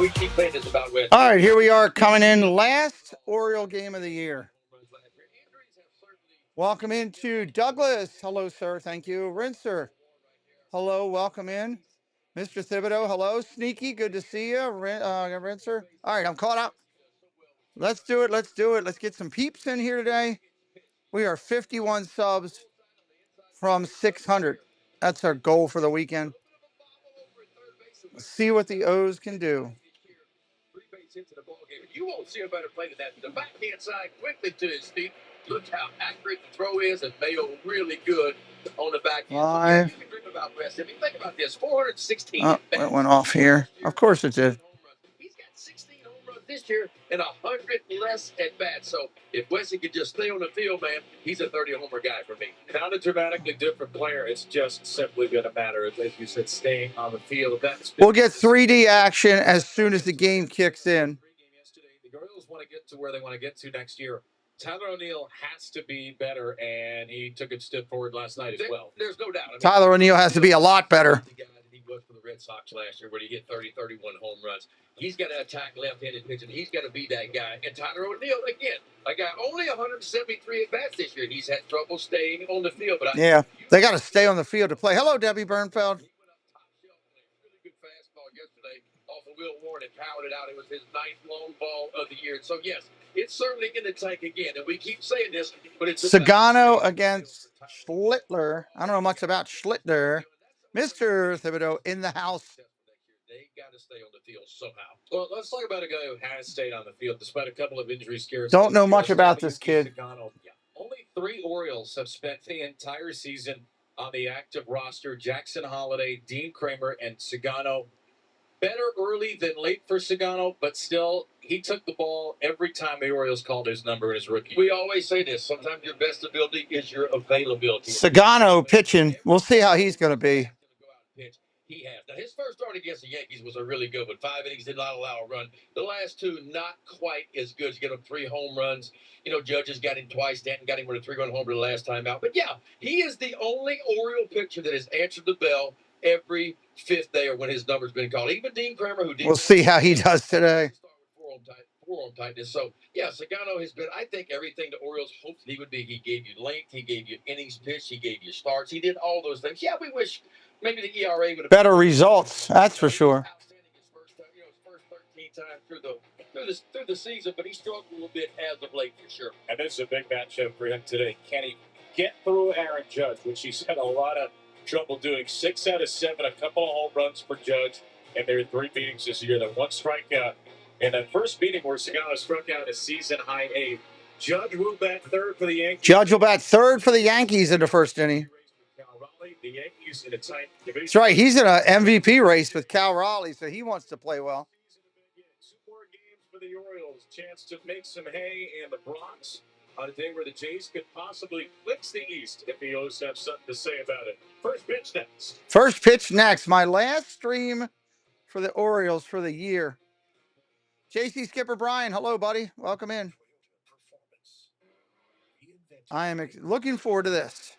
we keep playing this about with. All right, here we are coming in last Oriole game of the year. Welcome into Douglas. Hello, sir. Thank you. Rinser. Hello. Welcome in. Mr. Thibodeau. Hello. Sneaky. Good to see you. Rinser. All right, I'm caught up. Let's do it. Let's do it. Let's get some peeps in here today. We are 51 subs from 600. That's our goal for the weekend. Let's see what the O's can do. Into the ball game. You won't see a better play than that. The backhand side quickly to his feet. Look how accurate the throw is, and Mayo really good on the backhand. Live. You can dream about rest. If you think about this, 416. Oh, it went off here. Of course it did. He's got 16 home runs this year and 100 less at bat. So if Wesley could just stay on the field, man, he's a 30-homer guy for me. Not a dramatically different player. It's just simply going to matter, as you said, staying on the field. We'll get 3D action as soon as the game kicks in. The Orioles want to get to where they want to get to next year. Tyler O'Neill has to be better, and he took a step forward last night as well. There's no doubt. Tyler O'Neill has to be a lot better. He was for the Red Sox last year, where he hit 30, 31 home runs. He's got to attack left-handed pitching. He's got to be that guy. And Tyler O'Neill, again, a guy only 173 at-bats this year. He's had trouble staying on the field. But yeah, they got to stay on the field to play. Hello, Debbie Bernfeld. Really good fastball yesterday off of Will Warren and powered it out. It was his 9th long ball of the year. So, yes, it's certainly in the tank again. And we keep saying this, but it's Sagano against Schlittler. I don't know much about Schlittler. Mr. Thibodeau in the house. They got to stay on the field somehow. Well, let's talk about a guy who has stayed on the field despite a couple of injury scares. Don't know much about this kid. Only 3 Orioles have spent the entire season on the active roster. Jackson Holliday, Dean Kramer, and Sagano. Better early than late for Sagano, but still, he took the ball every time the Orioles called his number in his rookie. We always say this. Sometimes your best ability is your availability. Sagano pitching. We'll see how he's going to be. He has. Now, his first start against the Yankees was a really good one. 5 innings, did not allow a run. The last 2, not quite as good. He got him 3 home runs. You know, Judges got him twice. Stanton got him with a 3-run homer the last time out. But, yeah, he is the only Oriole pitcher that has answered the bell every 5th day or when his number's been called. Even Dean Kramer, who did. We'll see how he does today. Forearm tightness. So, yeah, Sagano has been, I think, everything the Orioles hoped he would be. He gave you length. He gave you innings pitched. He gave you starts. He did all those things. Yeah, we wish maybe the ERA would have better results. That's for sure. His first 13 times through the season, but he struggled a little bit as of late for sure. And this is a big matchup for him today. Can he get through Aaron Judge, which he's had a lot of trouble doing? 6 out of 7, a couple of home runs for Judge, and there are 3 meetings this year. That 1 strikeout. In that first meeting where Sagano struck out a season-high 8, Judge will bat 3rd for the Yankees. Judge will bat 3rd for the Yankees in the first inning. The Yankees in a tight division. That's right. He's in an MVP race with Cal Raleigh, so he wants to play well. 2 more games for the Orioles. Chance to make some hay in the Bronx on a day where the Jays could possibly fix the East if the O's have something to say about it. First pitch next. First pitch next. My last stream for the Orioles for the year. JC Skipper Brian, hello, buddy. Welcome in. I am looking forward to this.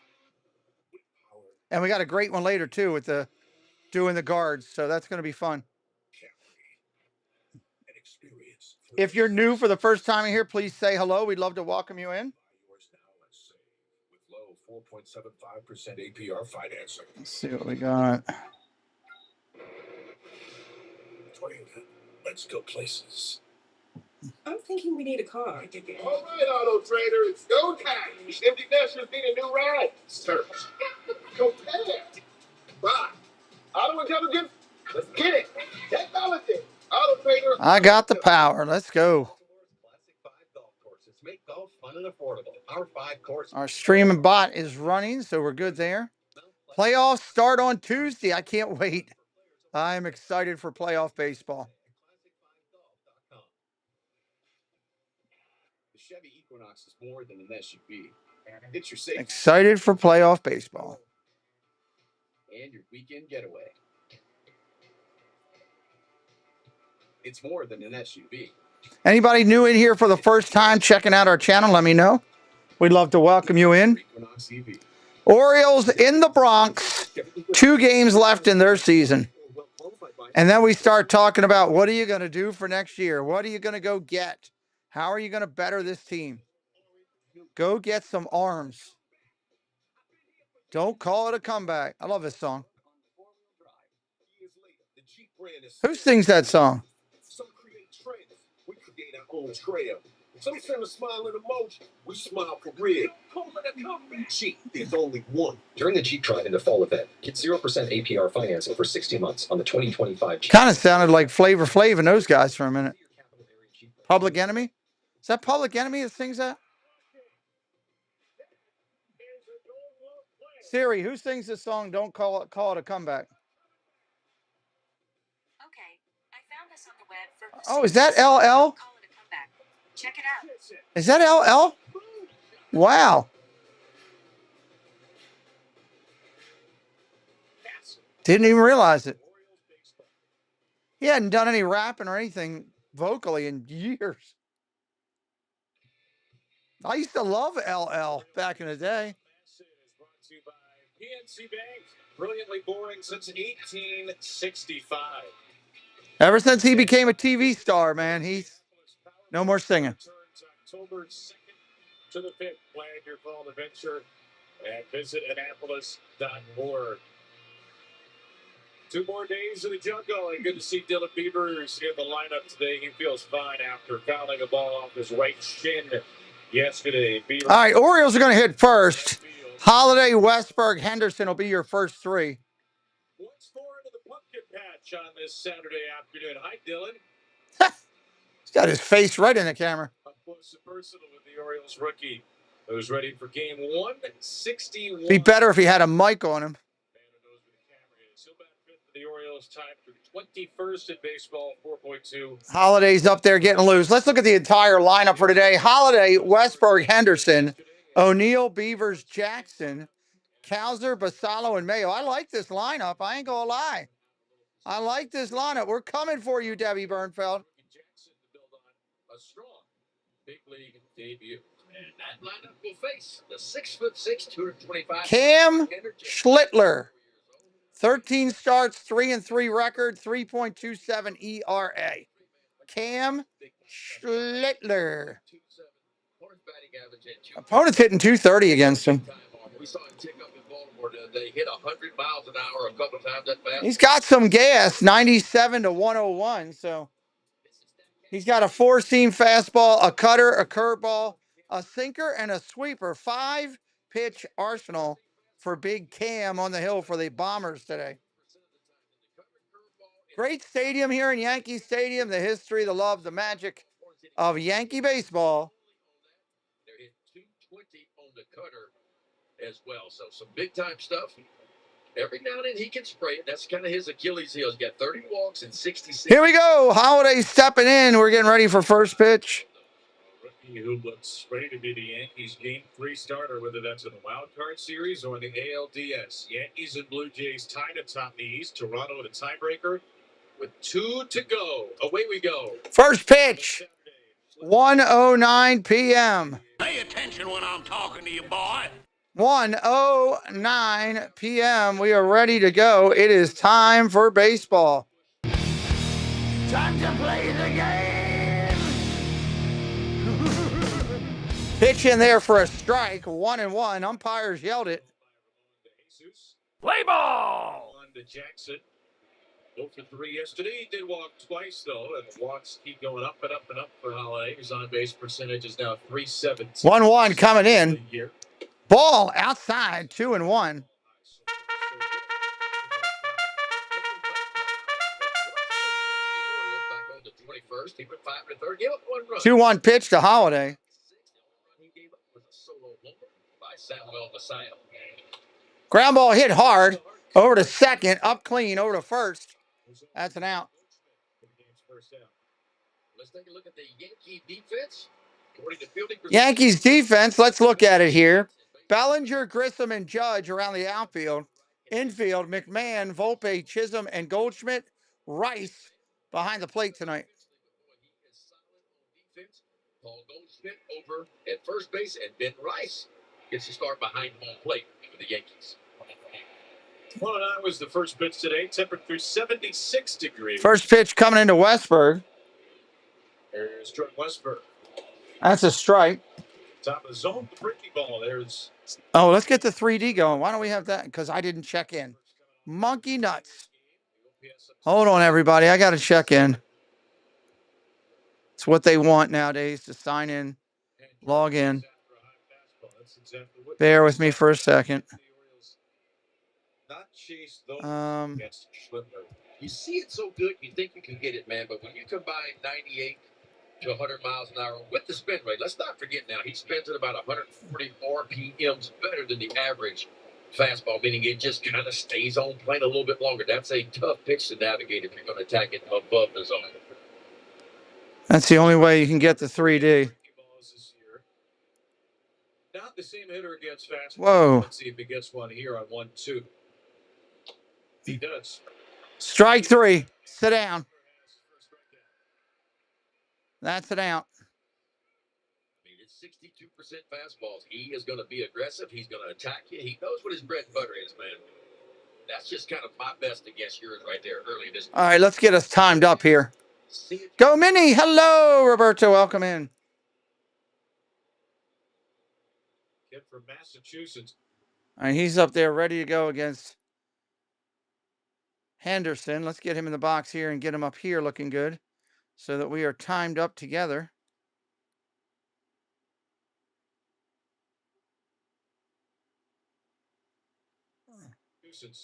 And we got a great one later, too, with the doing the guards. So that's going to be fun. If you're new for the first time here, please say hello. We'd love to welcome you in. With low 4.75% APR financing. Let's see what we got. Let's go places. I'm thinking we need a car. All right, Auto Trader, it's go time. Empty nesters need a new ride. Search. Compare. Buy. Auto intelligence. Let's get it. Technology. Auto Trader. I got the power. Let's go. Classic 5 golf courses. Make golf fun and affordable. Our 5 courses. Our streaming bot is running, so we're good there. Playoffs start on Tuesday. I can't wait. I'm excited for playoff baseball. The Chevy Equinox is more than an SUV. It's your safety. Excited for playoff baseball. And your weekend getaway. It's more than an SUV. Anybody new in here for the first time checking out our channel, let me know. We'd love to welcome you in. Equinox EV. Orioles in the Bronx. 2 games left in their season. And then we start talking about what are you going to do for next year? What are you going to go get? How are you going to better this team? Go get some arms. Don't call it a comeback. I love this song. Who sings that song? Some create trends. We create our own trail. Some send a smiling emoji. We smile for real. Cheap. There's only one. During the Jeep Drive in the fall event, get 0% APR financing for 60 months on the 2025 Jeep. Kind of sounded like Flavor Flav and those guys for a minute. Public Enemy? Is that Public Enemy that sings that? Siri, who sings the song Don't Call It a Comeback? Okay, I found this on the web for Oh, is that LL? Call it a comeback. Check it out. Is that LL? Wow. Didn't even realize it. He hadn't done any rapping or anything vocally in years. I used to love LL back in the day. PNC Bank, brilliantly boring since 1865. Ever since he became a TV star, man, he's no more singing. October 2nd to the 5th. Plan your fall adventure and visit Annapolis.org. 2 more days in the jungle, and good to see Dylan Beavers in the lineup today. He feels fine after fouling a ball off his right shin yesterday. Beavers. All right, Orioles are going to hit first. Holiday, Westberg, Henderson will be your first three. What's more into the pumpkin patch on this Saturday afternoon? Hi, Dylan. He's got his face right in the camera. Up close and personal with the Orioles rookie, who's ready for game 161. It'd be better if he had a mic on him. He'll bat fifth for the Orioles, tied for 21st in baseball, 4.2. Holiday's up there getting loose. Let's look at the entire lineup for today. Holiday, Westberg, Henderson, O'Neill, Beavers, Jackson, Cowser, Basallo, and Mayo. I like this lineup. I ain't gonna lie. I like this lineup. We're coming for you, Debbie Bernfeld. Jackson to build on a strong big league debut. And that lineup will face the 6'6", 225. Cam Schlittler, 13 starts, 3-3 record, 3.27 ERA. Cam Schlittler. Opponent's hitting 230 against him. We saw him tick up in Baltimore. They hit 100 miles an hour a couple of times that fast. He's got some gas, 97 to 101. So he's got a 4-seam fastball, a cutter, a curveball, a sinker, and a sweeper. 5-pitch arsenal for Big Cam on the hill for the Bombers today. Great stadium here in Yankee Stadium. The history, the love, the magic of Yankee baseball. They're hitting 220 on the cutter as well. So some big time stuff. Every now and then he can spray it. That's kind of his Achilles heel. He's got 30 walks and 66. Here we go. Holiday stepping in. We're getting ready for first pitch. Rookie who looks ready to be the Yankees' Game 3 starter, whether that's in the wild card series or in the ALDS. Yankees and Blue Jays tied atop the East. Toronto the tiebreaker with 2 to go. Away we go. First pitch. 1:09 p.m. Pay attention when I'm talking to you, boy. 1:09 p.m. We are ready to go. It is time for baseball. Time to play the game. Pitch in there for a strike. 1-1. Umpires yelled it. Play ball. On to Jackson. 0 for 3 yesterday. He did walk twice, though, and the walks keep going up and up and up for Holiday. His on-base percentage is now .317. 1-1 coming in. Ball outside. 2-1. 2-1 pitch to Holiday. Ground ball hit hard. Over to second. Up clean. Over to first. That's an out. Let's take a look at the Yankee defense. Yankees defense. Let's look at it here. Bellinger, Grissom, and Judge around the outfield. Infield, McMahon, Volpe, Chisholm, and Goldschmidt. Rice behind the plate tonight. Paul Goldschmidt over at first base, and Ben Rice gets to start behind home plate for the Yankees. 109 was the first pitch today. Temperature 76 degrees. First pitch coming into Westberg. There's Jordan Westberg. That's a strike. Top of the zone, the breaking ball. There's. Oh, let's get the 3D going. Why don't we have that? Because I didn't check in. Monkey nuts. Hold on, everybody. I got to check in. It's what they want nowadays to sign in, log in. Bear with me for a second. You see it so good, you think you can get it, man. But when you combine 98 to 100 miles an hour with the spin rate, let's not forget now, he spins at about 140 RPMs better than the average fastball, meaning it just kind of stays on plane a little bit longer. That's a tough pitch to navigate if you're going to attack it above the zone. That's the only way you can get the 3D. Not the same hitter against fastball. Whoa. Let's see if he gets one here on 1-2. He does. Strike 3. Sit down. That's it out. I mean, it's 62% fastballs. He is going to be aggressive. He's going to attack you. He knows what his bread and butter is, man. That's just kind of my best against yours right there early this. All right, let's get us timed up here. Go Minnie. Hello, Roberto. Welcome in. Kid from Massachusetts. All right, he's up there ready to go against Henderson. Let's get him in the box here and get him up here looking good so that we are timed up together.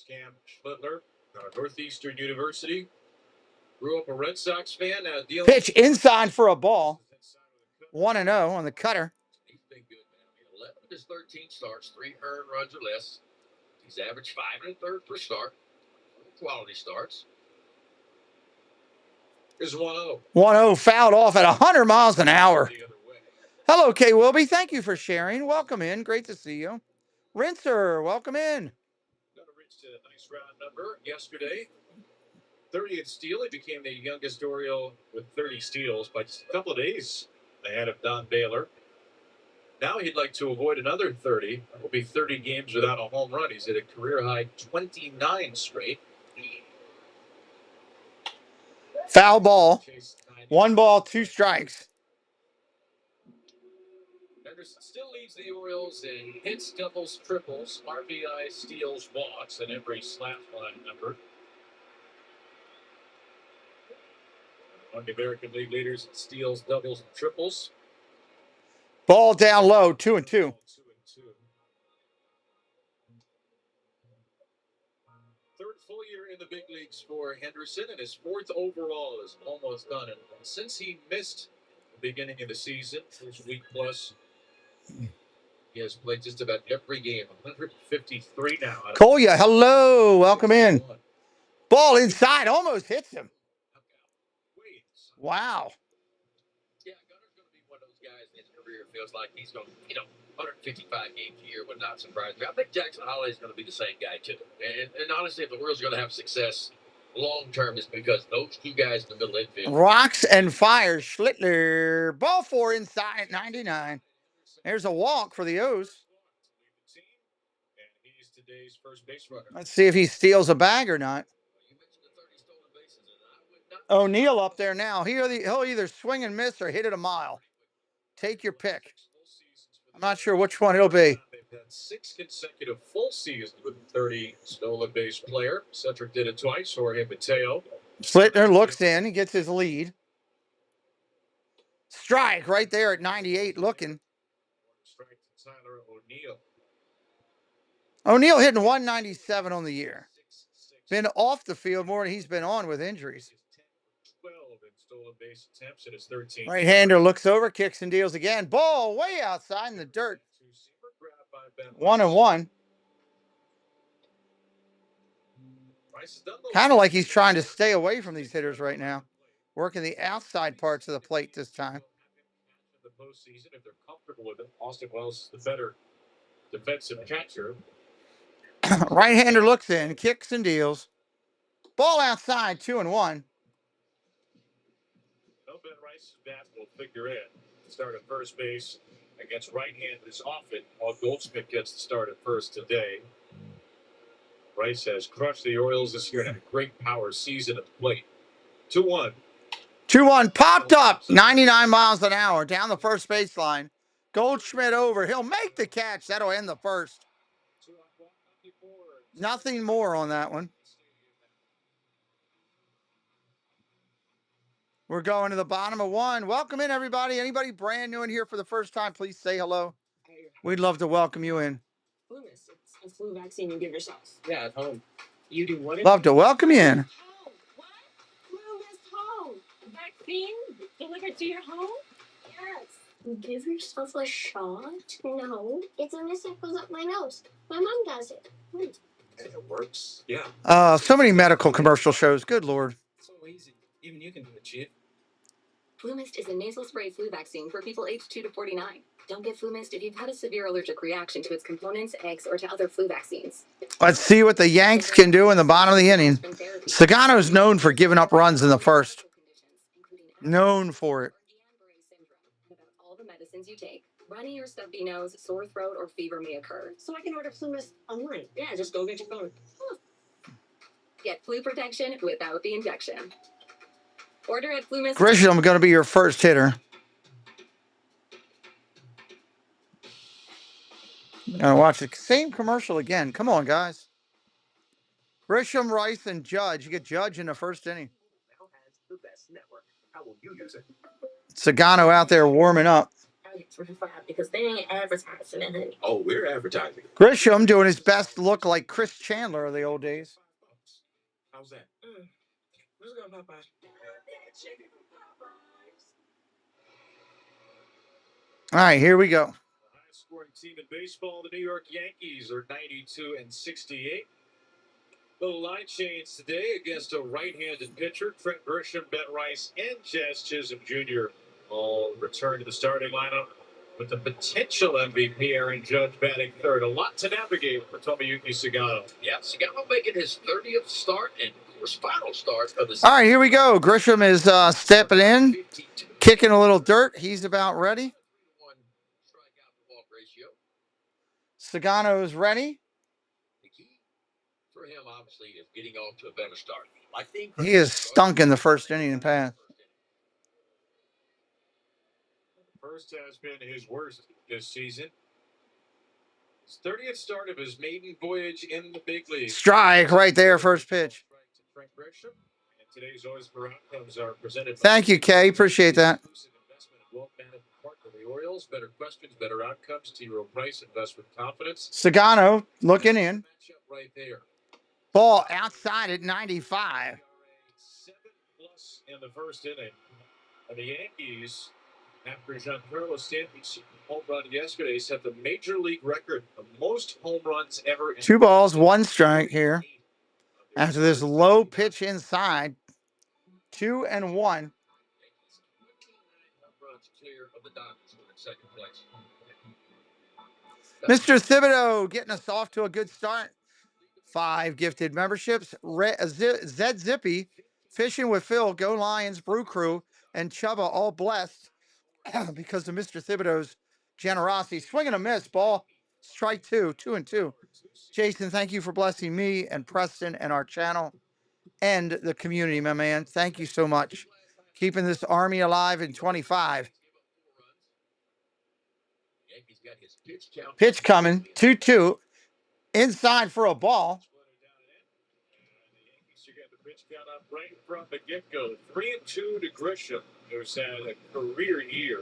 Cam Schlittler out of Northeastern University. Grew up a Red Sox fan. Pitch inside for a ball. 1-0 on the cutter. He's been good, man. 11 of his 13 starts, 3 earned runs or less. He's averaged 5 1/3 per start. Quality starts. Here's 1-0. 1-0 fouled off at 100 miles an hour. Hello, Kay Wilby. Thank you for sharing. Welcome in. Great to see you. Rinser, welcome in. Got to reach a nice round number yesterday. 30th steal. He became the youngest Oriole with 30 steals by just a couple of days ahead of Don Baylor. Now he'd like to avoid another 30. That will be 30 games without a home run. He's at a career high 29 straight. Foul ball. 1 ball, 2 strikes. Henderson still leads the Orioles in hits, doubles, triples, RBI, steals, walks, and every slap line number. Among the American League leaders in steals, doubles, and triples. Ball down low, 2-2. Third full year in the big leagues for Henderson, and his 4th overall is almost done. And since he missed the beginning of the season, his week plus, he has played just about every game. 153 now. Kolya, hello. Welcome in. Ball inside. Almost hits him. Wow. Yeah, Gunner's going to be one of those guys in his career feels like he's going to, 155 games a year would not surprise me. I think Jackson Holloway is going to be the same guy, too. And honestly, if the Orioles are going to have success long term, it's because those two guys in the middle infield. Rocks and fires. Schlittler. Ball 4 inside at 99. There's a walk for the O's. Let's see if he steals a bag or not. O'Neill up there now. He'll either swing and miss or hit it a mile. Take your pick. I'm not sure which one it'll be. They've had 6 consecutive full seasons with a 30 stolen base player. Cedric did it twice, Jorge Mateo. Schlittler looks in. He gets his lead. Strike right there at 98 looking. Strike to Tyler O'Neill. O'Neill hitting 197 on the year. Been off the field more than he's been on with injuries. 12 in stolen base attempts in his 13. Right-hander looks over, kicks and deals again. Ball way outside in the dirt. 1-1. Kind of like he's trying to stay away from these hitters right now. Working the outside parts of the plate this time. The postseason, if they're comfortable with it, Austin Wells is the better defensive catcher. Right-hander looks in, kicks and deals. Ball outside, 2-1. No Ben Rice's bat will figure in. Start at first base against right-handers often, while Goldschmidt gets the start at first today. Rice has crushed the Orioles this year and had a great power season at the plate. 2-1. 2-1 popped up, 99 miles an hour down the first baseline. Goldschmidt over. He'll make the catch. That'll end the first. Nothing more on that one. We're going to the bottom of one. Welcome in, everybody. Anybody brand new in here for the first time, please say hello. We'd love to welcome you in. It's a flu vaccine you give yourself. Yeah, at home. You do what? Love to welcome you in. Home. What? Flu home. Vaccine delivered to your home? Yes. You give yourself a shot? No. It's a mist that goes up my nose. My mom does it. And it works. Yeah. So many medical commercial shows. Good Lord. So easy. Even you can do it, Chief. Flu Mist is a nasal spray flu vaccine for people aged 2 to 49. Don't get Flu Mist if you've had a severe allergic reaction to its components, eggs, or to other flu vaccines. Let's see what the Yanks can do in the bottom of the inning. Sagano's known for giving up runs in the first. Known for it. About all the medicines you take. Runny or stuffy nose, sore throat, or fever may occur. So I can order Flu Mist online. Yeah, just go get your phone. Get flu protection without the injection. Order at Flu Mist. Grisham going to be your first hitter. Gonna watch the same commercial again. Come on, guys. Grisham, Rice, and Judge. You get Judge in the first inning. Now has the best network. How will you use it? Sagano out there warming up. Because they ain't advertising it. Oh, we're advertising. Grisham doing his best to look like Chris Chandler of the old days. How's that? Let's go, Popeyes. All right, here we go. The highest scoring team in baseball, the New York Yankees, are 92-68. Little line change today against a right-handed pitcher. Trent Grisham, Ben Rice, and Jazz Chisholm Jr. all return to the starting lineup with the potential MVP Aaron Judge batting third. A lot to navigate for Tomoyuki Sagano. Yeah, Sagano making his 30th start and of course final start of the season. All right, here we go. Grisham is stepping in, kicking a little dirt. He's about ready. Sagano's ready. The key for him, obviously, is getting off to a better start. He is stunk in the first inning and pass. First has been his worst this season. His 30th start of his maiden voyage in the big league. Strike right there, first pitch. Trent Grisham. And today's Always for Outcomes are presented. Thank you, Kay. Appreciate that. Investment and wealth management partner of the Orioles. Better questions, better outcomes. T. Rowe Price, investment confidence. Sagano looking in. Right there. Ball outside at 95. 7+ in the first inning. And the Yankees, after Giancarlo Stanton's home run yesterday, set the major league record of most home runs ever. 2 balls, 1 strike here. After this low pitch inside, 2-1. Mr. Thibodeau getting us off to a good start. 5 gifted memberships. Zed Zippy, Fishing with Phil, Go Lions, Brew Crew, and Chubba all blessed because of Mr. Thibodeau's generosity. Swing and a miss. Ball. Strike 2. 2-2. Jason, thank you for blessing me and Preston and our channel and the community, my man. Thank you so much. Keeping this army alive in 25. Pitch coming. 2-2. Inside for a ball. You get the pitch count up right from the get-go. 3-2 to Grisham, who's had a career year.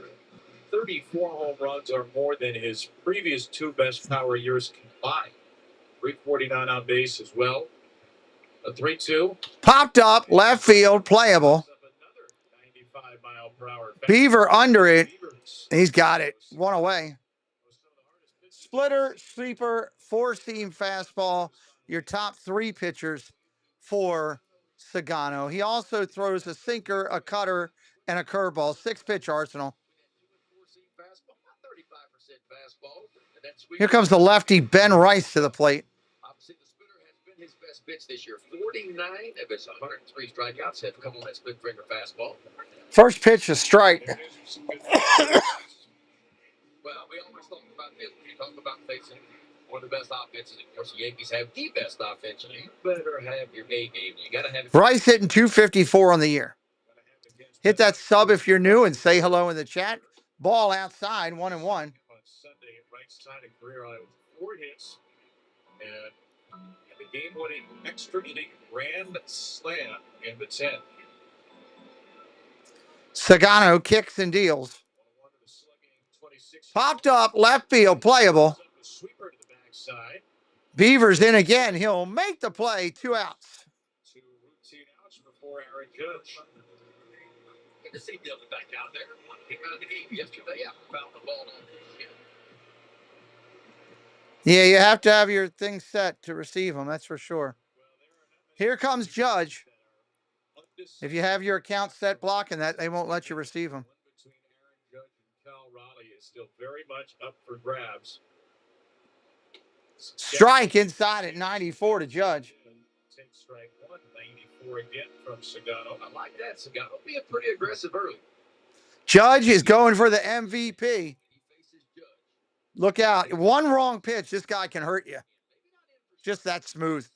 34 home runs are more than his previous 2 best power years combined. 349 on base as well. A 3-2. Popped up, left field, playable. Another 95-mile-per-hour. Beaver under it. He's got it. 1 away. Splitter, sweeper, 4-seam fastball. Your top 3 pitchers for Sagano. He also throws a sinker, a cutter, and a curveball. 6-pitch arsenal. Here comes the lefty Ben Rice to the plate. Obviously, the splitter has been his best pitch this year. 49 of his 103 strikeouts have come on that split finger fastball. First pitch, a strike. Well, we always talk about this when you talk about facing One of the best offenses. Of course, the Yankees have the best offense. You better have your A game. You got to have it. Bryce hitting 254 on the year. Hit that sub if you're new and say hello in the chat. Ball outside, 1-1. On Sunday, Wright's tied a career high with 4 hits and the game-winning extra inning grand slam in the 10th. Sagano kicks and deals. Popped up, left field, playable. Sweeper to the backside. Beaver's in again. He'll make the play, 2 outs. 2 routine outs before Aaron Judge. Good to see Dylan back out there. Came out of the game yesterday. Yeah, found the ball. Yeah, you have to have your thing set to receive them, that's for sure. Here comes Judge. If you have your account set blocking that, they won't let you receive them. Between Aaron Judge and Cal Raleigh is still very much up for grabs. Strike inside at 94 to Judge. Take strike 1, 94 again from Sagano. I like that. Sagano being pretty aggressive early. Judge is going for the MVP. Look out. One wrong pitch, this guy can hurt you. Just that smooth.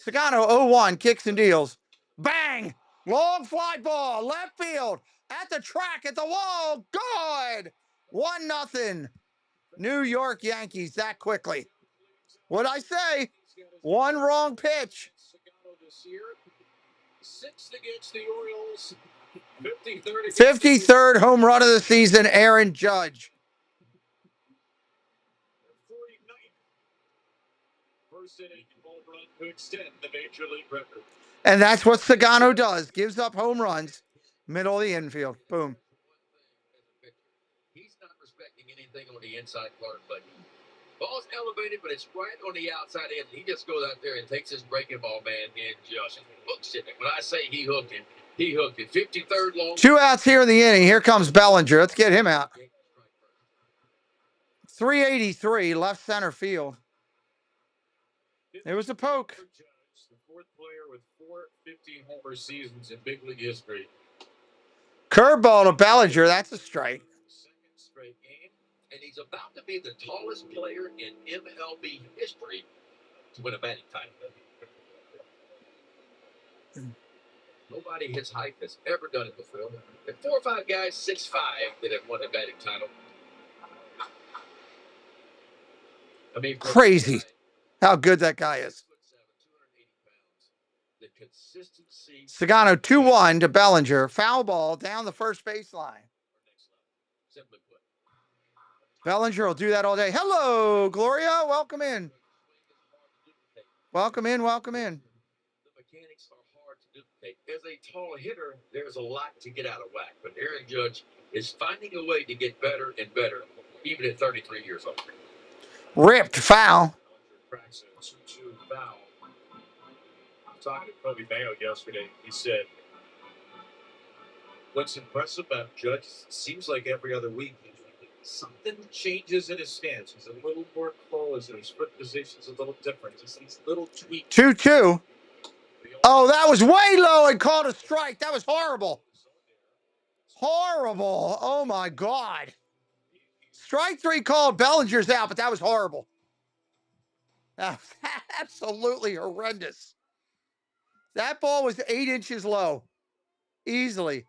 Sagano 0-1, kicks and deals. Bang! Long fly ball, left field, at the track, at the wall. Good! 1-0. New York Yankees that quickly. What'd I say? One wrong pitch. Sagano this year, 6th against the Orioles. 53rd. 53rd home run of the season, Aaron Judge. 49th. First inning home run to extend the major league record. And that's what Sagano does. Gives up home runs. Middle of the infield. Boom. He's not respecting anything on the inside part, but ball's elevated, but it's right on the outside end. He just goes out there and takes his breaking ball, man, and just hooks it. When I say he hooked it, he hooked it. 53rd long. 2 outs here in the inning. Here comes Bellinger. Let's get him out. 383, left center field. It was a poke. The 4th player with 4 50-homer seasons in big league history. Curveball to Bellinger. That's a strike. 2nd straight game. And he's about to be the tallest player in MLB history to win a batting title. Nobody his height has ever done it before. There are 4 or 5 guys, 6'5", that have won the batting title. I mean, Crazy how good that guy is. The consistency. Sagano 2-1 to Bellinger. Foul ball down the first baseline. Simply put. Bellinger will do that all day. Hello, Gloria. Welcome in. Welcome in. Welcome in. The mechanics are hard to duplicate. As a tall hitter, there's a lot to get out of whack. But Aaron Judge is finding a way to get better and better, even at 33 years old. Ripped foul. Cracks a 2-2 foul. Talking to Kobe Mayo yesterday, he said, what's impressive about Judge seems like every other week something changes in his stance. He's a little more closed and his foot position's a little different. Just these little tweaks. 2-2. Oh, that was way low and called a strike. That was horrible. Horrible. Oh, my God. Strike 3 called. Bellinger's out, but that was horrible. That was absolutely horrendous. That ball was 8 inches low. Easily.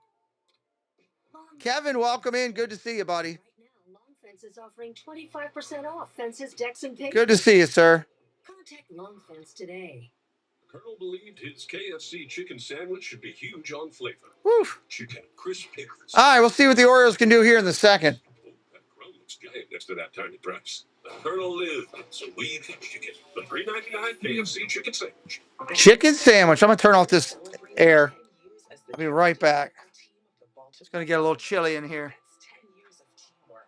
Kevin, welcome in. Good to see you, buddy. Right now, Long Fence is offering 25% off fences, decks, and pavers. Good to see you, sir. Contact Long Fence today. Colonel believed his KFC chicken sandwich should be huge on flavor. Woo. Chicken, crisp pickles. All right, we'll see what the Orioles can do here in the second. Oh, that crow looks giant next to that tiny price. The Colonel lived, so we can chicken. The $3.99 KFC chicken sandwich. Chicken sandwich. I'm going to turn off this air. I'll be right back. It's going to get a little chilly in here. 10 years of teamwork,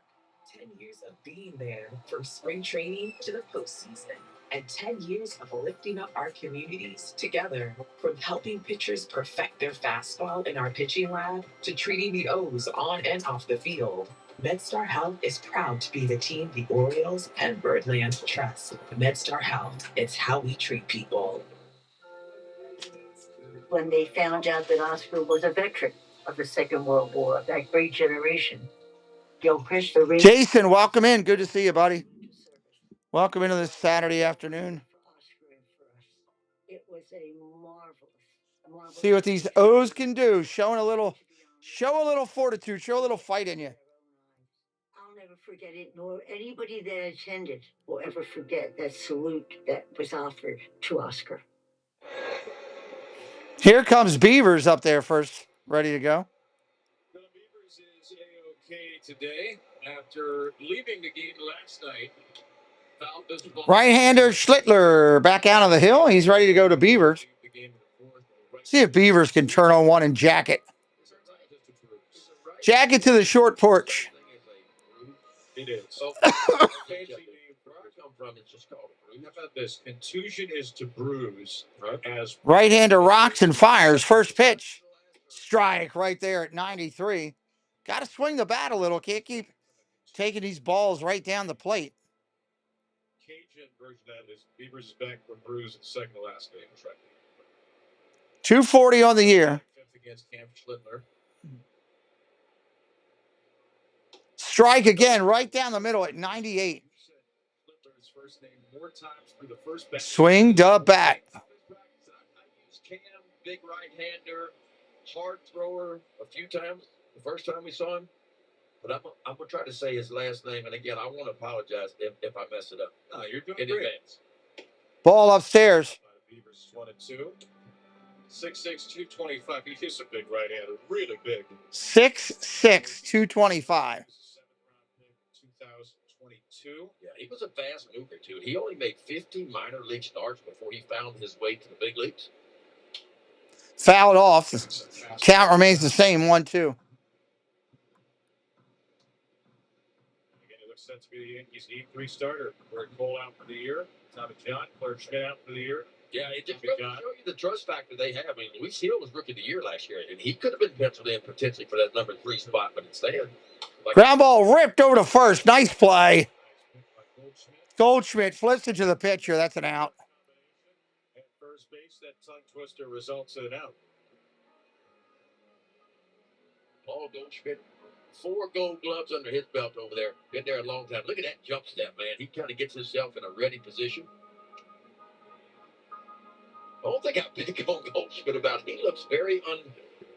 10 years of being there from spring training to the postseason, and 10 years of lifting up our communities together. From helping pitchers perfect their fastball in our pitching lab to treating the O's on and off the field, MedStar Health is proud to be the team the Orioles and Birdland trust. MedStar Health, it's how we treat people. When they found out that Oscar was a veteran of the Second World War, of that great generation, Gilchrist. Jason, welcome in. Good to see you, buddy. Welcome into this Saturday afternoon. It was a marvelous. See what these O's can do. Show a little fortitude. Show a little fight in you. I'll never forget it, nor anybody that attended will ever forget that salute that was offered to Oscar. Here comes Beavers up there first, ready to go. Beavers is A-OK today after leaving the game last night. Right-hander Schlittler back out of the hill. He's ready to go to Beavers. See if Beavers can turn on one and jack it. Jack it to the short porch. It is. How about this? Contusion is to bruise. As right-hander rocks and fires. First pitch. Strike right there at 93. Got to swing the bat a little. Can't keep taking these balls right down the plate. Cajun version of that is Beavers is back from bruise in second to last game. 240 on the year. Against Cam Schlittler. Strike again right down the middle at 98. Swing the bat. Cam, big right-hander, hard thrower a few times. The first time we saw him. But I'm going to try to say his last name. And again, I want to apologize if I mess it up. No, you're doing in great. Advance. Ball upstairs. Beavers 1 and 2. 6'6", 225. He's a big right-hander. Really big. 6'6", 225. 2022. Yeah, he was a fast mover, too. He only made 50 minor league starts before he found his way to the big leagues. Fouled off. Count remains the same, 1-2. Set to be the Yankees' E3 starter. We're Cole out for the year. Tommy John, Clerkshot out for the year. Yeah, it just goes to show you the trust factor they have. I mean, Luis Hill was Rookie of the Year last year, and he could have been penciled in potentially for that number 3 spot, but instead, ground ball ripped over to first. Nice play. Goldschmidt flips it to the pitcher. That's an out. At first base, that tongue twister results in an out. Paul Goldschmidt. 4 gold gloves under his belt over there. Been there a long time. Look at that jump step, man. He kind of gets himself in a ready position. I don't think I pick on Goldschmidt about it. He looks very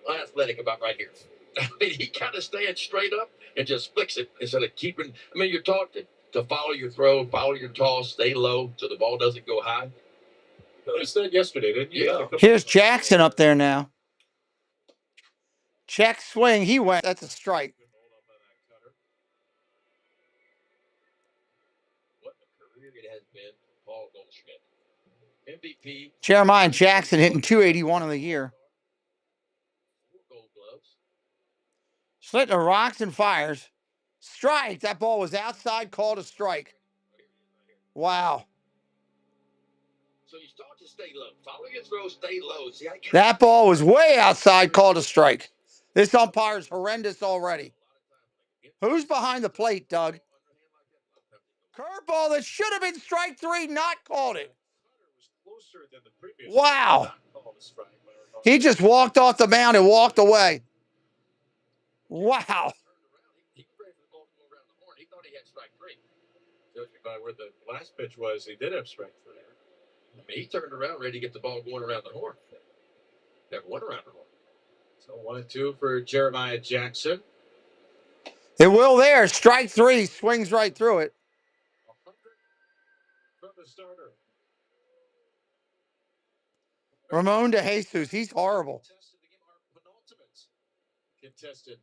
unathletic about right here. I mean, he kind of stands straight up and just flicks it instead of keeping. I mean, you're taught to follow your throw, follow your toss, stay low so the ball doesn't go high. You noticed that yesterday, didn't you? Yeah. Here's Jackson up there now. Check swing. He went. That's a strike. What a career it has been for Paul Goldschmidt. MVP. Jeremiah Jackson hitting 281 on the year. 4 gold gloves. Schlittler rocks and fires. Strike. That ball was outside, called a strike. Wow. So you start to stay low. Follow your throw, stay low. See, that ball was way outside, called a strike. This umpire's horrendous already. Who's behind the plate, Doug? Curveball that should have been strike 3, not called it. Wow. He just walked off the mound and walked away. Wow. He thought he had strike 3. Judging by where the last pitch was, he did have strike 3. I mean, he turned around ready to get the ball going around the horn. Never went around the horn. So 1 and 2 for Jeremiah Jackson. It will there. Strike 3. Swings right through it. From the starter. Ramon de Jesus. He's horrible. Contested.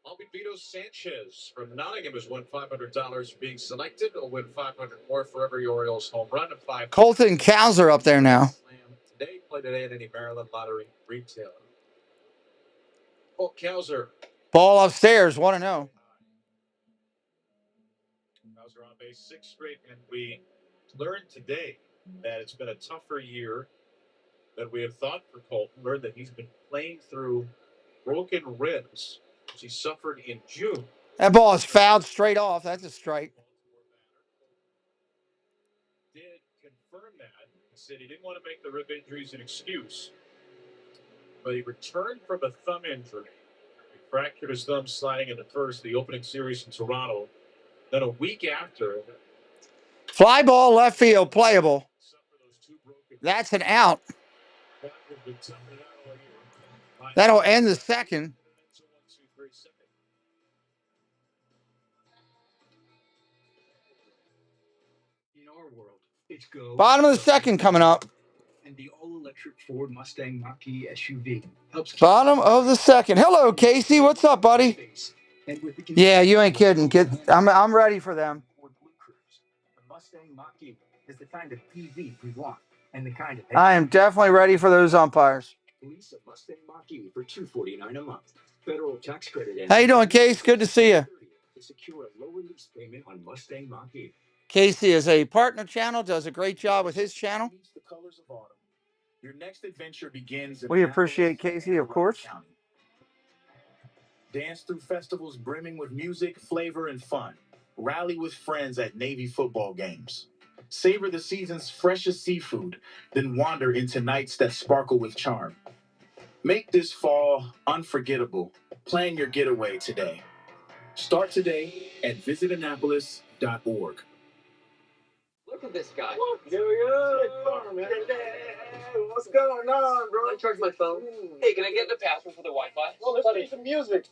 Alvito Sanchez from Nottingham has won $500 being selected. Will win $500 more for every Orioles home run of 5. Colton Cowser up there now. Today, played today at any Maryland lottery retailer. Colt Cowser. Ball upstairs, 1-0. Cowser on base 6 straight, and we learned today that it's been a tougher year than we had thought for Colton. Learned that he's been playing through broken ribs, which he suffered in June. That ball is fouled straight off. That's a strike. Did confirm that. He said he didn't want to make the rib injuries an excuse, but he returned from a thumb injury. He fractured his thumb sliding into first, the opening series in Toronto. Then a week after, Fly ball left field, playable. That's an out. That'll end the second. In our world, it's go. Bottom of the second coming up. And the all-electric Ford Mustang Mach-E SUV helps. Bottom of the second. Hello, Casey. What's up, buddy? Yeah, you ain't kidding. I'm ready for them. The Mustang Mach-E is the kind of EV we want, and the kind of. I am definitely ready for those umpires. Lease a Mustang Mach-E for $249 a month. Federal tax credit. How you doing, Case? Good to see you. To secure a lower lease payment on Mustang Mach-E. Casey is a partner channel, does a great job with his channel. The colors of autumn. Your next adventure begins. We appreciate Casey, of course. Dance through festivals brimming with music, flavor, and fun. Rally with friends at Navy football games. Savor the season's freshest seafood, then wander into nights that sparkle with charm. Make this fall unforgettable. Plan your getaway today. Start today at visitannapolis.org. Look at this guy. What's going on, bro? I charge my phone. Hey, can I get the password for the Wi-Fi? Oh, let's play some music.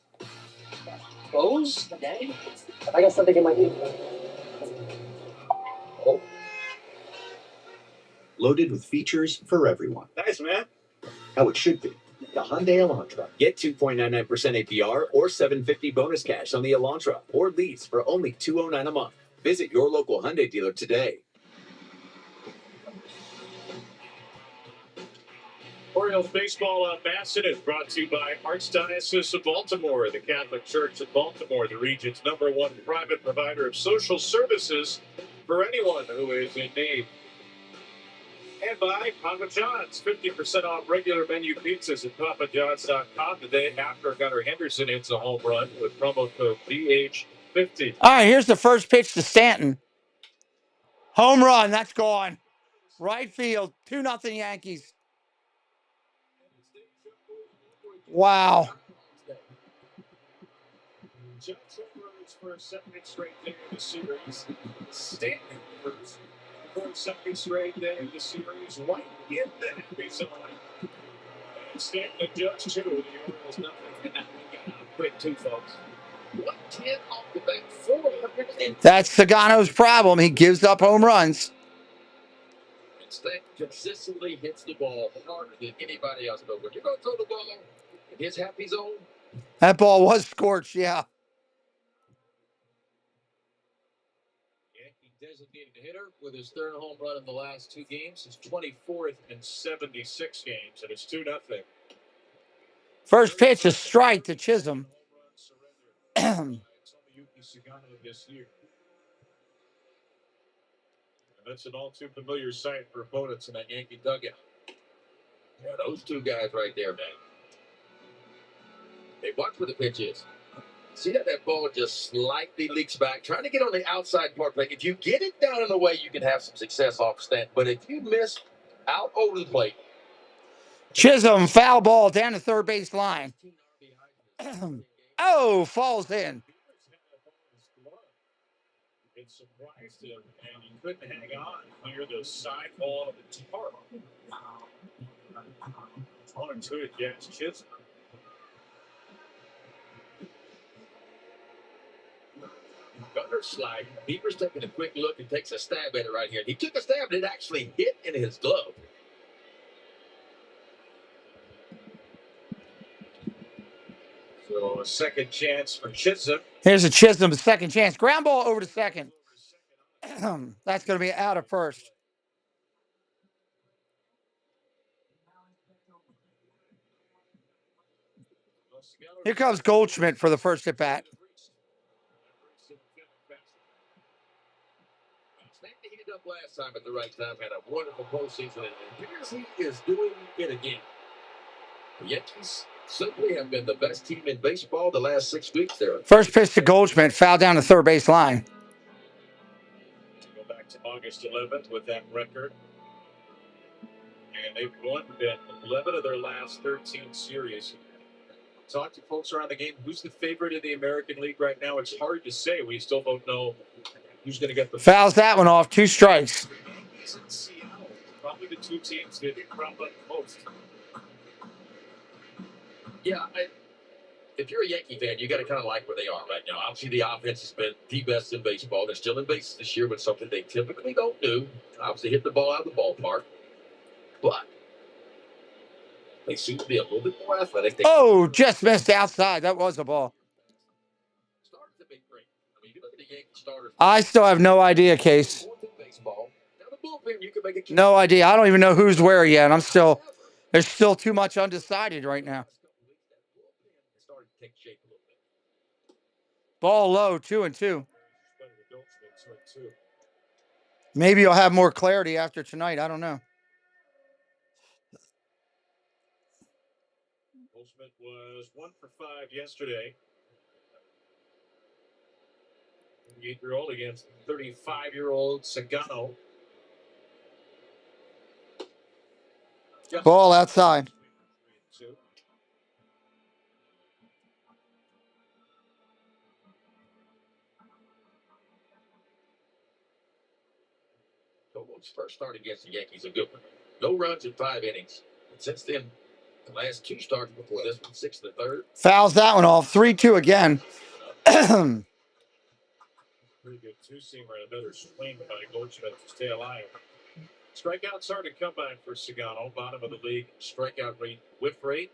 Bose? Dang. I got something in my ear. Oh. Loaded with features for everyone. Nice, man. How it should be. The Hyundai Elantra. Get 2.99% APR or $750 bonus cash on the Elantra or lease for only $209 a month. Visit your local Hyundai dealer today. Orioles Baseball on Masson is brought to you by Archdiocese of Baltimore, the Catholic Church of Baltimore, the region's #1 private provider of social services for anyone who is in need. And by Papa John's, 50% off regular menu pizzas at papajohns.com the day after Gunnar Henderson hits a home run with promo code BH50. All right, here's the first pitch to Stanton. Home run, that's gone. Right field, 2-0 Yankees. Wow. Johnson first for a second straight day of the series. Stanton first for a second straight day of the series. Right in the happy zone. Stanton adjusts to the Orioles nothing. And now we got out quick too, folks. 110 off the bat, 400. That's Sagano's problem. He gives up home runs. Stanton consistently hits the ball harder than anybody else. But when you're going to throw the ball in his happy zone, That ball was scorched, yeah. Yankee designated hitter with his third home run in the last 2 games. His 24th in 76 games, and it's 2-0. First pitch, a strike to Chisholm. That's an all too familiar sight for opponents in that Yankee dugout. Yeah, those 2 guys right there, man. Hey, watch where the pitch is. See how that ball just slightly leaks back, trying to get on the outside part. Like if you get it down in a way, you can have some success off Stanton. But if you miss out over the plate, Chisholm, foul ball down the third base line. Oh, falls in. It surprised him, and he couldn't hang on near the side wall of the tarp. On to it, yes, Chisholm. Gunner slide. Bieber's taking a quick look and takes a stab at it right here. He took a stab and it actually hit in his glove. So a second chance for Chisholm. Here's a Chisholm, second chance. Ground ball over to second. That's going to be out of first. Here comes Goldschmidt for the first at bat. Stanton heated up last time at the right time, had a wonderful postseason, and it appears he is doing it again. The Yankees simply have been the best team in baseball the last 6 weeks there. First pitch to Goldschmidt, foul down the third base line. Go back to August 11th with that record. And they've won 11 of their last 13 series. Talk to folks around the game. Who's the favorite in the American League right now? It's hard to say. We still don't know Who's going to get the Fouls that one off. 2 strikes. Yankees and Seattle? Probably the two teams that crop up most. Yeah, if you're a Yankee fan, you got to kind of like where they are right now. Obviously, the offense has been the best in baseball. They're still in base this year, but something they typically don't do. Obviously, hit the ball out of the ballpark, but they seem to be a little bit more athletic. Oh, just missed outside. That was a ball. Starters have been great. I mean, you look at the Yankee starters. I still have no idea, Case. Baseball. Now the bullpen, you can make a No idea. I don't even know who's where yet. There's still too much undecided right now. Ball low, 2-2. Maybe you'll have more clarity after tonight. I don't know. Goldschmidt was 1 for 5 yesterday. 28-year-old against 35-year-old Sagano. Ball outside. Tobo's first start against the Yankees, a good one. No runs in 5 innings. And since then, the last 2 starts before this one, 6 in the third. Fouls that one off. 3-2 again. Pretty good two-seamer and another swing by Goldschmidt to stay alive. Strikeouts are to come by for Sagano, bottom of the league. Strikeout rate, whiff rate.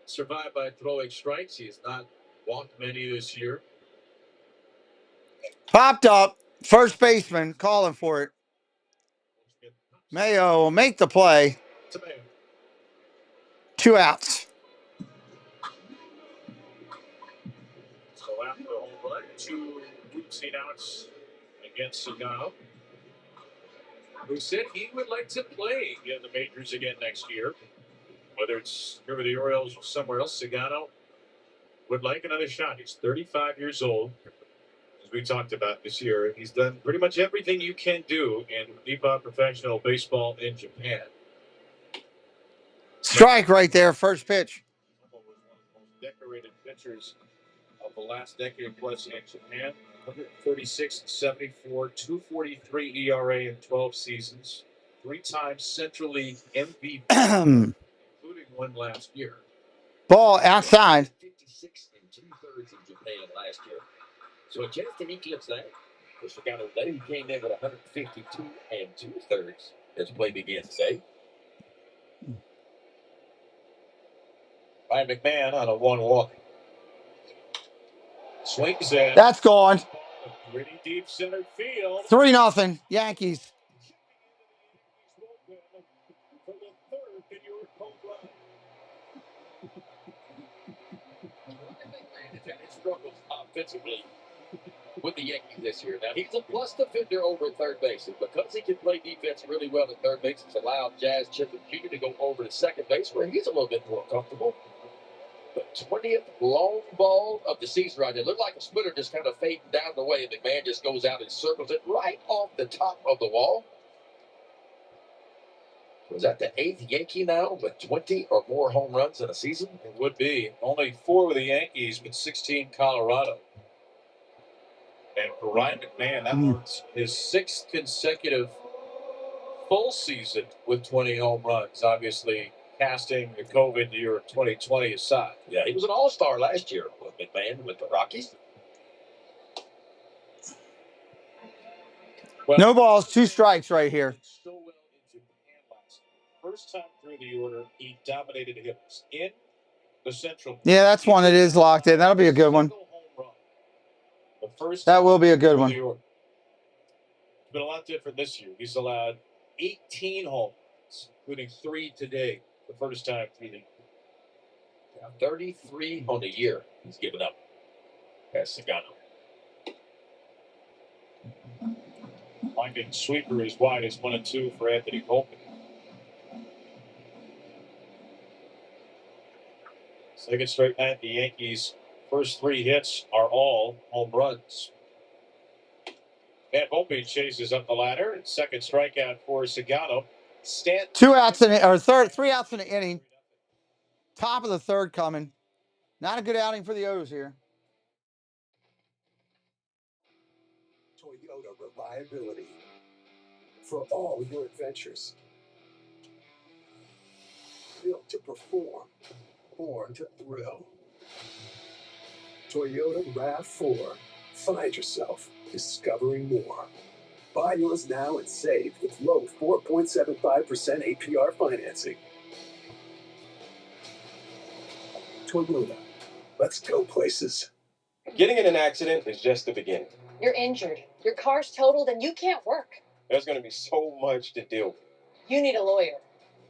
Survived by throwing strikes. He has not walked many this year. Popped up. First baseman calling for it. Mayo will make the play. 2 outs. So after the home run, 2 routine outs against Sagano, who said he would like to play in the majors again next year. Whether it's here with the Orioles or somewhere else, Sagano would like another shot. He's 35 years old. As we talked about this year, he's done pretty much everything you can do in Nippon professional baseball in Japan. Strike right there, first pitch. Was one of the most decorated pitchers of the last decade plus in Japan. 136 and 74, 243 ERA in 12 seasons, 3 times Central League MVP, including one last year. Ball outside. 56 2/3 in Japan last year. So a chance to eclipse that. For Sagano, then he came in with 152 2/3 as play begins today. Ryan McMahon on a 1-walk. Swings at. That's gone. Pretty deep center field. 3-0 Yankees. For the third in your home run. Ryan McMahon has had his struggles offensively with the Yankees this year. Now, he's a plus defender over at third base. And because he can play defense really well at third base, it's allowed Jazz Chisholm Jr. to go over to second base where he's a little bit more comfortable. The 20th long ball of the season right there. It looked like a splitter just kind of fading down the way. And McMahon just goes out and circles it right off the top of the wall. Was that the 8th Yankee now with 20 or more home runs in a season? It would be. Only 4 with the Yankees, but 16 Colorado. And for Ryan McMahon, that marks his 6th consecutive full season with 20 home runs. Obviously, casting the COVID year of 2020 aside. Yeah, he was an all-star last year with McMahon with the Rockies. Well, no balls, 2 strikes right here. So well in Japan last year. First time through the order, he dominated hitters in the Central. Yeah, that's one that is locked in. That'll be a good one. The first that will be a good one. It's been a lot different this year. He's allowed 18 home runs, including 3 today. The first time through the 33 on the year he's given up as Sagano. Finding sweeper as wide as 1 and 2 for Anthony Volpe. Second straight night, the Yankees' first 3 hits are all home runs. And Volpe chases up the ladder. Second strikeout for Sagano. 3 outs in the inning. Top of the third coming. Not a good outing for the O's here. reliability for all your adventures. Built to perform, born to thrill. Toyota RAV4. Find yourself discovering more. Buy yours now and save with low 4.75% APR financing. Toyota. Let's go places. Getting in an accident is just the beginning. You're injured. Your car's totaled and you can't work. There's going to be so much to deal with. You need a lawyer.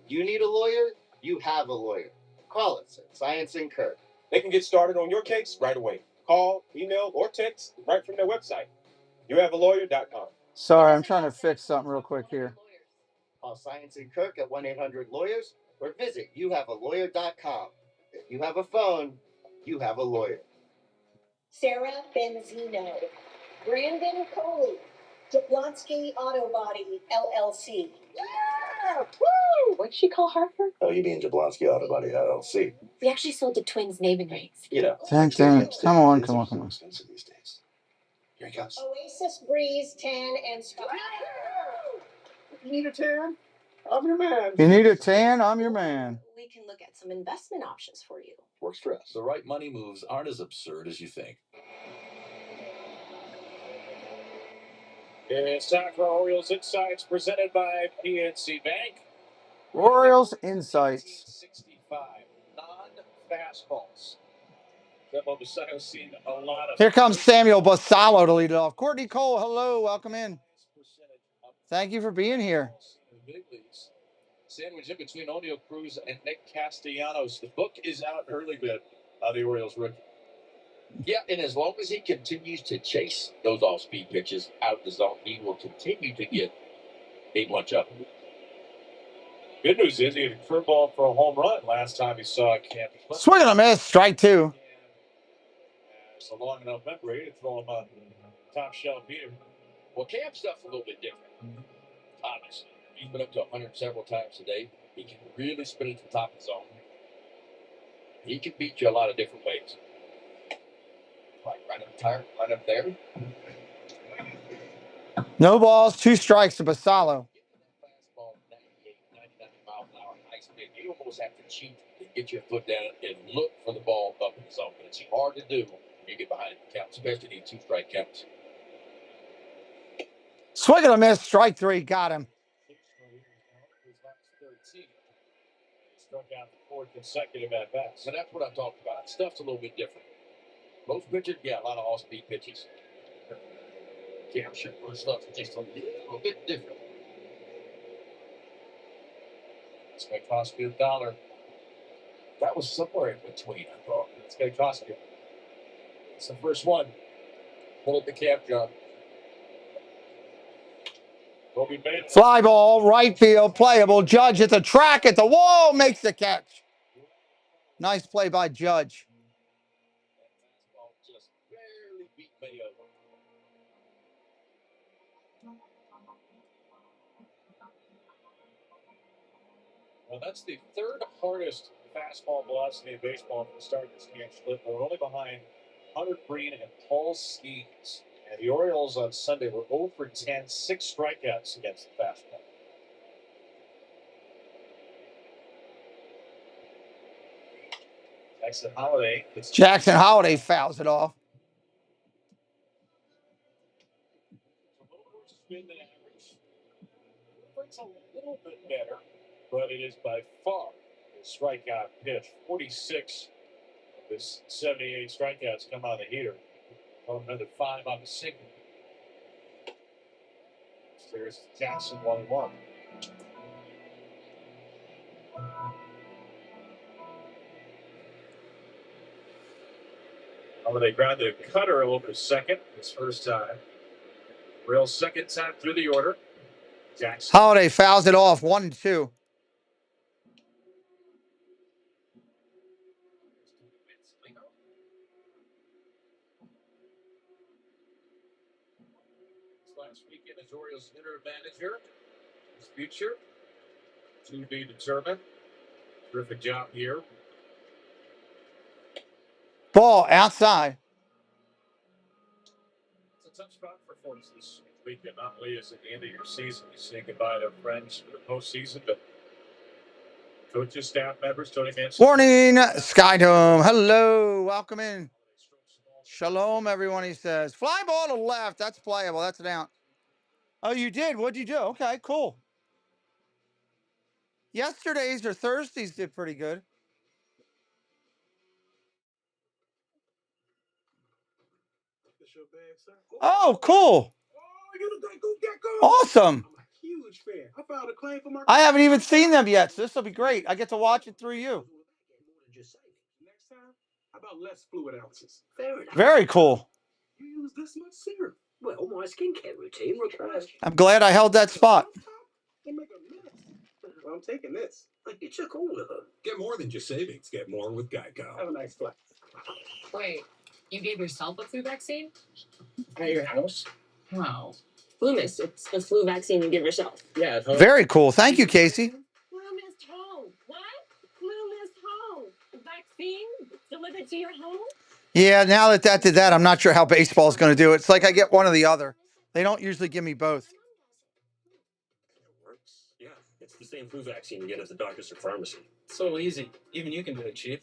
You need a lawyer? You have a lawyer. Call us at Science and Kirk. They can get started on your case right away. Call, email, or text right from their website. YouHaveALawyer.com. Sorry, I'm trying to fix something real quick here. Call Science and Kirk at 1-800-LAWYERS or visit YouHaveALawyer.com. If you have a phone, you have a lawyer. Sarah Benzino. Brandon Coley. Jablonski Auto Body, LLC. Yeah! Woo! What'd she call Hartford? Oh, you mean Jablonski Auto Body LLC? We actually sold the twins' naming rights. You know. Thank you. Come on, come on, come on. Expensive these days. Here he comes. Oasis Breeze, Tan, and Spa. You need a tan? I'm your man. You need a tan? I'm your man. We can look at some investment options for you. Works for us. The right money moves aren't as absurd as you think. It's time for Orioles Insights presented by PNC Bank. Orioles Insights. 65 non-fastballs. Demo Basayo's seen a lot of. Here comes Samuel Basallo to lead it off. Courtney Cole, hello, welcome in. Thank you for being here. The big leagues. Sandwich in between O'Neill Cruz and Nick Castellanos. The book is out early bit of the Orioles rookie. Yeah, and as long as he continues to chase those off-speed pitches out the zone, he will continue to get a bunch of them. Good news is he had a curveball for a home run last time he saw Camp. Swing and a miss, strike two. It's a long enough memory to throw him on top shelf here. Well, Camp stuff's a little bit different. Obviously, he's been up to 100 several times a day. He can really spin it to the top of the zone. He can beat you a lot of different ways. Like right up there. No balls, 2 strikes to Basallo. Fastball, 98, 99 miles an hour, high speed. You almost have to cheat to get your foot down and look for the ball up in the zone. But it's hard to do when you get behind the count, especially these 2 strike counts. Swing and a miss, strike 3, got him. Struck out the 4th consecutive at bats. So that's what I'm talking about. Stuff's a little bit different. Most pitchers, yeah, a lot of off-speed pitches. Camp stuff's just a little bit different. It's going to cost me $1. That was somewhere in between, I thought. It's going to cost you. It's the first one. Pull up the Camp, John. Fly ball, right field, playable. Judge at the track, at the wall, makes the catch. Nice play by Judge. Just barely beat Mayo. Well, that's the 3rd hardest fastball velocity in baseball from the start of this game split. We're only behind Hunter Green and Paul Skeens. And the Orioles on Sunday were 0 for 10, 6 strikeouts against the fastball. Jackson Holiday. Jackson Holiday fouls it off. Spin than average. It's a little bit better, but it is by far the strikeout pitch. 46 of his 78 strikeouts come out of the heater. Another 5 on the single. There's Jackson 1-1. Holiday grounded a cutter over to second his first time. Real second time through the order. Jackson. Holiday fouls it off, 1-2. Last weekend as Orioles hitter manager. His future to be determined. Terrific job here. Ball outside. It's a tough spot for Forces. week not only is at the end of your season, you say goodbye to friends for the postseason, but coaches, staff members, Tony Manson. Morning, Skydome. Hello, welcome in. Shalom, everyone, he says. Fly ball to left. That's playable. That's an out. Oh, you did? What'd you do? Okay, cool. Yesterday's or Thursdays did pretty good. Oh, cool. Awesome. I'm a huge fan. I filed a claim for my. I haven't even seen them yet, so this will be great. I get to watch it through you. Next time, how about less fluid ounces? Fair enough. Very cool. You use this much serum. Well, my skincare routine requires. I'm glad I held that spot. They make a mess. Well, I'm taking this. Like you took all of them. Get more than just savings. Get more with Geico. Have a nice flight. Wait, you gave yourself a flu vaccine? At your house? Wow. FluMist, it's a flu vaccine you give yourself. Yeah, at home. Very cool. Thank you, Casey. FluMist Home. What? FluMist Home. A vaccine delivered to your home? Yeah, now that did that, I'm not sure how baseball is going to do it. It's like I get one or the other. They don't usually give me both. It works. Yeah, it's the same flu vaccine you get at the doctor's or pharmacy. So easy. Even you can do it, Chief.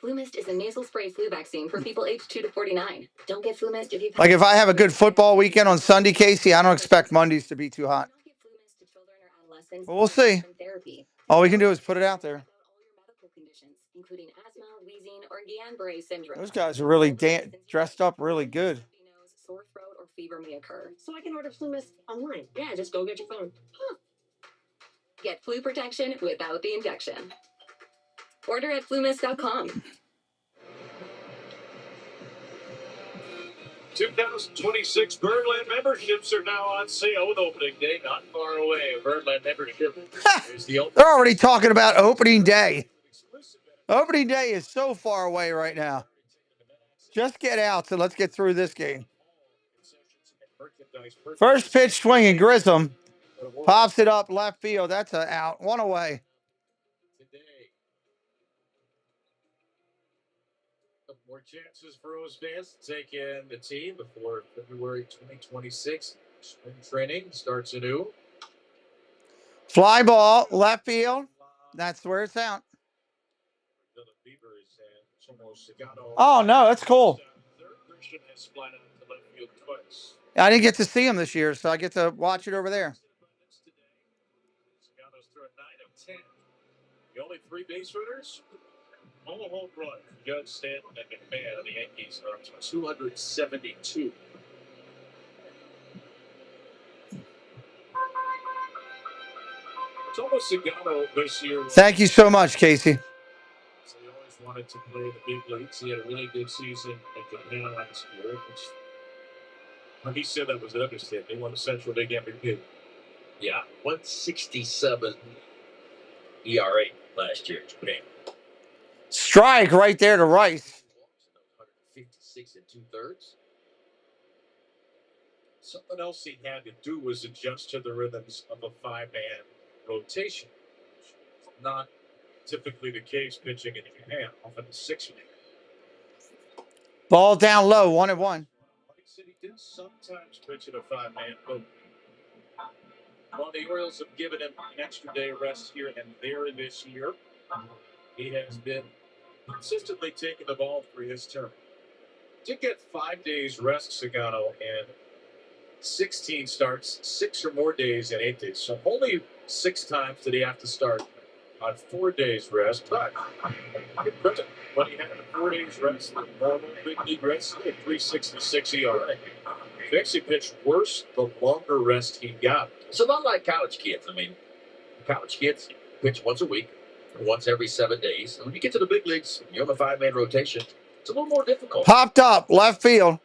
FluMist is a nasal spray flu vaccine for people aged 2 to 49. Don't get FluMist if you've Like if I have a good football weekend on Sunday, Casey, I don't expect Mondays to be too hot. Don't give FluMist to children or adolescents. But we'll see. Therapy. All we can do is put it out there. All your medical conditions, including asthma, wheezing, or Guillain-Barré syndrome. Those guys are really dressed up really good. Nose, sore throat, or fever may occur. So I can order FluMist online. Yeah, just go get your phone. Get flu protection without the injection. Order at flumist.com. 2026 Birdland memberships are now on sale with opening day not far away. Birdland membership is the They're already talking about opening day. Opening day is so far away right now. Just get out, so let's get through this game. First pitch swinging, Grissom pops it up left field. That's a out. One away. More chances for Rose fans to take in the team before February 2026. Spring training starts anew. Fly ball, left field. That's where it's out. Oh, no, that's cool. I didn't get to see him this year, so I get to watch it over there. The only 3 base runners, all home run. Judge, Stanton, and McMahon of the Yankees are up to 272. It's almost Sagano this year. Thank you so much, Casey. So he always wanted to play the big leagues. He had a really good season in Japan last year. When he said that was an understatement. He won the Central League MVP. Yeah, 167 ERA last year in Japan. Strike right there to Rice. 156 2/3. Something else he had to do was adjust to the rhythms of a 5-man rotation. Not typically the case pitching in Japan, often the 6-man. Ball down low, 1-1. City do sometimes pitch in a 5-man boat. Well, the Orioles have given him an extra day rest here and there this year. He has been consistently taking the ball through his term. Did get 5 days rest, Sagano, and 16 starts, 6 or more days in 8 days. So only 6 times did he have to start on 4 days rest. But good credit. When he had 4 days rest, the normal big league rest, he had 3.66 ERA. He actually pitched worse the longer rest he got. So not like college kids. I mean, college kids pitch once a week, once every 7 days. And when you get to the big leagues, you're on a 5-man rotation. It's a little more difficult. Popped up, left field.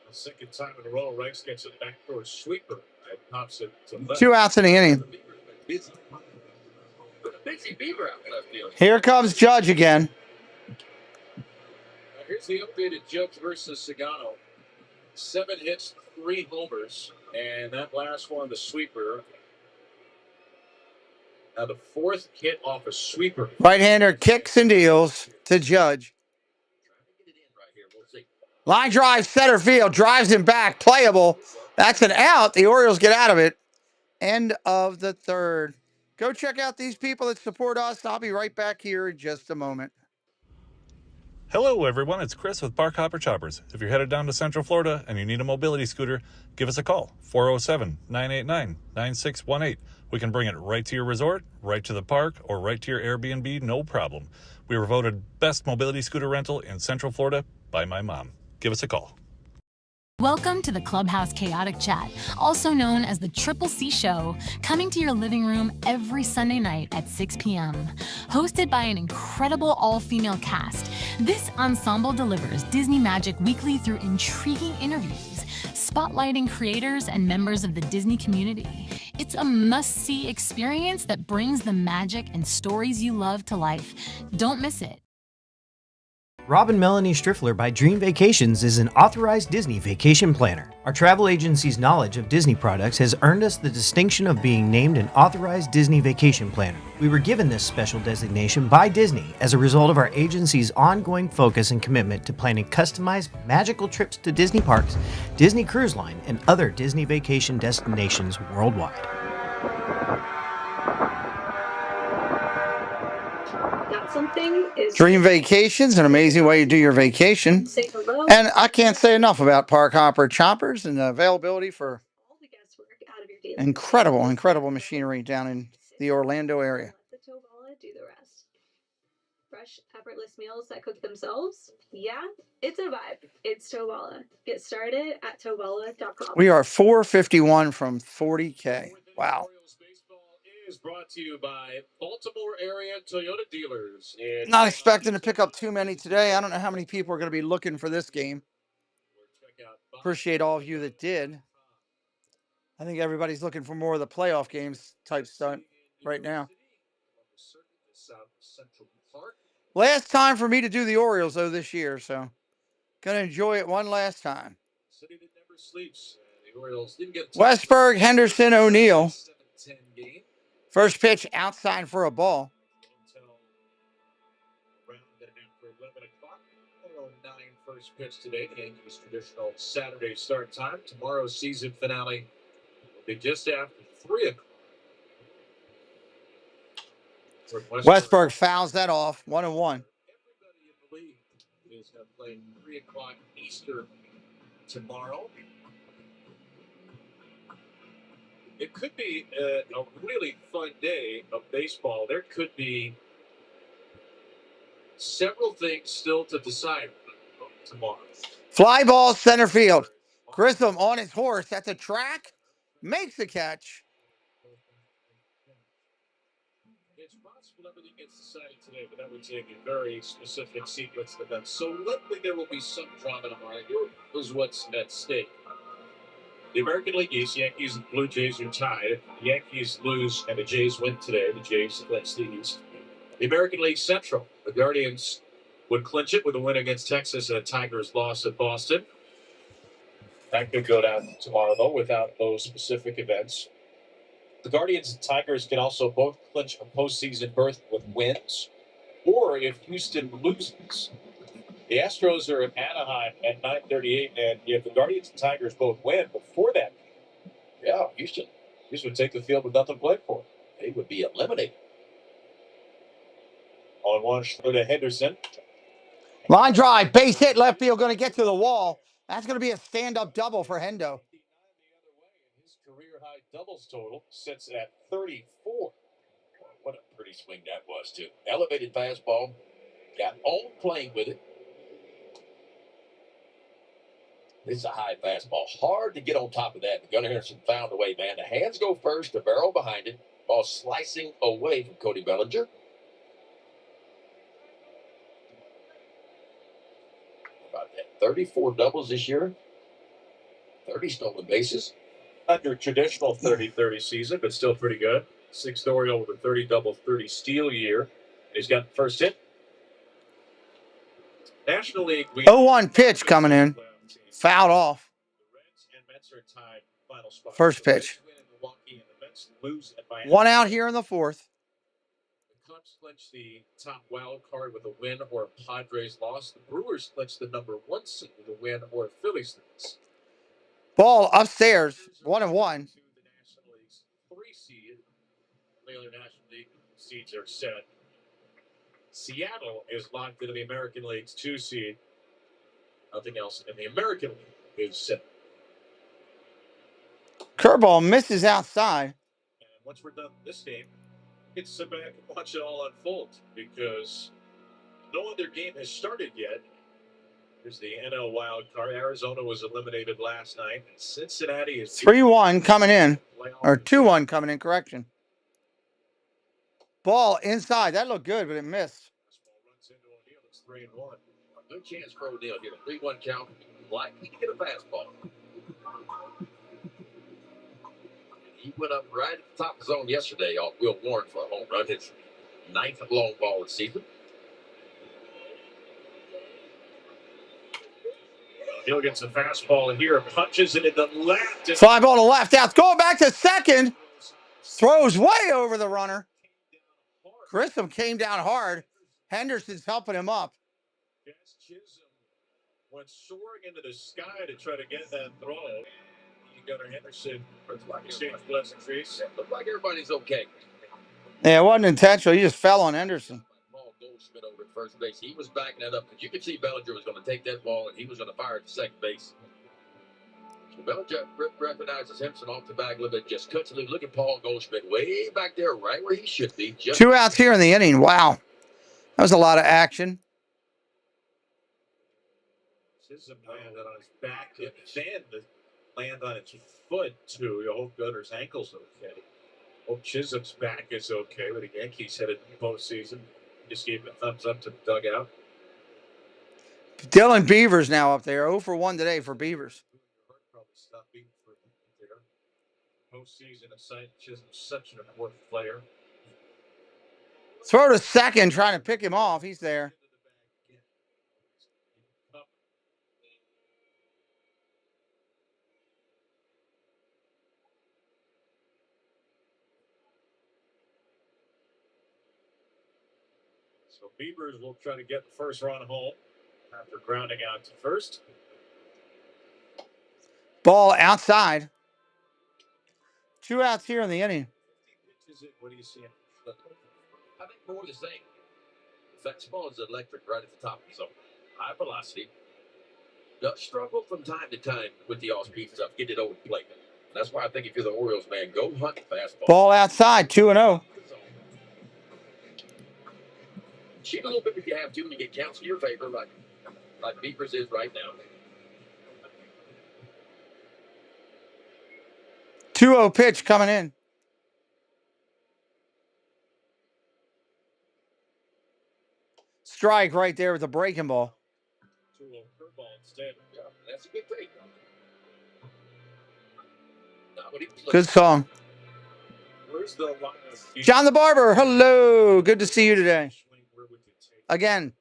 The second time in a row, Rice gets a backdoor sweeper. It pops it to left. 2 outs in the inning. Busy Beaver out left field. Here comes Judge again. Now here's the updated Judge versus Sagano. 7 hits, 3 homers, and that last one, the sweeper. Now the 4th hit off a sweeper. Right-hander kicks and deals to Judge. Line drive, center field, drives him back, playable. That's an out. The Orioles get out of it. End of the third. Go check out these people that support us. I'll be right back here in just a moment. Hello, everyone. It's Chris with Park Hopper Choppers. If you're headed down to Central Florida and you need a mobility scooter, give us a call, 407-989-9618. We can bring it right to your resort, right to the park, or right to your Airbnb, no problem. We were voted best mobility scooter rental in Central Florida by my mom. Give us a call. Welcome to the Clubhouse Chaotic Chat, also known as the Triple C Show, coming to your living room every Sunday night at 6 p.m. Hosted by an incredible all-female cast, this ensemble delivers Disney magic weekly through intriguing interviews, spotlighting creators and members of the Disney community. It's a must-see experience that brings the magic and stories you love to life. Don't miss it. Rob and Melanie Striffler by Dream Vacations is an authorized Disney vacation planner. Our travel agency's knowledge of Disney products has earned us the distinction of being named an authorized Disney vacation planner. We were given this special designation by Disney as a result of our agency's ongoing focus and commitment to planning customized, magical trips to Disney parks, Disney Cruise Line, and other Disney vacation destinations worldwide. Dream Vacations, an amazing way to do your vacation. And I can't say enough about Park Hopper Choppers and the availability for incredible machinery down in the Orlando area. Fresh, effortless meals that cook themselves? Yeah, it's a vibe. It's Tobala. Get started at tobala.com. We are 451 from 40K. Wow. Is brought to you by Baltimore area Toyota dealers. Not expecting to pick up too many today. I don't know how many people are going to be looking for this game. Appreciate all of you that did. I think everybody's looking for more of the playoff games type stunt right now. Last time for me to do the Orioles, though, this year, so going to enjoy it one last time. City that never sleeps. The Orioles didn't get Westberg, Henderson, O'Neill. First pitch outside for a ball. First pitch today, the Yankees' traditional Saturday start time. Tomorrow's season finale will be just after 3 o'clock. Westberg fouls that off, 1-1. Everybody in the league is going to play 3 o'clock Eastern tomorrow. It could be a really fun day of baseball. There could be several things still to decide tomorrow. Fly ball center field. Grissom on his horse at the track. Makes the catch. It's possible everything gets decided today, but that would take a very specific sequence of events. So likely there will be some drama tomorrow. Here's what's at stake. The American League East, Yankees and Blue Jays are tied. The Yankees lose and the Jays win today. The Jays clinch the East. The American League Central, the Guardians would clinch it with a win against Texas and a Tigers loss at Boston. That could go down tomorrow, though, without those specific events. The Guardians and Tigers can also both clinch a postseason berth with wins, or if Houston loses. The Astros are at Anaheim at 9:38, and if the Guardians and Tigers both win before that, yeah, Houston would take the field with nothing to play for. They would be eliminated. On one, throw to Henderson. Line drive, base hit, left field, going to get to the wall. That's going to be a stand-up double for Hendo. His career-high doubles total sits at 34. What a pretty swing that was, too. Elevated fastball. Got on playing with it. This is a high fastball. Hard to get on top of that. Gunnar Henderson found a way, man. The hands go first, the barrel behind it. Ball slicing away from Cody Bellinger. About that. 34 doubles this year. 30 stolen bases. Not your traditional 30-30 season, but still pretty good. 6th Oriole with a 30 double, 30 steal year. He's got the first hit. National League. 0-1 pitch coming in. Fouled off. First pitch. 1 out here in the 4th. The Cubs clinch the top wild card with a win or a Padres loss. The Brewers clinch the number 1 seed with a win or a Phillies loss. Ball upstairs, 1-1. The National League's 3 seed. The other National League seeds are set. Seattle is locked into the American League's 2 seed. Nothing else in the American League is set. Curveball misses outside. And once we're done with this game, get to sit back and watch it all unfold because no other game has started yet. Here's the NL wild card. Arizona was eliminated last night. Cincinnati is 3-1 coming in, or 2-1 coming in, correction. Ball inside. That looked good, but it missed. Runs into O'Neill. It's 3-1. A good chance for O'Neill here. A 3-1 count. Likely to get a fastball. He went up right at the top of the zone yesterday off Will Warren for a home run. His 9th long ball of the season. O'Neill gets a fastball here, punches it in the left. Fly ball to left. Out. Going back to second. Throws way over the runner. Grissom came down hard. Henderson's helping him up. Jazz Chisholm went soaring into the sky to try to get that throw. Gunnar Henderson exchanged pleasantries. Looked like everybody's okay. Yeah, it wasn't intentional. He just fell on Henderson. Paul Goldschmidt over at first base. He was backing that up because you could see Bellinger was going to take that ball and he was going to fire it to second base. So Bellinger recognizes Henderson off the back a little bit, just cuts it. Look at Paul Goldschmidt way back there, right where he should be. 2 outs here in the inning. Wow. That was a lot of action. Chisholm landed on his back and then land on its foot too. You hope Gunner's ankle's okay. Hope Chisholm's back is okay, but the Yankees headed to the postseason. Just gave a thumbs up to the dugout. Dylan Beavers now up there. 0-for-1 today for Beavers. Probably stop being for there. Postseason aside, Chisholm's such an important player. Throw to second, trying to pick him off. He's there. So Beavers will try to get the first run home after grounding out to first. Ball outside. 2 outs here in the inning. What do you see? I think more the same. The fastball is electric right at the top of the zone. High velocity. Does struggle from time to time with the off-speed stuff. Get it over the plate. That's why I think if you're the Orioles, man, go hunt the fastball. Ball outside, 2-0. Cheat a little bit if you have to, and you get counts in your favor, like Beavers is right now. 2-0 pitch coming in. Strike right there with the breaking ball. 2-0 curveball instead. Yeah, that's a good thing. Good song. Where's the line of John the Barber, hello. Good to see you today. Again.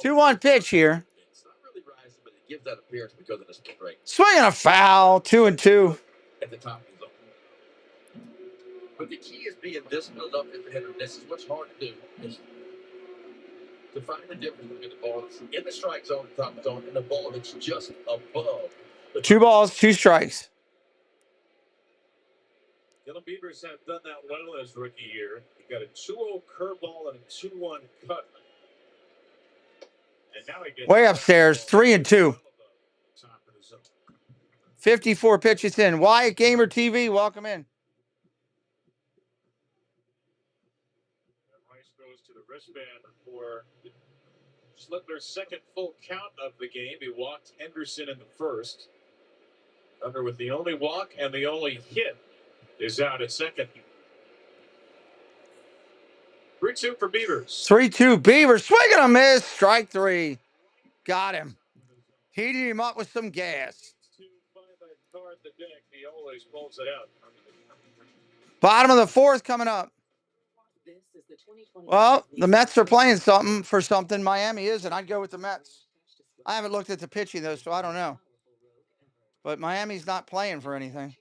2-1 pitch here. It's not really rising, but it gives that appearance because of the spin rate. Swinging a foul, 2-2. At the top of the zone. But the key is being disciplined up at the header. This is what's hard to do. Is to find the difference between the ball that's in the strike zone, the top zone, and the ball that's just above. 2 balls, 2 strikes. Dylan Beavers have done that well in his rookie year. He got a 2-0 curveball and a 2-1 cut. And now he gets way upstairs, 3-2. 54 pitches in. Wyatt Gamer TV, welcome in. Rice goes to the wristband for Schlittler's second full count of the game. He walked Henderson in the first. Under with the only walk and the only hit is out at second. 3-2 for Beavers. 3-2 Beavers. Swing and a miss. Strike 3. Got him. Heated him up with some gas. He always pulls it out. Bottom of the 4th coming up. Well, the Mets are playing something. Miami isn't. I'd go with the Mets. I haven't looked at the pitching, though, so I don't know. But Miami's not playing for anything.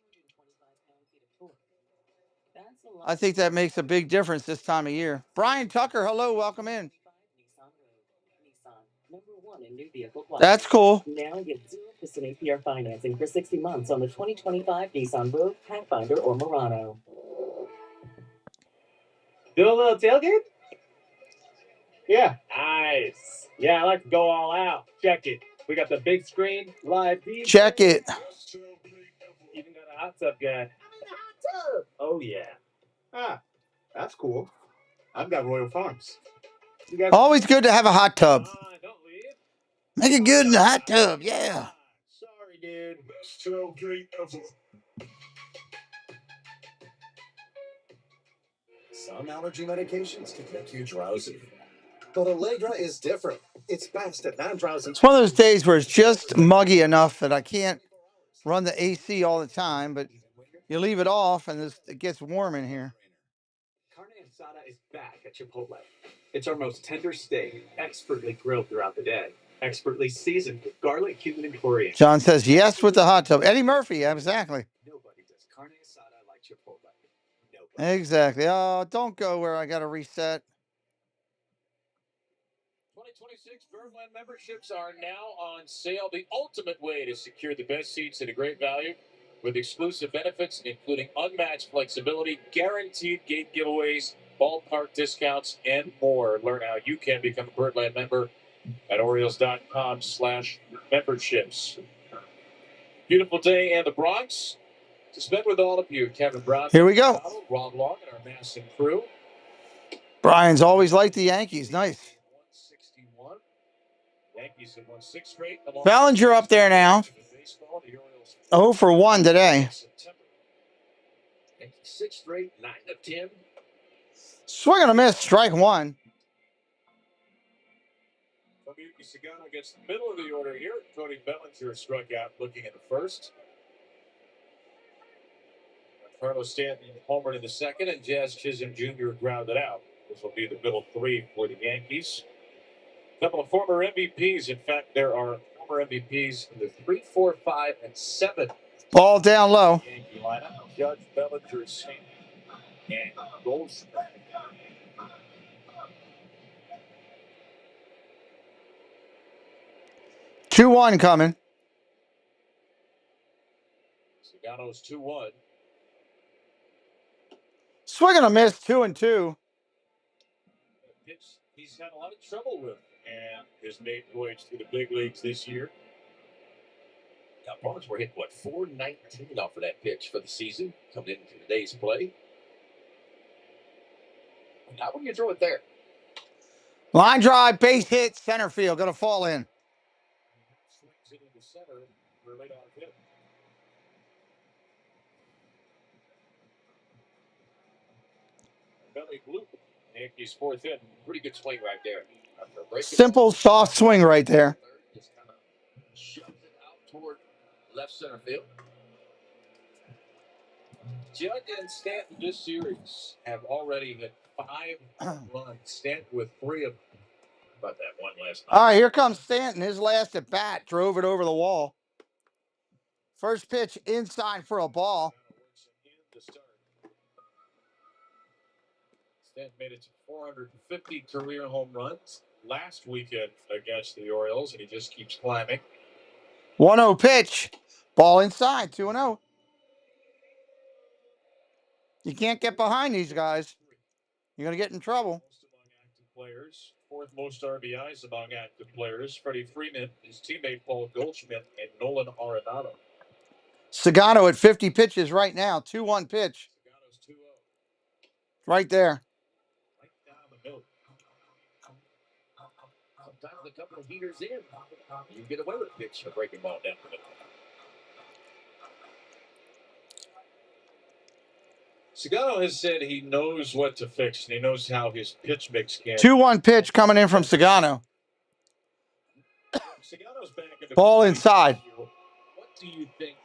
I think that makes a big difference this time of year. Brian Tucker, hello, welcome in. That's cool. 0% APR financing for 60 months on the 2025 Nissan Rogue, Pathfinder, or Murano. Do a little tailgate? Yeah. Nice. Yeah, I like to go all out. Check it. We got the big screen, live feed. Check it. Even got a hot tub guy. Hot tub. Oh, yeah. Ah, that's cool. I've got Royal Farms. You guys. Always good to have a hot tub. Don't leave. Make it good in the hot tub. Yeah. Sorry, dude. Best tailgate ever. Some allergy medications can make you drowsy. But Allegra is different. It's fast and non-drowsy. It's one of those days where it's just muggy enough that I can't run the AC all the time, but you leave it off and it gets warm in here. Carne asada is back at Chipotle. It's our most tender steak, expertly grilled throughout the day, expertly seasoned with garlic, cumin, and coriander. John says yes with the hot tub. Eddie Murphy, yeah, exactly. Nobody does carne asada like Chipotle. Nobody. Exactly. Oh, don't go where I got to reset. 2026 Birdland memberships are now on sale. The ultimate way to secure the best seats at a great value with exclusive benefits, including unmatched flexibility, guaranteed gate giveaways, ballpark discounts, and more. Learn how you can become a Birdland member at Orioles.com/memberships. Beautiful day in the Bronx. To spend with all of you, Kevin Brown. Here we go. Rob Long and our massive crew. Brian's always liked the Yankees. Nice. 161. Yankees have won 6 straight. Ballinger up there now. 0 for 1 today. 6 straight, 9 of 10. Swing and a miss, strike 1. Sagano gets the middle of the order here. Cody Bellinger struck out looking at the first. Carlos Stanton homered in the second, and Jazz Chisholm Jr. grounded out. This will be the middle 3 for the Yankees. A couple of former MVPs. In fact, there are former MVPs in the 3, 4, 5, and 7. Ball down low. Yankee lineup. Judge, Bellinger, Stanton, and Goldschmidt. 2-1 coming. Sagano's 2-1. Swing and a miss, 2-2. Pitch he's had a lot of trouble with and has made voyage to the big leagues this year. Now, opponents were hit, 419 off of that pitch for the season, coming into today's play. Now, when you throw it there? Line drive, base hit, center field. Going to fall in. Swings it into center for a leadoff hit. Belly bloop. Yankees 4th in. Pretty good swing right there. Simple, soft swing right there. Just kind of shoves it out toward left center field. Judd and Stanton this series have already hit 5 runs. Stanton with 3 of them. About that one last night. All right, here comes Stanton. His last at bat drove it over the wall. First pitch inside for a ball. Stanton made it to 450 career home runs last weekend against the Orioles, and he just keeps climbing. 1-0 pitch. Ball inside, 2-0. You can't get behind these guys. You're going to get in trouble. Most among active players, 4th most RBIs among active players. Freddie Freeman, his teammate Paul Goldschmidt, and Nolan Arenado. Sagano at 50 pitches right now. 2-1 pitch. Sagano's 2-0. Right there. Right down the middle. Sometimes a couple of heaters in, you get away with a pitch, a breaking ball down the middle. Sagano has said he knows what to fix, and he knows how his pitch mix can. 2-1 pitch coming in from Sagano. Sagano's back in the Ball inside. What do you think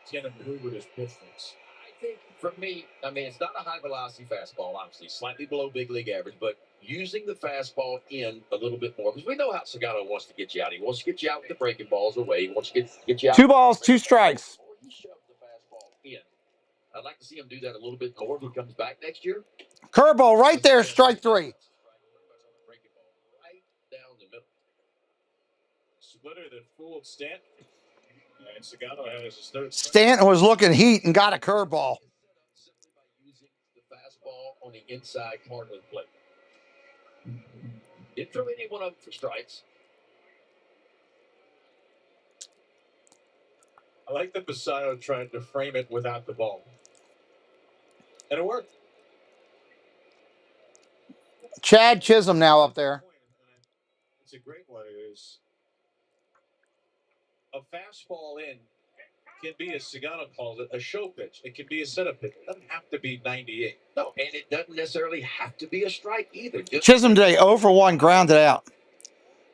can improve with his pitch mix? I think for me, it's not a high velocity fastball, obviously, slightly below big league average, but using the fastball in a little bit more, because we know how Sagano wants to get you out. He wants to get you out with the breaking balls away. He wants to get you out. 2 balls, 2 strikes. He shoves the fastball in. I'd like to see him do that a little bit more if he comes back next year. Curveball right there, strike 3. Breaking ball right down the middle. Splitter that fooled Stanton. And Sagano has his third. Stanton was looking heat and got a curveball. Simply by using the fastball on the inside part of the plate. Didn't throw anyone up for strikes. I like that Basayo tried to frame it without the ball. And it worked. Chad Chisholm now up there. It's a great one. It is a fastball in can be, as Sagano calls it, a show pitch. It can be a setup pitch. It doesn't have to be 98. No, and it doesn't necessarily have to be a strike either. Just Chisholm today 0 for 1, grounded out.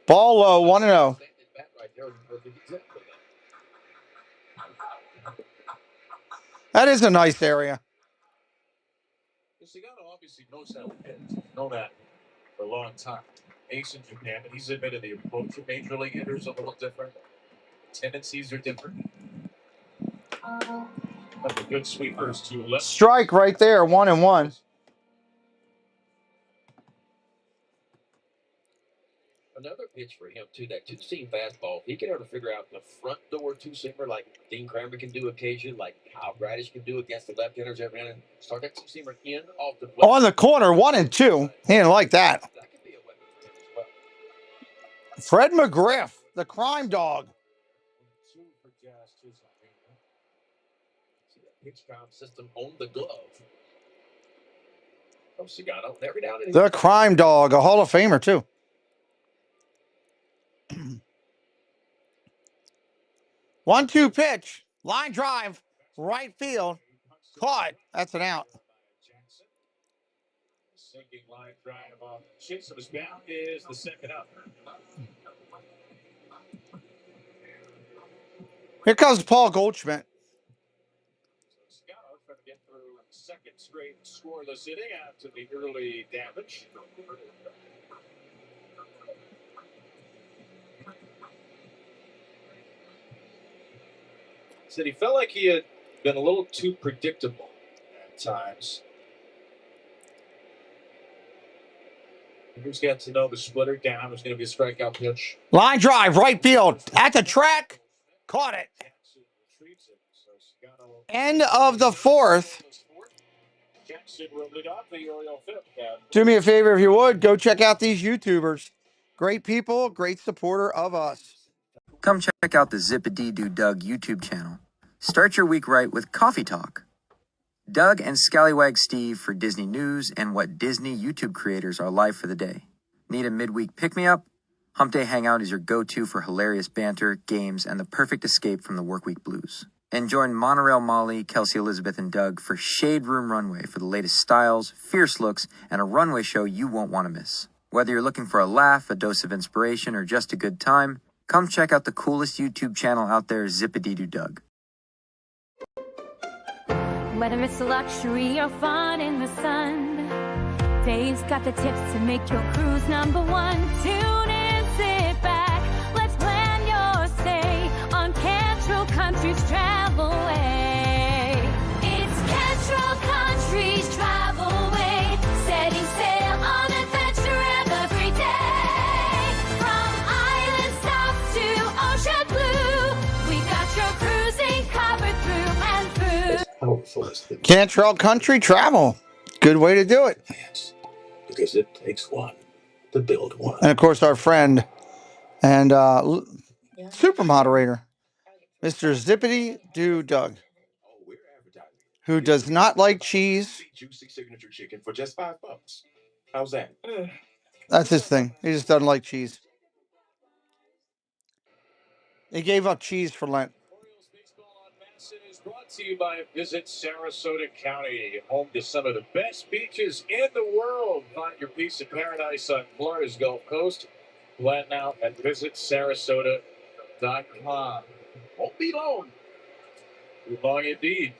Ball low, 1-0. That is a nice area. Sagano obviously knows how to pitch. Know that for a long time. Ace in Japan, and he's admitted the approach of major league hitters a little different. Tendencies are different. But the good sweepers to left. Strike right there, 1-1. Another pitch for him, too, that two-seam fastball. He can ever figure out the front door two-seamer like Dean Kramer can do occasionally, like Kyle Bradish can do against the left-handers every now and then. Start that two-seamer in off the plate. On the corner, 1-2. He didn't like that. That could be a weapon for him as well. Fred McGriff, the crime dog. 2 for Jazz Chisholm. See that pitch count system on the glove. Oh, Sagano, every now and then. The crime dog, a Hall of Famer, too. 1-2 pitch. Line drive. Right field. Caught. That's an out. Sinking line drive off Chisholm's bat is the second out. Here comes Paul Goldschmidt. Sagano trying to get through second straight scoreless inning after the early damage. Said he felt like he had been a little too predictable at times. Who's got to know the splitter down? There's going to be a strikeout pitch. Line drive, right field. At the track. Caught it. End of the fourth. Jackson will lead off the Oriole fifth. Do me a favor if you would. Go check out these YouTubers. Great people, great supporter of us. Come check out the Zip-a-Dee-Doo Doug YouTube channel. Start your week right with Coffee Talk. Doug and Scallywag Steve for Disney news and what Disney YouTube creators are live for the day. Need a midweek pick-me-up? Hump Day Hangout is your go-to for hilarious banter, games, and the perfect escape from the workweek blues. And join Monorail Molly, Kelsey Elizabeth, and Doug for Shade Room Runway for the latest styles, fierce looks, and a runway show you won't want to miss. Whether you're looking for a laugh, a dose of inspiration, or just a good time, come check out the coolest YouTube channel out there, Zip-a-Dee-Doo Doug. Whether it's luxury or fun in the sun, Dave's got the tips to make your cruise number one. Tune in, sit back, let's plan your stay on Cantrell Country's Travelway. It's Cantrell Country's Travelway, setting sail on adventure every day. From island south to ocean blue, we got your cruising covered through and through. Cantrell Country Travel. Good way to do it. Because it takes one to build one. And of course, our friend and super moderator, Mr. Zippity-Doo Doug, who does not like cheese. Juicy signature chicken for just $5. How's that? That's his thing. He just doesn't like cheese. He gave up cheese for Lent. Orioles Baseball on Madison is brought to you by Visit Sarasota County, home to some of the best beaches in the world. Find your piece of paradise on Florida's Gulf Coast. Plan now at visitSarasota.com. Won't be long. Too long indeed.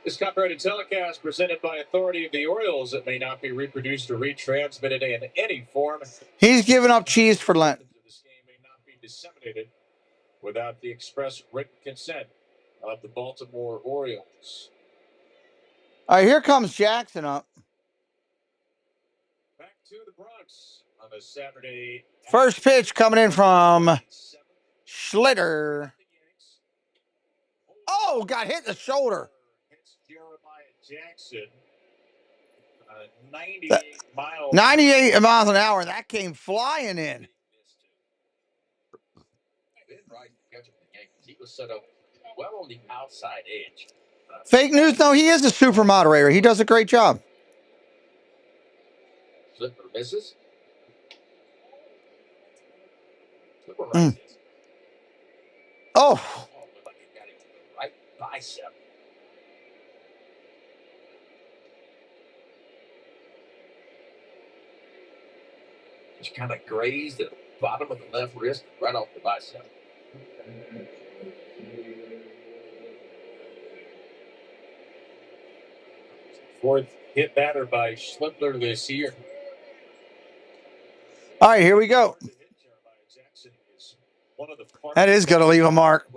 This copyrighted telecast presented by authority of the Orioles. It may not be reproduced or retransmitted in any form. He's given up cheese for Lent. This game may not be disseminated without the express written consent of the Baltimore Orioles. All right, here comes Jackson up. Back to the Bronx on a Saturday. First pitch coming in from Schlitter. Oh, got hit in the shoulder. It's Jeremiah Jackson. 98 miles an hour. That came flying in. He was set up well on the outside edge. Fake news? No, he is a super moderator. He does a great job. Slipper misses. Slipper right. Oh. Like he got him to the right bicep. Just kind of grazed at the bottom of the left wrist, right off the bicep. Fourth hit batter by Schlippler this year. All right, here we go. That is going to leave a mark.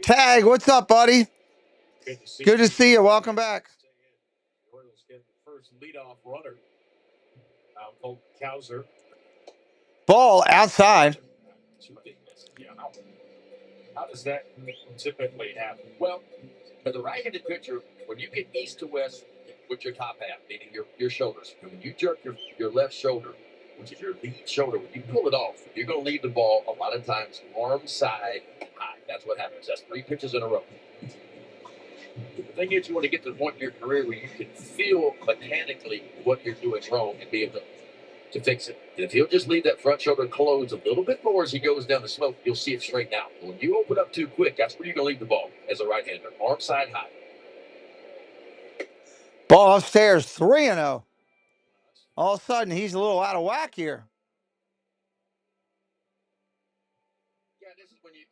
Tag, what's up, buddy? Good to see you. Welcome back. The Orioles get the first leadoff runner. Colt Cowser. Ball outside. How does that typically happen? Well, for the right-handed pitcher, when you get east to west with your top half, meaning your shoulders, when you jerk your left shoulder, which is your lead shoulder, when you pull it off, you're going to leave the ball a lot of times arm side high. That's what happens. That's 3 pitches in a row. The thing is, you want to get to the point in your career where you can feel mechanically what you're doing wrong and be able to fix it. And if he'll just leave that front shoulder closed a little bit more as he goes down the slope, you'll see it straighten out. When you open up too quick, that's where you're going to leave the ball as a right-hander, arm side high. Ball upstairs, 3-0. All of a sudden, he's a little out of whack here. Yeah, this is when if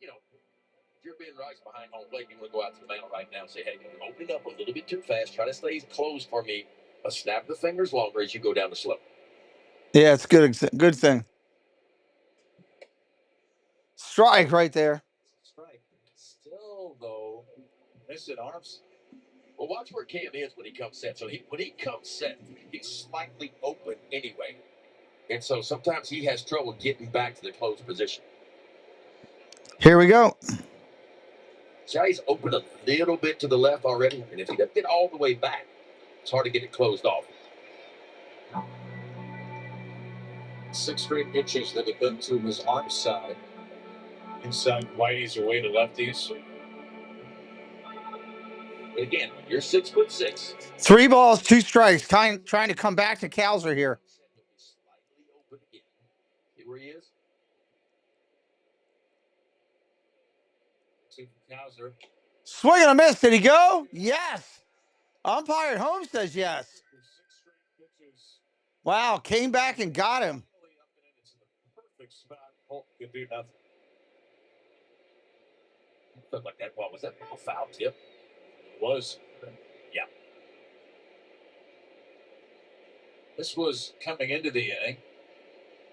you're being Rice behind home plate, you want to go out to the mound right now and say, hey, you're opening up a little bit too fast. Try to stay closed for me. A snap of the fingers longer as you go down the slope. Yeah, it's good thing. Strike right there. Strike. Still, though, missing arms. Well, watch where Cam is when he comes set. So when he comes set, he's slightly open anyway. And so sometimes he has trouble getting back to the closed position. Here we go. See how he's open a little bit to the left already? And if he doesn't get all the way back, it's hard to get it closed off. 6 straight pitches that have been to his arm side. Inside righties are way to lefties. Again, you're 6'6". 3 balls, 2 strikes. Trying to come back to Cowser here. Slightly open again. See where he is? Cowser. Swing and a miss. Did he go? Yes. Umpire at home says yes. Wow, came back and got him. Perfect spot. Holt could do nothing. Looked like that ball. Was that a foul tip? It was. Yeah. This was coming into the inning.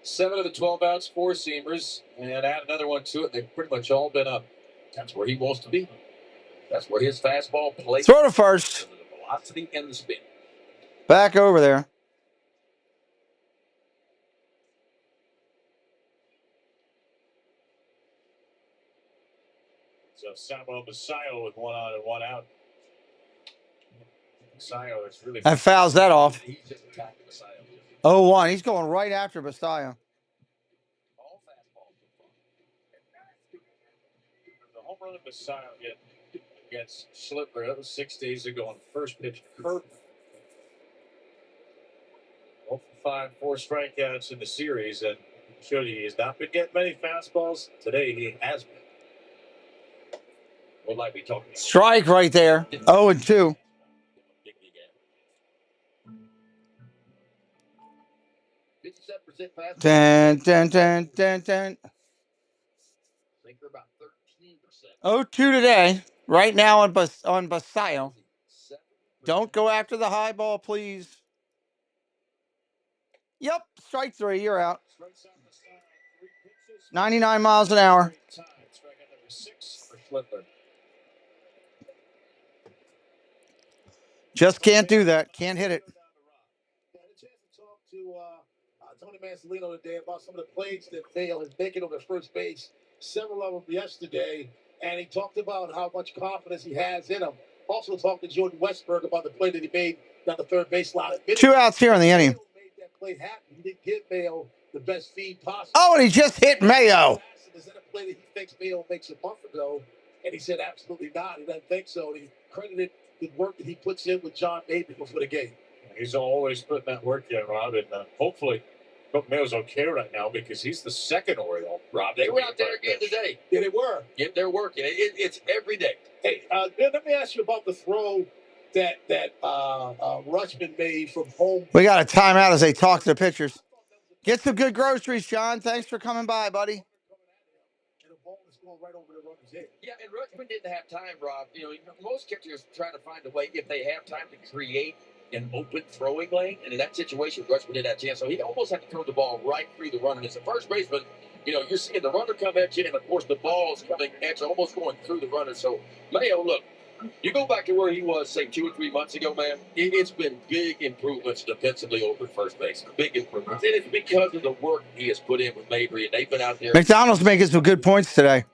7 of the 12 outs, 4-seamers, and add another one to it. They've pretty much all been up. That's where he wants to be. That's where his fastball plays. Throw to first. The velocity and the spin. Back over there. So Samuel Basayo with 1 on and 1 out. Basayo is really. And fouls that off. 0-1. He's going right after Basayo. The home run of Basayo against Schlippler. That was 6 days ago on first pitch curve. 0 for 5, 4 strikeouts in the series, and showed you he's not been getting many fastballs. Today he has been. What might be talking? Strike right there. 0-2. Dun, dun, dun, dun, dun. 0-2 today. Right now on Basayo. Don't go after the high ball, please. Yep, strike 3. You're out. 99 miles an hour. Just can't do that. Can't hit it. Tony Mansolino today about some of the plays that fail his making over first base. Several of them yesterday. And he talked about how much confidence he has in him. Also talked to Jordan Westberg about the play that he made down the third base line. 2 outs here in the inning. Made that play happen. He didn't give Mayo the best feed possible. Oh, and he just hit Mayo. Is that a play that he thinks Mayo makes a month ago? And he said absolutely not. He doesn't think so. And he credited the work that he puts in with John Baby before the game. He's always putting that work in, Rob, and hopefully Mayo's okay right now because he's the second Oriole. Rob, they were out there again today. Yeah, they were. Yeah, they're working. It's every day. Hey, let me ask you about the throw that Rutschman made from home. We got a timeout as they talk to the pitchers. Get some good groceries, John. Thanks for coming by, buddy. Right over the runner's head. Yeah, and Rutschman didn't have time, Rob. You know, most catchers try to find a way, if they have time, to create an open throwing lane. And in that situation, Rutschman didn't have a chance. So he almost had to throw the ball right through the runner. And as a first baseman, you know, you're seeing the runner come at you, and of course the ball's coming at you, almost going through the runner. So Mayo, look, you go back to where he was, say, 2 or 3 months ago, man, it's been big improvements defensively over first base. Big improvements. And it's because of the work he has put in with Mabry, and they've been out there. McDonald's making some good points today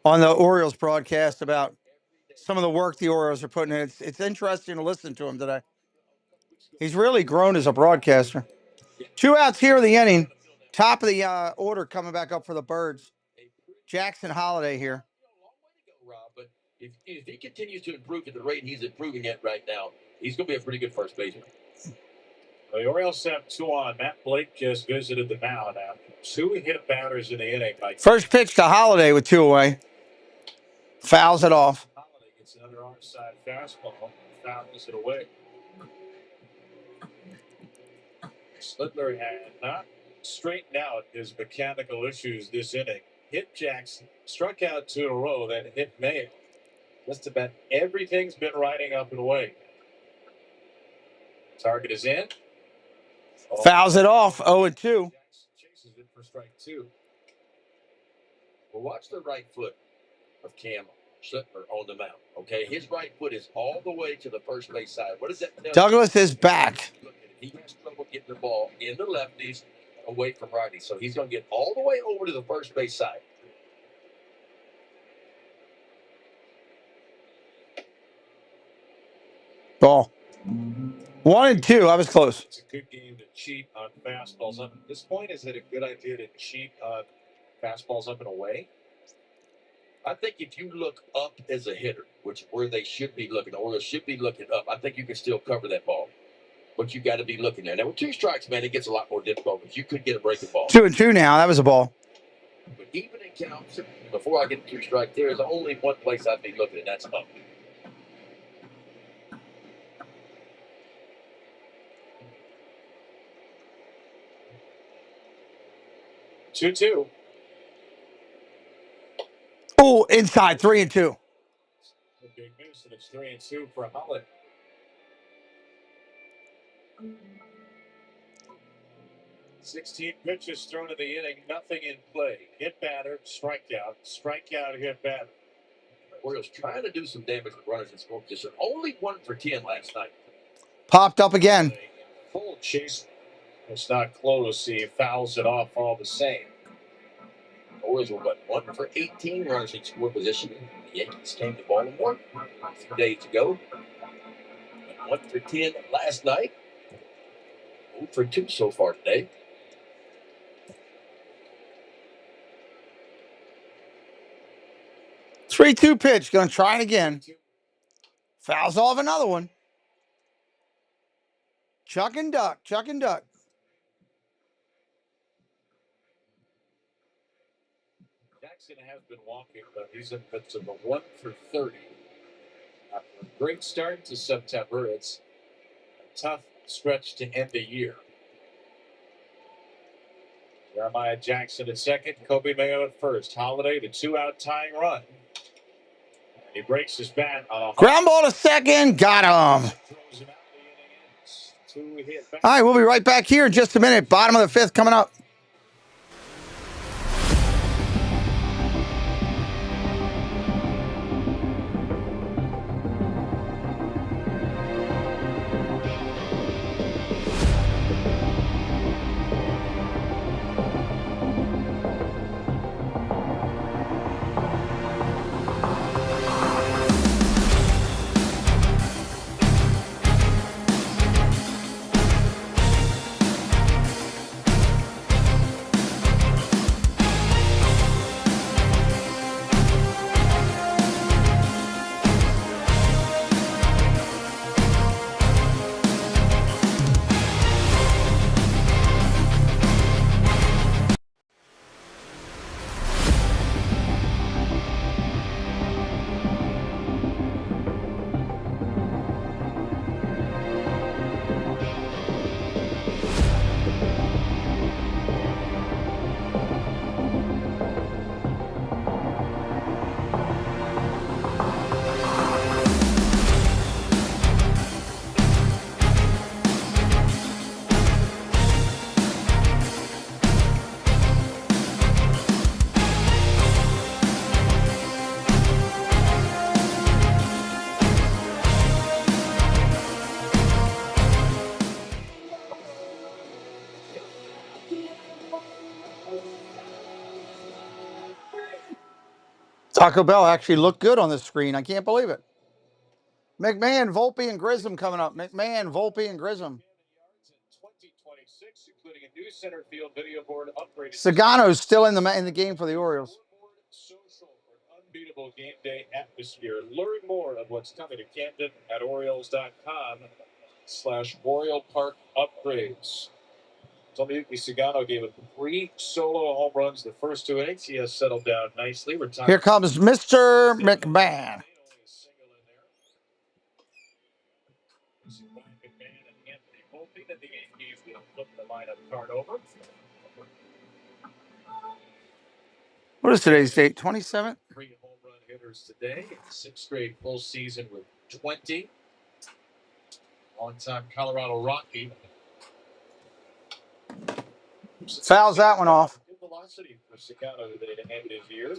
on the Orioles broadcast about some of the work the Orioles are putting in. It's interesting to listen to him today. He's really grown as a broadcaster. 2 outs here in the inning. Top of the order coming back up for the Birds. Jackson Holiday here. But if he continues to improve at the rate he's improving at right now, he's going to be a pretty good first baseman. The Orioles have 2 on. Matt Blake just visited the mound after 2 hit batters in the inning. First pitch to Holiday with 2 away. Fouls it off. Holiday gets another outside fastball. Fouls it away. Slidler had not straightened out his mechanical issues this inning. Hit Jackson, struck out 2 in a row, then hit Mayo. Just about everything's been riding up and away. Target is in. Fouls it off, 0-2. Chases it for strike 2. Well, watch the right foot of Cam Slipper on the mound. Okay, his right foot is all the way to the first base side. What does that tell you? Douglas is back. He has trouble getting the ball in the lefties away from righties. So he's going to get all the way over to the first base side. Ball. 1-2. I was close. It's a good game to cheat on fastballs. At this point, is it a good idea to cheat on fastballs up and away? I think if you look up as a hitter, which where they should be looking, or they should be looking up, I think you can still cover that ball. But you got to be looking there. Now, with 2 strikes, man, it gets a lot more difficult because you could get a breaking ball. 2-2 now. That was a ball. But even in counts, before I get 2 strikes, there is only one place I'd be looking, and that's up. Two. Oh, inside 3-2. The big miss, and it's 3-2 for Holiday. $16 pitches thrown in the inning, nothing in play. Hit batter, strikeout, hit batter. Orioles trying to do some damage with runners in scoring position. Only 1 for 10 last night. Popped up again. Full chase. It's not close. He fouls it off all the same. Orioles were, 1 for 18 runners in scoring position. The Yankees came to Baltimore a few days ago. 1 for 10 last night. 0 for 2 so far today. 3-2 pitch. Going to try it again. Fouls off another one. Chuck and duck. Jackson has been walking, but he's in bits of a 1 for 30. After a great start to September, it's a tough stretch to end the year. Jeremiah Jackson at second, Kobe Mayo at first. Holiday, the 2-out tying run. And he breaks his bat on a ground ball to second. Got him. All right, we'll be right back here in just a minute. Bottom of the 5th coming up. Taco Bell actually looked good on the screen. I can't believe it. McMahon, Volpe, and Grissom coming up. McMahon, Volpe, and Grissom. 2026, including a new center field video board upgrade. Sagano's still in the game for the Orioles. Social for an unbeatable game day atmosphere. Learn more of what's coming to Camden at Orioles.com/Oriole Park upgrades. Tommy Sagano gave him 3 solo home runs the first 2 innings. He has settled down nicely. Here comes Mr. McMahon. The Yankees will flip the lineup card over. What is today's date? 27th? 3 home run hitters today. 6th straight full season with 20. Long-time Colorado Rocky. Fouls that one off. Good velocity for Sagano today to end his year.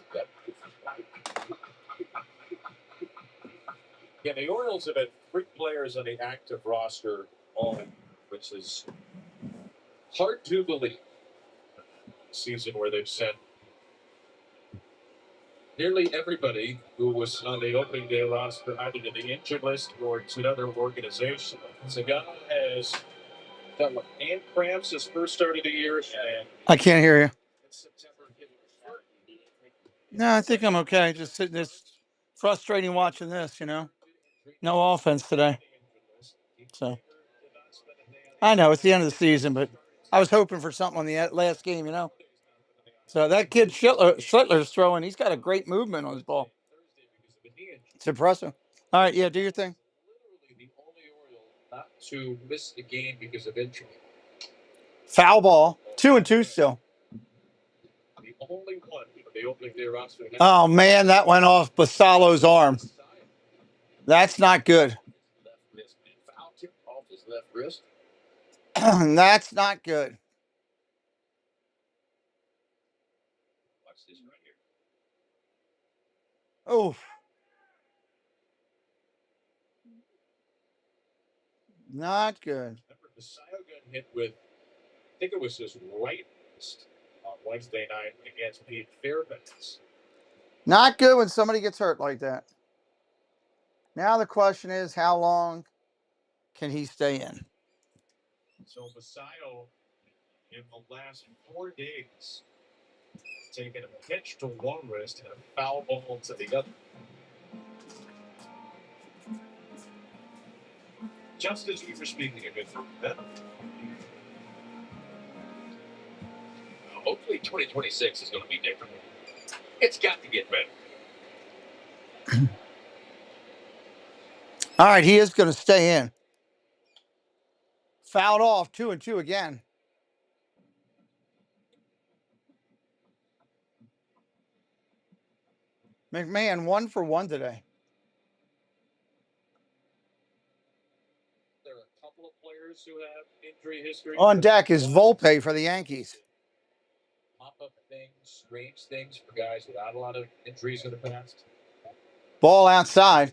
Yeah, the Orioles have had 3 players on the active roster all, which is hard to believe. Season where they've sent nearly everybody who was on the opening day roster either to the injured list or to another organization. Sagano has done hand cramps his first start of the year, and I can't hear you. No, I think I'm okay. Just sitting this frustrating watching this, you know. No offense today. So I know it's the end of the season, but I was hoping for something on the last game, you know. So that kid Schlittler's throwing. He's got a great movement on his ball. It's impressive. All right, yeah, do your thing. The only Oriole not to miss the game because of injury. Foul ball. 2-2 still. The only one for the opening day roster. Oh man, that went off Basalo's arm. That's not good. Foul tip off his left wrist. That's not good. Watch this right here. Oh. Not good. Remember, Basayo got hit with, I think it was his right wrist on Wednesday night against Pete Fairbanks. Not good when somebody gets hurt like that. Now the question is, how long can he stay in? So Basayo, in the last 4 days, has taken a pitch to one wrist and a foul ball to the other. Just as we were speaking of it, hopefully 2026 is going to be different. It's got to get better. All right, he is going to stay in. Fouled off, 2-2 again. McMahon 1 for 1 today. There are a couple of players who have injury history. On deck is Volpe for the Yankees. Pop-up things, strange things for guys without a lot of injuries in the past. Ball outside.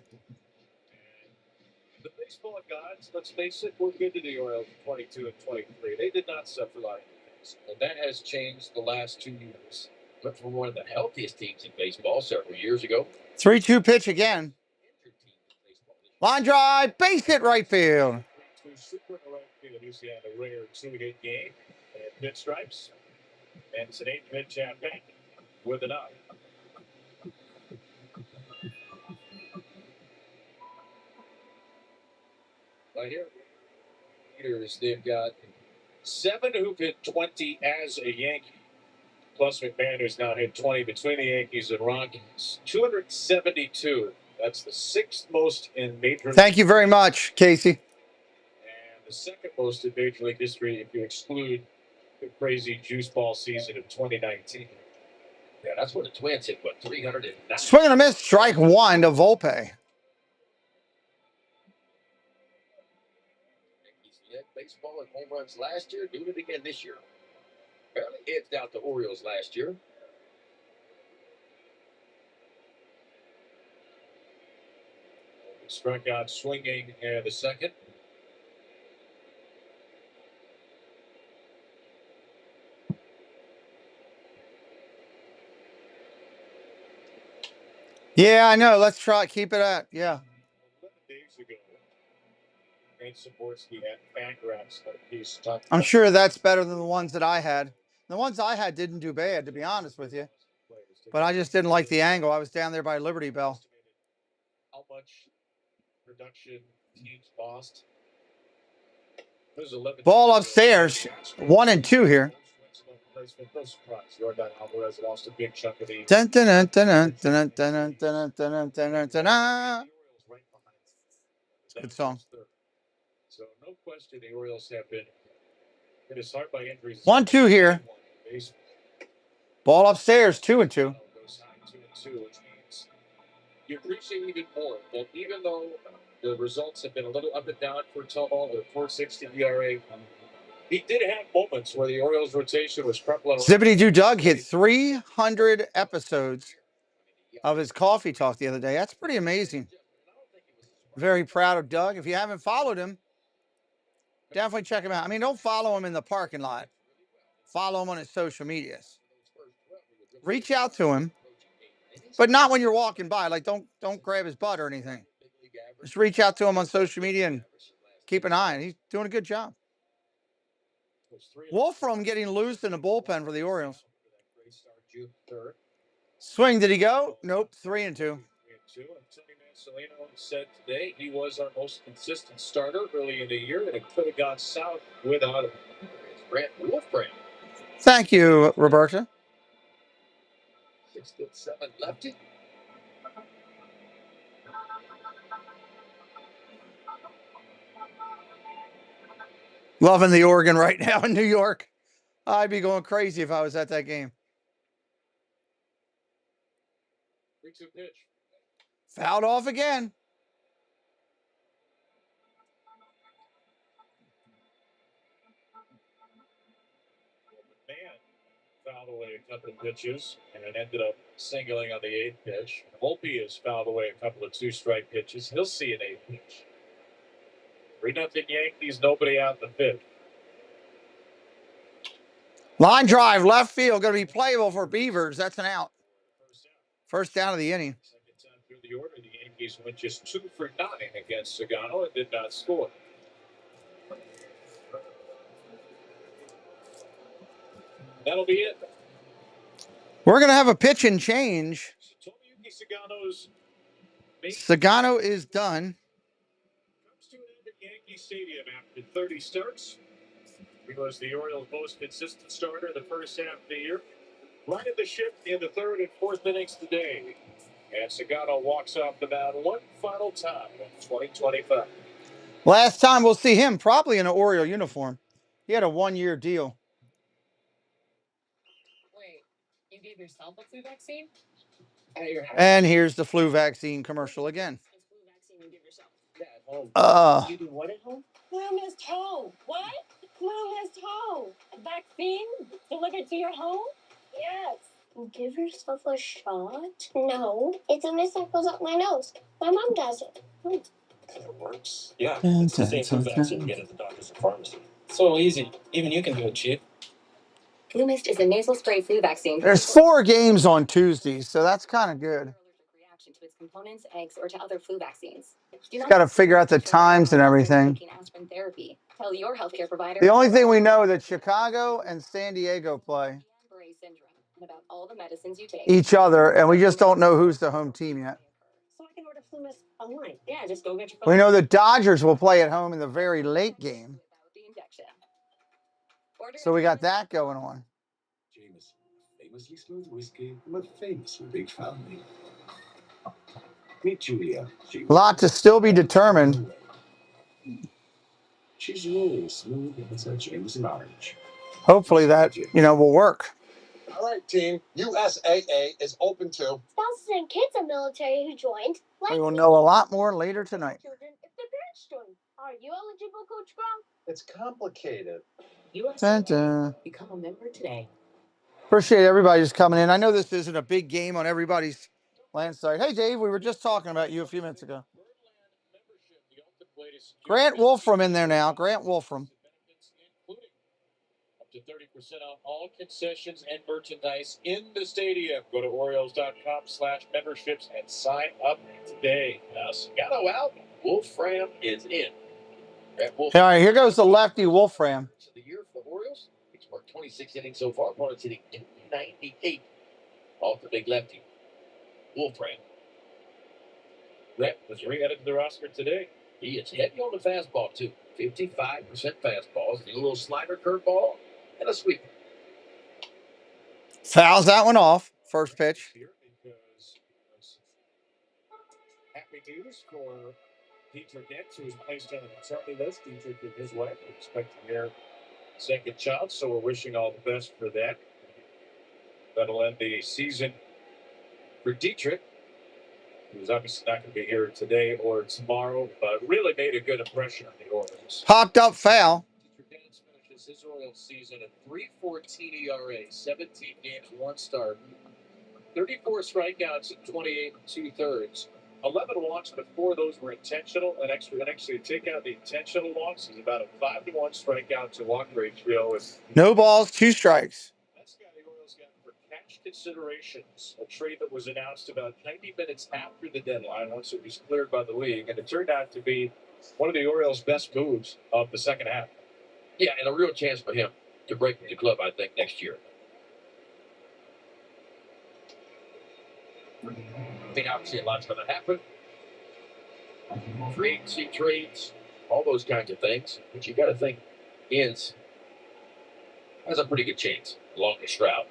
The baseball gods, let's face it, were good to the Orioles in 22 and 23. They did not suffer a lot of injuries, and that has changed the last 2 years. But for one of the healthiest teams in baseball several years ago. 3-2 pitch again. Line drive, base hit right field. 3-2 super in the right field. Usually had a rare 2-hit game and pinstripes. And it's an 8-pitch at bat with an out. Right here, Peters, they've got 7 who've hit 20 as a Yankee. Plus McMahon, who's now hit 20 between the Yankees and Rockies. 272. That's the 6th most in Major League. Thank you very much, Casey. And the 2nd most in Major League history if you exclude the crazy juice ball season of 2019. Yeah, that's when the Twins hit, 309. Swing and a miss, strike 1 to Volpe. Yankees led baseball in home runs last year, doing it again this year. Barely edged out the Orioles last year. Struck out swinging in the 2nd. Yeah, I know. Let's try keep it at. Yeah. 11 days ago, Grant Saborski had Fangraphs that he's talking I'm about. sure that's better than the ones that I had. The ones I had didn't do bad, to be honest with you. But I just didn't like the angle. I was down there by Liberty Bell. How much production teams lost? Ball upstairs. 1 and 2 here. No surprise. Yordan Alvarez lost a big chunk of the. Dun, dun, dun, dun, dun, dun, dun, dun, dun, dun, dun, dun. Good song. So no question the Orioles have been hit as hard by injuries. 1-2 here. Ball upstairs. 2 and 2. Goes high 2-2, which means you appreciate even more that even though the results have been a little up and down for Tubal, the 4.60 ERA, he did have moments where the Orioles rotation was crumbling. Zippity Doo Doug hit 300 episodes of his coffee talk the other day. That's pretty amazing. Very proud of Doug. If you haven't followed him, definitely check him out. I mean, don't follow him in the parking lot. Follow him on his social medias. Reach out to him, but not when you're walking by. Like, don't grab his butt or anything. Just reach out to him on social media and keep an eye on him. He's doing a good job. Wolfram getting loose in the bullpen for the Orioles. Swing, did he go? Nope, 3 and 2. Marcelino said today he was our most consistent starter early in the year, and it could have gone south without him. Grant Wolfram. Thank you, Roberta. 6'7" lefty. Loving the Oregon right now in New York. I'd be going crazy if I was at that game. 3-2 pitch. Fouled off again. Man fouled away a couple of pitches and it ended up singling on the 8th pitch. Volpe has fouled away a couple of 2-strike pitches. He'll see an 8th pitch. 3-0 Yankees, nobody out in the 5th. Line drive, left field, going to be playable for Beavers. That's an out. First down of the inning. Second time through the order, the Yankees went just 2 for 9 against Sagano and did not score. That'll be it. We're going to have a pitch and change. Sagano is done. Comes to an end at Yankee Stadium after 30 starts. He was the Orioles' most consistent starter the first half of the year. Right at the ship in the 3rd and 4th innings today. And Sagano walks off the mound one final time in 2025. Last time we'll see him probably in an Oriole uniform. He had a 1-year deal. Wait, you gave yourself a flu vaccine? And here's the flu vaccine commercial again. Flu vaccine you give yourself. You do what at home? Flu mist home. What? Flu mist home. A vaccine delivered to your home? Yes. Give yourself a shot? No. It's a mist that goes up my nose. My mom does it. It works. Yeah, it's the same flu vaccine you get at the doctor's or pharmacy. So easy. Even you can do it, Chief. Flu mist is a nasal spray flu vaccine. There's 4 games on Tuesdays, so that's kind of good. Reaction to its components, eggs, or to other flu vaccines. Just got to figure out the times and everything. Taking aspirin therapy. Tell your healthcare provider. The only thing we know is that Chicago and San Diego play syndrome and about all the medicines you take. each other, and we just don't know who's the home team yet. So I can order flu mist online. Yeah, just go get your. We know the Dodgers will play at home in the very late game. So we got that going on. Jameson, famously smooth whiskey with a famously big family. Meet Julia. A lot to still be determined. She's really smooth as a Jameson orange. Hopefully that, will work. All right, team. USAA is open to spouses and kids of military who joined. We will know a lot more later tonight. Children if their parents join. Are you eligible, Coach Grom? It's complicated. Become a member today. Appreciate everybody just coming in. I know this isn't a big game on everybody's land side. Hey, Dave, we were just talking about you a few minutes ago. Grant Wolfram in there now. Grant Wolfram. to 30% off all concessions and merchandise in the stadium. Go to Orioles.com/memberships and sign up today. Scotto out. Wolfram is in. All right, here goes the lefty Wolfram. The year for the Orioles. He's worked 26 innings so far. Opponents hitting 298 off the big lefty. Wolfram. That was re-added to the roster today. He is heavy on the fastball, too. 55% fastballs, a little slider curveball, and a sweep. Fouls that one off. First pitch. Happy news for Dietrich Nix, who was placed on the paternity list. Dietrich and his wife are expecting their second child, so we're wishing all the best for that. That'll end the season for Dietrich, who's obviously not going to be here today or tomorrow, but really made a good impression on the Orioles. Popped up foul. Dietrich Nix finishes his Orioles season at 3.14 ERA, 17 games, 1 start, 34 strikeouts in 28 2/3. 11 walks, but 4 of those were intentional. And actually take out the intentional walks, he's about a 5-to-1 strikeout to walk ratio. No balls, 2 strikes. That's the guy the Orioles got for cash considerations, a trade that was announced about 90 minutes after the deadline, once it was cleared by the league, and it turned out to be one of the Orioles' best moves of the second half. Yeah, and a real chance for him to break with the club, I think, next year. I mean, obviously, a lot's going to happen. Free agency trades, all those kinds of things. But you got to think Inns has a pretty good chance along with Stroud.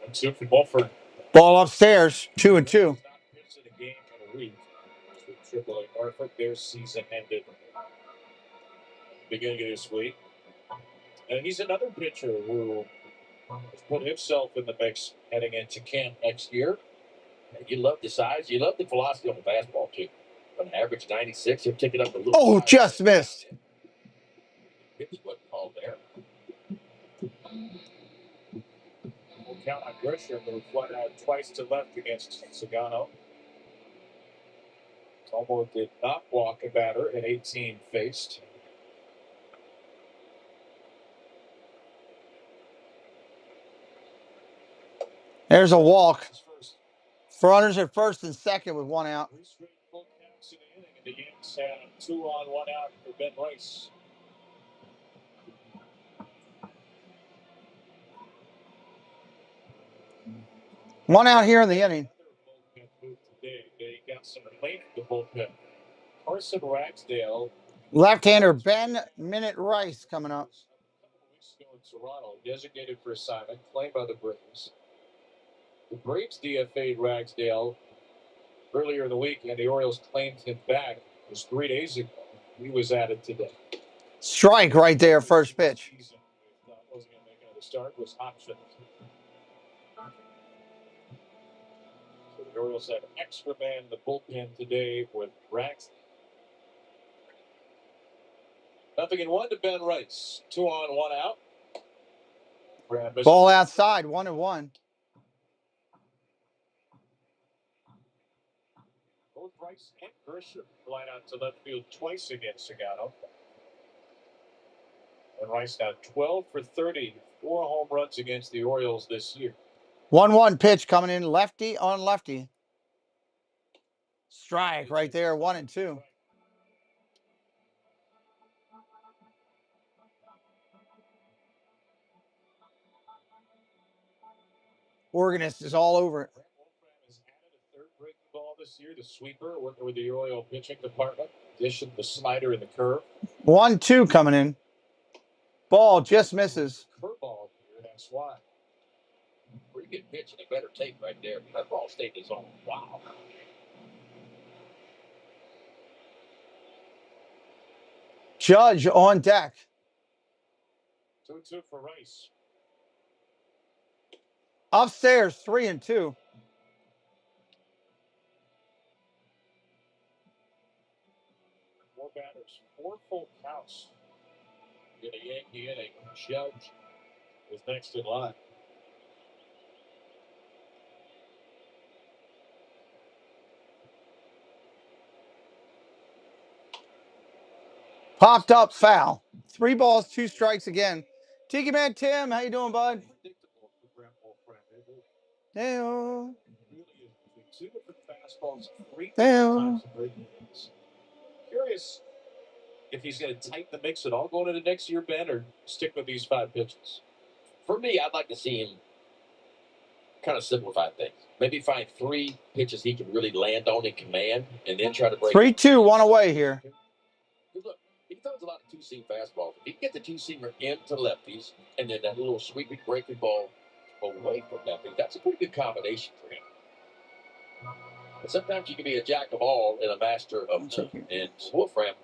1-2 for Wolford. Ball upstairs, 2-2. AAA Norfolk, their season ended beginning of this week. And he's another pitcher who has put himself in the mix heading into camp next year. And you love the size. You love the velocity on the fastball, too. On average 96, he'll take it up a little. Oh, just missed. Pitch wasn't called there. We'll count on Grisham, who flat out twice to left against Sagano. Tomo did not walk a batter at 18 faced. There's a walk. Runners at first and second with 1 out. 3 straight full counts in the inning, and the Yankees have 2 on, 1 out for Ben Rice. One out here in the inning. Today, they got some late in the bullpen. Carson Ragsdale. Left-hander Ben Minute Rice coming up. Weeks ago in Toronto, designated for assignment, claimed by the Braves. The Braves DFA'd Ragsdale earlier in the week, and the Orioles claimed him back. It was 3 days ago. He was added today. Strike right there, first pitch. Wasn't going to make another start, was optioned. So the Orioles had extra man in the bullpen today with Ragsdale. 0-1 to Ben Rice. 2 on, 1 out. Ball outside, 1-1. Both Rice and Grisham fly out to left field twice against Sagano. And Rice now 12 for 30, 4 home runs against the Orioles this year. 1-1 pitch coming in, lefty on lefty. Strike right there, 1-2. Organist is all over it. Has added a third breaking ball this year, the sweeper, working with the Oriole pitching department. Addition the slider and the curve. 1-2 coming in. Ball just misses. Curveball here, that's why. Pretty good pitch and a better tape right there. That ball stayed his own. Wow. Judge on deck. 2-2 for Rice. Upstairs, 3-2. 4 batters, 4 full counts. In a Yankee inning, Judge is next in line. Popped up foul. 3 balls, 2 strikes again. Tiki Man Tim, how you doing, bud? Damn. Damn. Curious if he's going to tighten the mix at all going into next year, Ben, or stick with these 5 pitches. For me, I'd like to see him kind of simplify things. Maybe find 3 pitches he can really land on in command, and then try to break. 3-2, 1 away here. Look, he throws a lot of 2-seam fastballs. If he can get the 2-seamer into lefties, and then that little sweeping breaking ball away from lefties, that's a pretty good combination for him. But sometimes you can be a jack of all and a master of none. And Wolfram,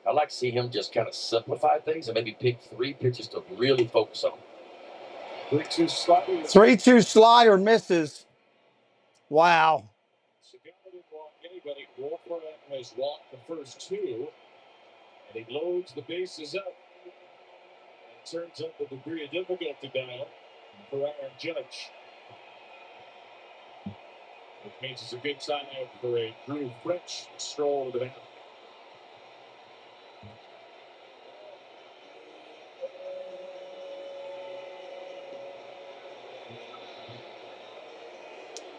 I'd like to see him just kind of simplify things and maybe pick 3 pitches to really focus on. 3-2 slider. 3-2 slider misses. Wow. Segura didn't walk anybody. Wolfram has walked the first 2, and he loads the bases up. It turns up the degree of difficulty dial for Aaron Judge. Which means it's a good sign for a Drew French stroll to the mound.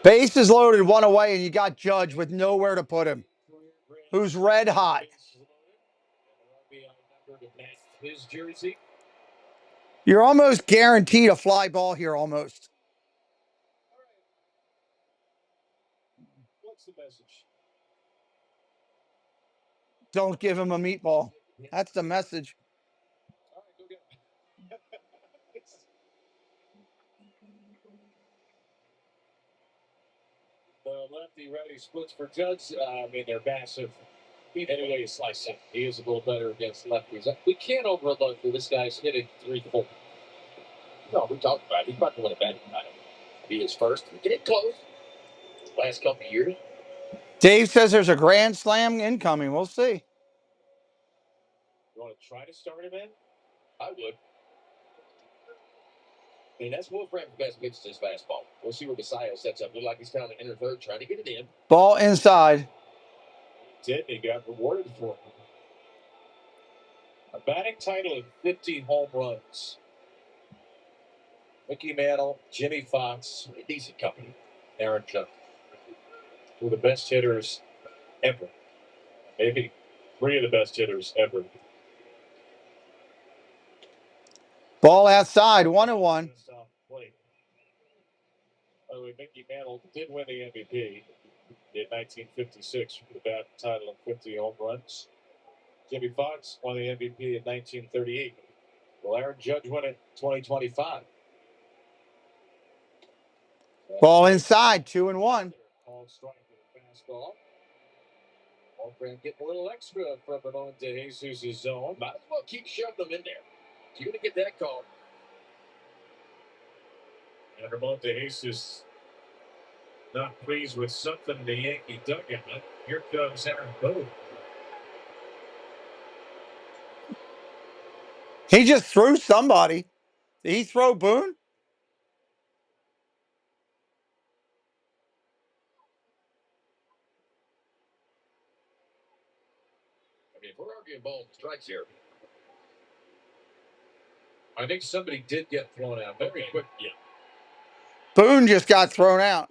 Bases loaded, 1 away, and you got Judge with nowhere to put him. Who's red hot. His jersey. You're almost guaranteed a fly ball here, almost. What's the message? Don't give him a meatball. That's the message. All right, go get it. The lefty-righty splits for Judge. I mean, they're massive. Anyway, you slice it. He is a little better against lefties. We can't overlook that this guy's hitting 3-4. No, we talked about it. He's about to win a batting title. Be his first. Get it close. Last couple of years. Dave says there's a grand slam incoming. We'll see. You want to try to start him in? I would. I mean, that's Wolfram's best pitch to his fastball. We'll see where Messiah sets up. Look like he's kind of enter third, trying to get it in. Ball inside. Did he got rewarded for it? A batting title of 50 home runs. Mickey Mantle, Jimmy Fox, decent company. Aaron Judge. Two of the best hitters ever. Maybe 3 of the best hitters ever. Ball outside, 1-1. By the way, Mickey Mantle did win the MVP in 1956 for the batting title of 50 home runs. Jimmy Fox won the MVP in 1938. Will Aaron Judge win it in 2025? Ball inside, 2-1. Called strike with a fastball. Wolfram getting a little extra from Ramon De Jesus' zone. Might as well keep shoving them in there. You're going to get that call. And Ramon De Jesus not pleased with something in the Yankee dugout. Here comes Aaron Boone. He just threw somebody. Did he throw Boone? I mean, if we're arguing balls and strikes here, I think somebody did get thrown out very quick. Yeah. Boone just got thrown out.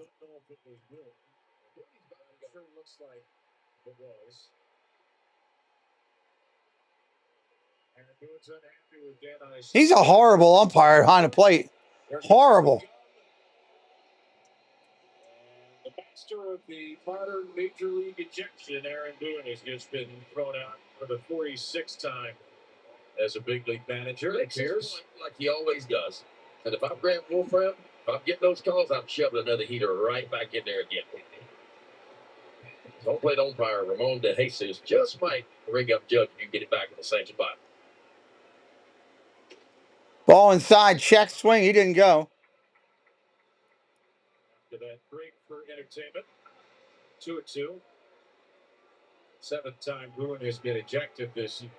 Sure looks like it was. He's a horrible umpire behind the plate. Horrible. The master of the modern major league ejection, Aaron Boone, has just been thrown out for the 46th time as a big league manager. It appears like he always does. And if I'm Grant Wolfram, if I'm getting those calls, I'm shoving another heater right back in there again. Don't play the umpire. Ramon De Jesus just might ring up Judge and you get it back in the same spot. Ball inside, check swing. He didn't go. After that break for entertainment, 2-2. 7th time Boone has been ejected this year.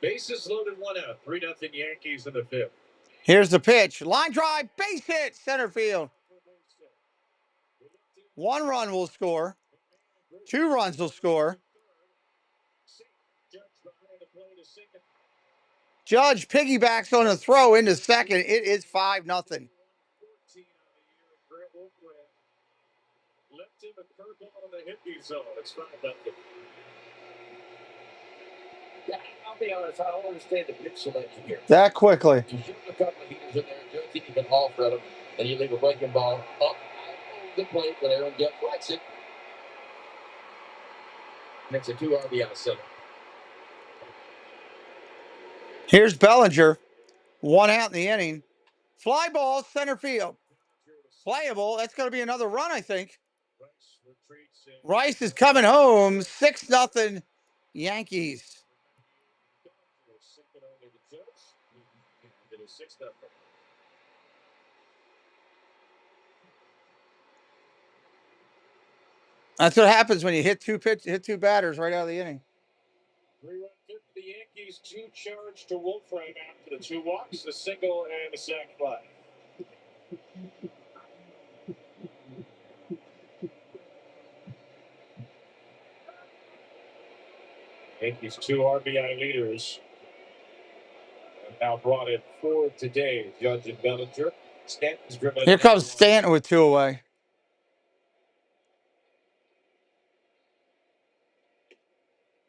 Bases loaded, 1 out. 3-0 Yankees in the 5th. Here's the pitch. Line drive, base hit, center field. 1 run will score. 2 runs will score. Judge piggybacks on a throw into second. It is 5-0. Left him a curveball on the hippie zone. It's 5-0. Yeah, I'll be honest. I don't understand the pitch selection here. That quickly. You shoot a couple of heaters in there. Judge think you can offer them, and you leave a breaking ball up the plate when Aaron Judge likes it. Makes a 2 RBI center. Here's Bellinger. 1 out in the inning. Fly ball, center field. Playable. That's going to be another run, I think. Rice is coming home. 6-0 Yankees. That's what happens when you hit two batters right out of the inning. 3-run hit for the Yankees, 2 charged to Wolfram after the 2 walks, the single, and the sac fly. Yankees 2 RBI leaders have now brought in 4 today. Judge and Bellinger. Stanton's driven. Here comes Stanton with 2 away.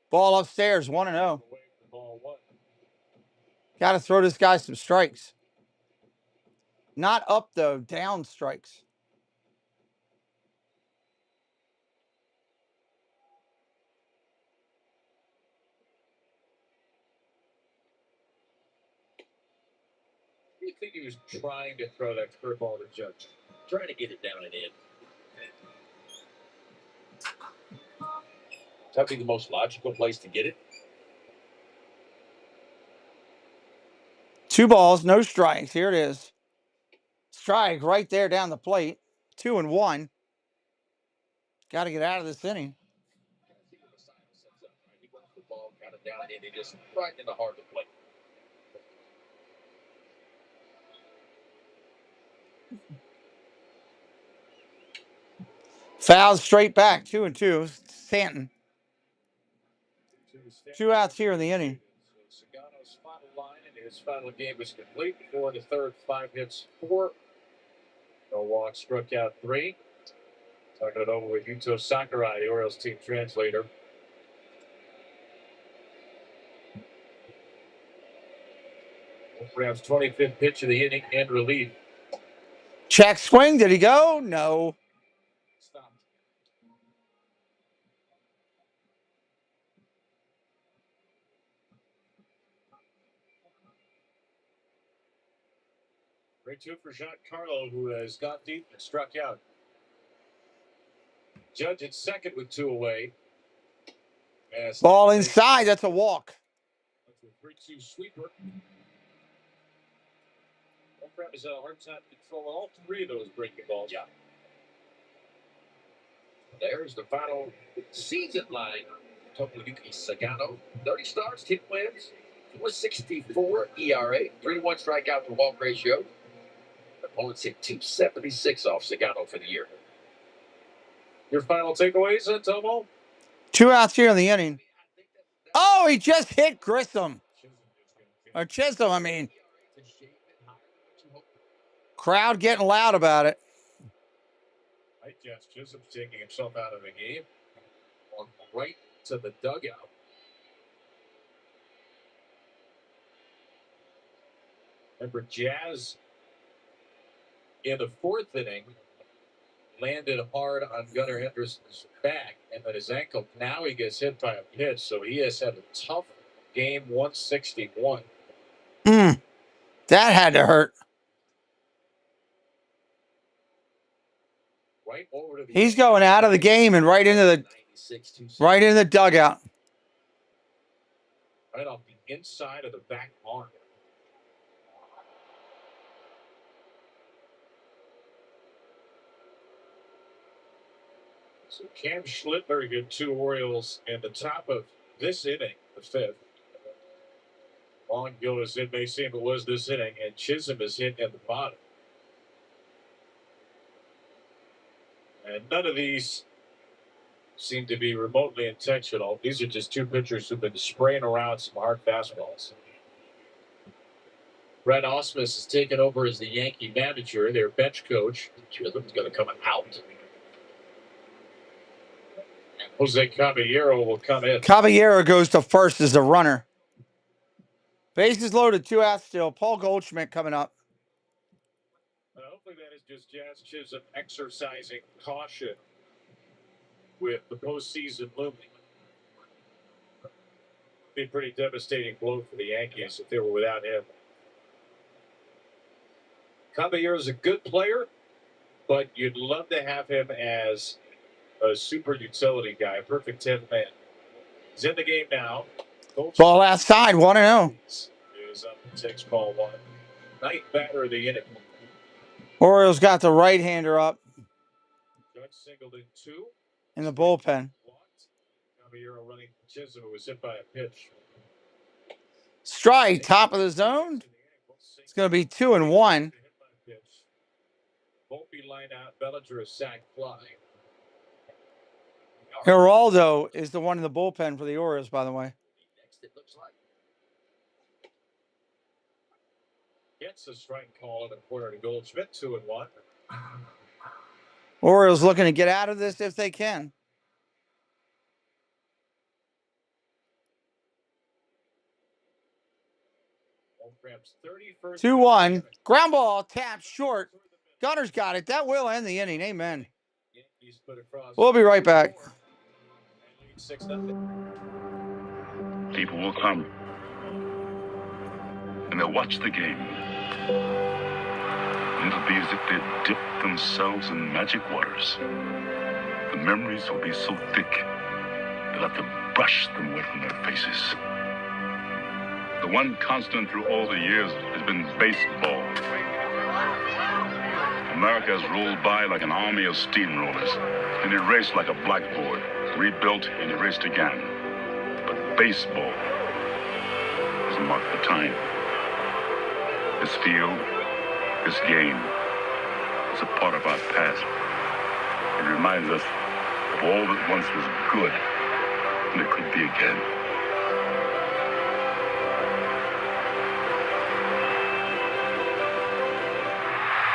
Ball upstairs, 1-0. Got to throw this guy some strikes. Not up, though. Down strikes. You think he was trying to throw that curveball to Judge? Trying to get it down and in. That'd be the most logical place to get it. 2 balls, no strikes. Here it is. Strike right there down the plate. 2-1. Got to get out of this inning. He wants the ball kind of down and in, just right in the heart of the plate. Fouls straight back. 2-2. Stanton. 2 outs here in the inning. Sagano's final line and his final game was complete. 4 in the third, 5 hits, 4. No walks, struck out 3. Talking it over with Yuto Sakurai, the Orioles team translator. Wolfram's 25th pitch of the inning and relief. Check swing. Did he go? No. Stopped. Great 2 for Giancarlo, who has got deep and struck out. Judge at second with 2 away. Ball inside. That's a walk. That's a 3-2 sweeper. Wolfram has had a hard time controlling all 3 of those breaking balls. Yeah. There's the final season line. Tomoyuki Sagano, 30 starts, 10 wins, 4.64 ERA, 3-1 strikeout to walk ratio. Opponents hit 276 off Sagano for the year. Your final takeaways, Tomo? 2 outs here in the inning. Oh, he just hit Grissom. Or Chisholm, I mean. Crowd getting loud about it. Right, Jeff Chisholm's taking himself out of the game. On right to the dugout. Remember, Jazz in the 4th inning landed hard on Gunnar Henderson's back and then his ankle. Now he gets hit by a pitch, so he has had a tough game. 161. That had to hurt. Right over to the He's going out of the game and right into the dugout. Right off the inside of the back arm. So Cam Schlitt, very good 2 Orioles in the top of this inning, the 5th. Long Gillis it may seem it was this inning, and Chisholm is hit at the bottom. And none of these seem to be remotely intentional. These are just two pitchers who've been spraying around some hard fastballs. Brett Ausmus has taken over as the Yankee manager, their bench coach. Chisholm's going to come out. Jose Caballero will come in. Caballero goes to first as a runner. Bases loaded, 2 outs still. Paul Goldschmidt coming up. Hopefully that is just Jazz Chisholm exercising caution with the postseason looming. Be a pretty devastating blow for the Yankees if they were without him. Caballero is a good player, but you'd love to have him as a super utility guy, a perfect 10th man. He's in the game now. Ball outside, 1-0. Is up and takes ball 1. Ninth batter of the inning. Orioles got the right-hander up Judge singled in 2. in the bullpen. Caballero running Chisholm was hit by a pitch. Strike, top of the zone. It's going to be 2-1. Volpe line out, Bellinger a sac fly. Geraldo is the one in the bullpen for the Orioles, by the way. Next, it looks like. Gets a strike call in the corner to Goldschmidt, 2-1. Orioles looking to get out of this if they can. 2-1. Ground ball, tap short. Gunner's got it. That will end the inning. Amen. We'll be right back. People will come, and they'll watch the game. And it'll be as if they'd dipped themselves in magic waters. The memories will be so thick, they'll have to brush them away from their faces. The one constant through all the years has been baseball. America has rolled by like an army of steamrollers, and erased like a blackboard, rebuilt and erased again. But baseball has marked the time. This field, this game, is a part of our past. It reminds us of all that once was good, and it could be again.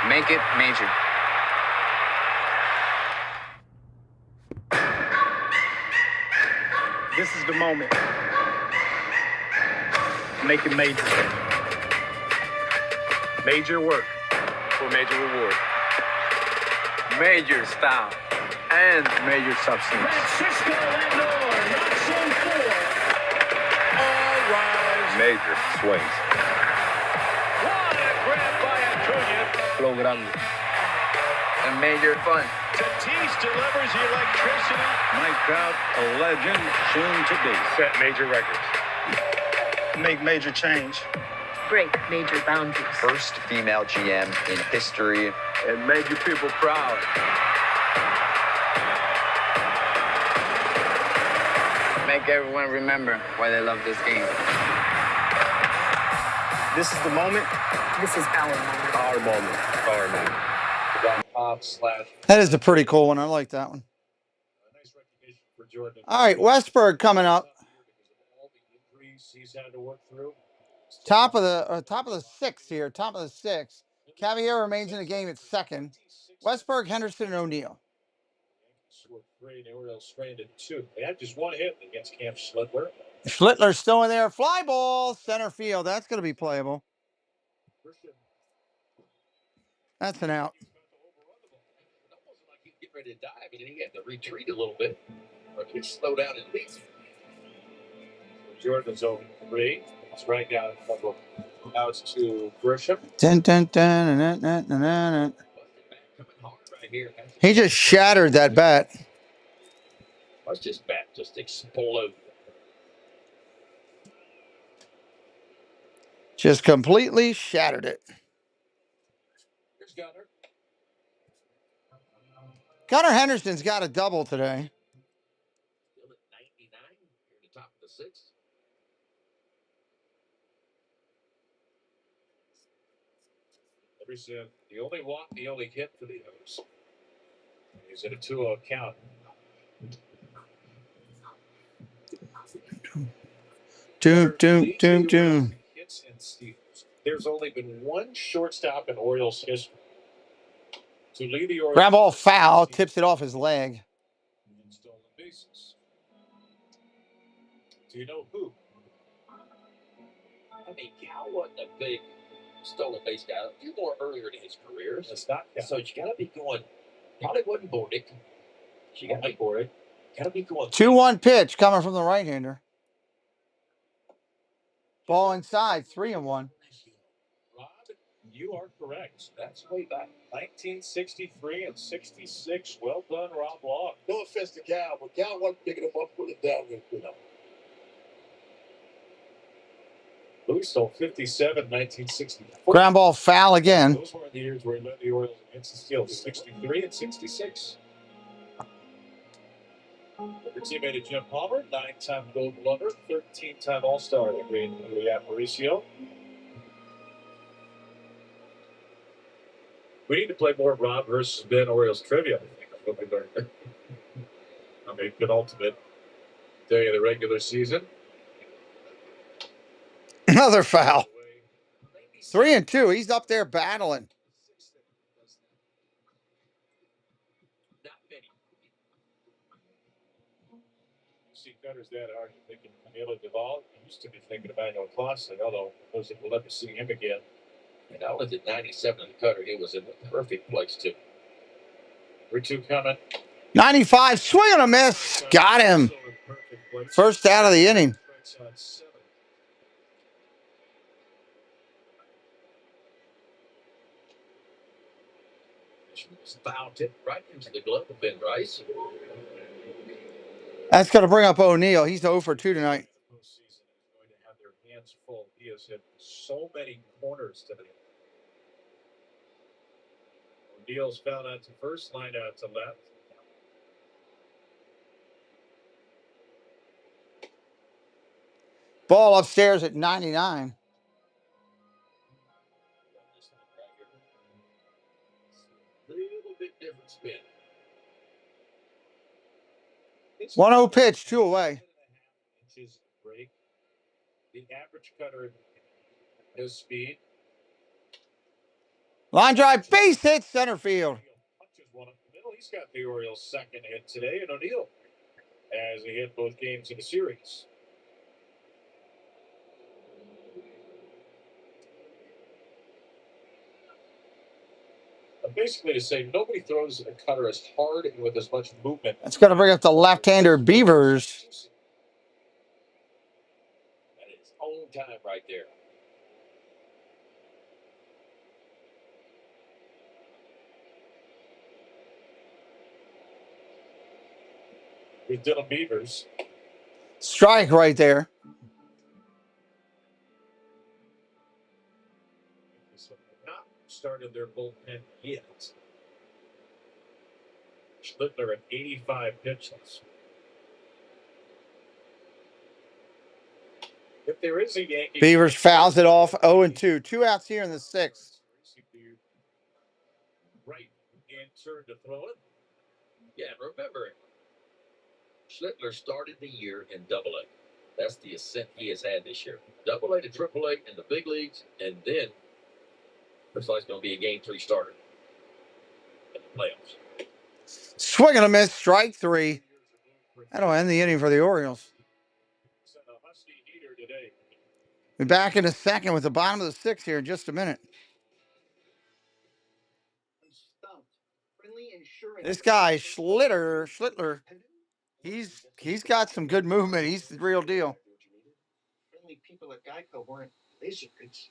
Make it major. This is the moment. Make it major. Major work for major reward. Major style And major substance. Francisco Lindor knocks in 4. All rise. Major swings. What a grab by Acuna. Lo grande. and major fun. Tatis delivers the electricity. Mike Trout, a legend, soon to be. Set major records. Make major change. Break major boundaries. First female GM in history. And make your people proud. Make everyone remember why they love this game. This is the moment. This is our moment. Our moment. Our moment. That is a pretty cool one. I like that one. All right, Westberg coming up. Top of the sixth here. Top of the sixth. Caballero remains in the game at second. Westberg, Henderson, and O'Neill. Scored 3, and the Orioles stranded 2. They had just one hit against Camp Schlittler. Schlittler's still in there. Fly ball, center field. That's going to be playable. That's an out. It almost like he's getting ready to dive, and then he had to retreat a little bit, or at least slow down at least. Jordan's over 3. It's right down a couple. Now it's to Grisham. Dun, dun, dun, dun, dun, dun, dun. He just shattered that bat. Watch this bat just explode. Just completely shattered it. Here's Gunner. Gunnar Henderson's got a double today. Still at 99 here at the top of the sixth. The only walk, the only hit for the O's. He's at a 2-0 count. Hits and steals. There's only been one shortstop in Orioles history to lead the Orioles. Ground ball foul, tips it off his leg. Stolen bases. Do you know who? I mean, Cal wasn't a big stolen base guy. A few more earlier in his career. That's not Cal. So you got to be going. Probably wasn't Bordick. You got to be Bordick. Got to be going. 2-1 pitch coming from the right-hander. Ball inside, 3-1. Rob, you are correct. That's way back. 1963 and 66. Well done, Rob Long. No offense to Cal, but Cal wasn't picking him up, putting it down. Louis stole 57, 1964. Ground ball foul again. Those were the years where he led the Orioles against the steals, 63 and 66. Your teammate Jim Palmer, 9-time Gold Glover, 13-time All-Star in Green Aparicio. We need to play more Rob versus Ben Orioles trivia. I think that's what we learned. I mean, good ultimate day of the regular season. Another foul. 3-2. He's up there battling. See cutters that hard. You're thinking Camilo Duvall. He used to be thinking of Manuel Clausen, although those will never see him again. And I looked at 97 in the cutter. He was in the perfect place, too. 3-2 coming. 95, swing and a miss. Got him. First out of the inning. Fouled it right into the glove of Ben Rice. That's going to bring up O'Neill. He's 0 for 2 tonight. Postseason is going to have their hands full. He has hit so many corners today. O'Neill's fouled out to first, line out to left. Ball upstairs at 99. Little bit different spin. 1-0 pitch, 2 away. Inches break. The average cutter has speed. Line drive, base hit, center field. Punches one up the middle. He's got the Orioles' second hit today, and O'Neill as he hit both games in the series. Basically to say nobody throws a cutter as hard and with as much movement. That's going to bring up the left-hander Beavers. That is own time right there. With Dylan Beavers. Strike right there. Not started their bullpen yet. Schlittler at 85 pitches. If there is a Yankee, Beavers fouls it off 0-2. 2 outs here in the 6th. Right in turn to throw it. Yeah, remember, Schlittler started the year in Double-A. That's the ascent he has had this year. Double-A to Triple-A in the big leagues, and then looks like it's going to be a Game 3 starter in the playoffs. Swing and a miss, strike 3. That'll end the inning for the Orioles. We're back in the second with the bottom of the 6th here in just a minute. This guy, Schlittler, he's got some good movement. He's the real deal. Friendly people at Geico weren't lizards.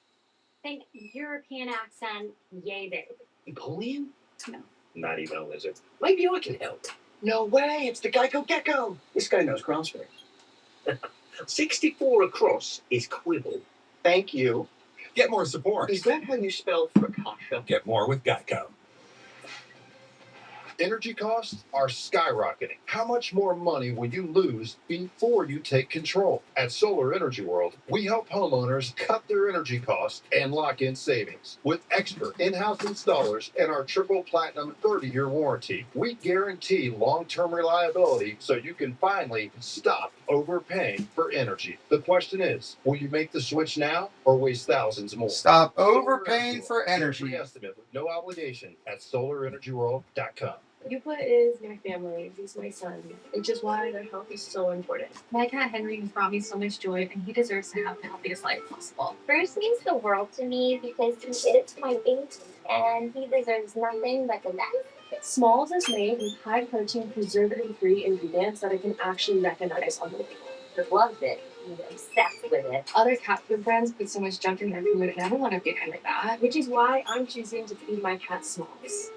Think European accent, yay big. Napoleon? No. Not even a lizard. Maybe I can help. No way, it's the Geico Gecko. This guy knows ground space. 64 across is quibble. Thank you. Get more support. Is that how you spell fricasha? Get more with Geico. Energy costs are skyrocketing. How much more money will you lose before you take control? At Solar Energy World, we help homeowners cut their energy costs and lock in savings. With expert in-house installers and our triple platinum 30-year warranty, we guarantee long-term reliability so you can finally stop overpaying for energy. The question is, will you make the switch now or waste thousands more? Stop overpaying for energy. Estimate with no obligation at solarenergyrworld.com. Yupa is my family. He's my son, which is why their health is so important. My cat Henry has brought me so much joy, and he deserves to have the healthiest life possible. Bruce means the world to me because he is my baby and he deserves nothing but the best. Smalls is made with high protein, preservative-free ingredients that I can actually recognize on the label. He loves it. He's obsessed with it. Other cat food brands put so much junk in their food, and I don't want to feed Henry that, which is why I'm choosing to feed my cat Smalls.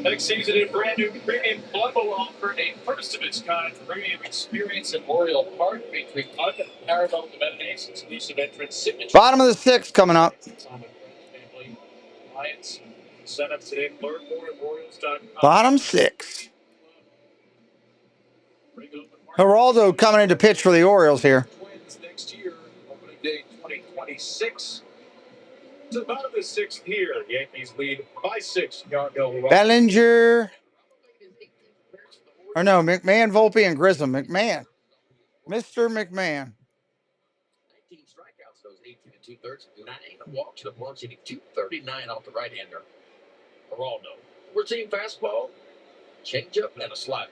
Next season, a brand new premium club will offer a first of its kind premium experience in Oriole Park featuring unparalleled amenities, exclusive entrance, signature. Bottom of the sixth coming up. Family, clients, set up today. Learn more at Orioles.com. Bottom six. Geraldo coming in to pitch for the Orioles here. Twins next year, opening day 2026. To the bottom of the sixth here, the Yankees lead by 6. Bellinger. Or no, McMahon, Volpe, and Grissom. McMahon. Mr. McMahon. 19 strikeouts, those 18 and 2/3, 9 walks, the launch hitting 239 off the right-hander. Geraldo. We're seeing fastball, changeup, and a slider.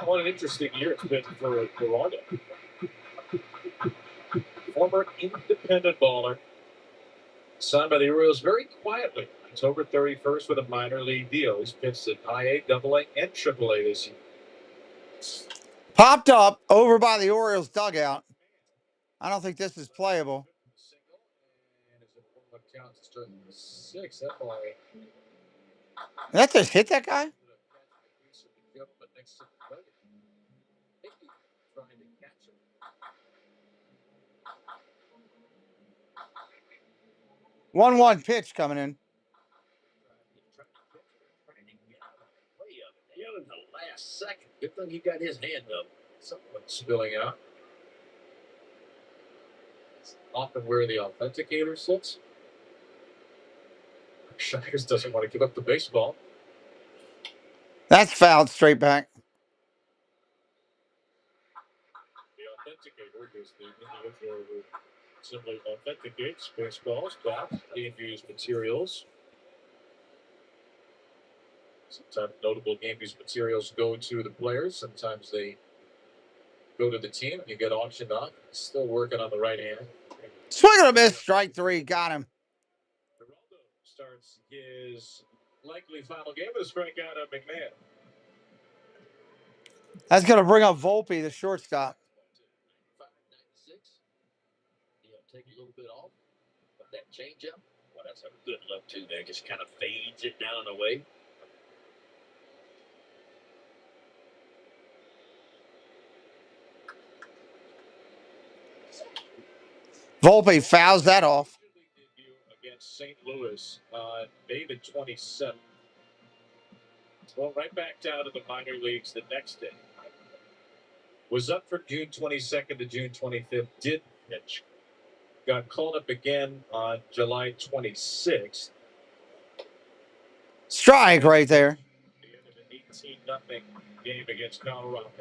What an interesting year it's been for Geraldo. Former independent baller, signed by the Orioles very quietly. October 31st with a minor league deal. He's pitched at IA, AA, and AAA this year. Popped up over by the Orioles dugout. I don't think this is playable. That just hit that guy? 1-1 pitch coming in. In the last second. Good thing he got his hand up. Something spilling out. It's often where the authenticator sits. Shires doesn't want to give up the baseball. That's fouled straight back. The authenticator is the individual who simply authenticates baseballs, bats, game-used materials. Sometimes notable game-used materials go to the players. Sometimes they go to the team and you get auctioned off. Still working on the right hand. Swing and a miss. Strike 3. Got him. Geraldo starts his likely final game with a strikeout of McMahon. That's going to bring up Volpe, the shortstop. 5.96. He'll take a little bit off. But that changeup, well, that's a good look, too. There just kind of fades it down and away. Volpe fouls that off. Against St. Louis on May the 27th. Well, right back down to the minor leagues the next day. Was up from June 22nd to June 25th. Did pitch. Got called up again on July 26th. Strike right there. The end of an 18-0 game against Colorado.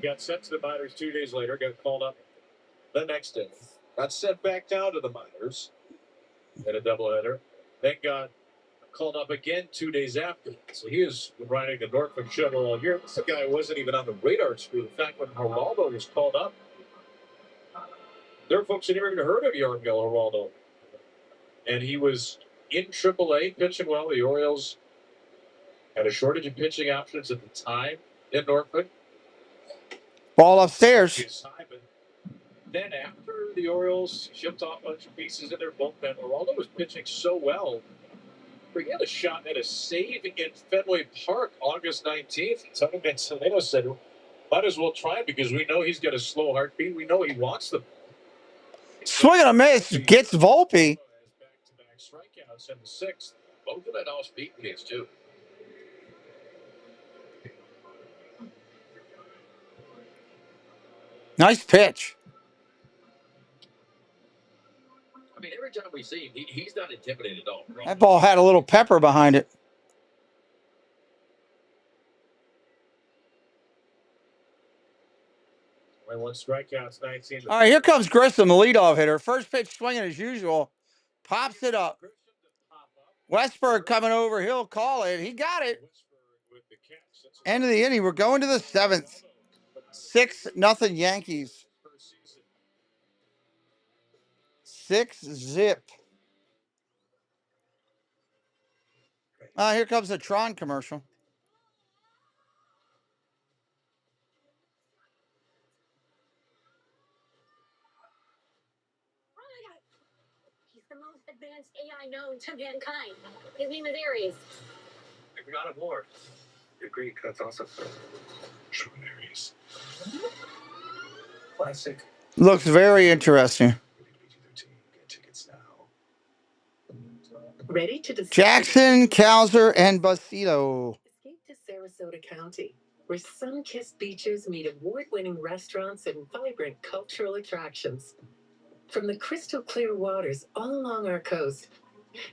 Got sent to the minors 2 days later. Got called up the next day. Got sent back down to the minors. Had a doubleheader. Then got called up again 2 days after. So he was riding the Norfolk shuttle all year. This guy wasn't even on the radar screen. In fact, when Geraldo was called up, there were folks that never even heard of York Geraldo. And he was in AAA, pitching well. The Orioles had a shortage of pitching options at the time in Norfolk. Ball upstairs. Then after the Orioles shipped off a bunch of pieces in their bullpen, Geraldo was pitching so well. He had a shot at a save against Fenway Park August 19th. Tony Manzanino said, might as well try it because we know he's got a slow heartbeat. We know he wants the ball. Swing and a miss. Gets Volpe. Back-to-back strikeouts in the sixth. Both of that off-speed pitch, too. Nice pitch. I mean, every time we see him, he's not intimidated at all. That ball had a little pepper behind it. 21 strikeouts, 19. All right, here comes Grissom, the leadoff hitter. First pitch swinging as usual. Pops it up. Westberg coming over. He'll call it. He got it. End of the inning. We're going to the seventh. 6-0 Yankees. 6-0. Here comes a Tron commercial. He's the most advanced AI known to mankind. His name is Aries. I forgot a more. Your Greek, that's awesome. Strawberries. Classic. Looks very interesting. Ready to discover Jackson, Cowser, and Basilio. Escape to Sarasota County, where sun-kissed beaches meet award-winning restaurants and vibrant cultural attractions. From the crystal clear waters all along our coast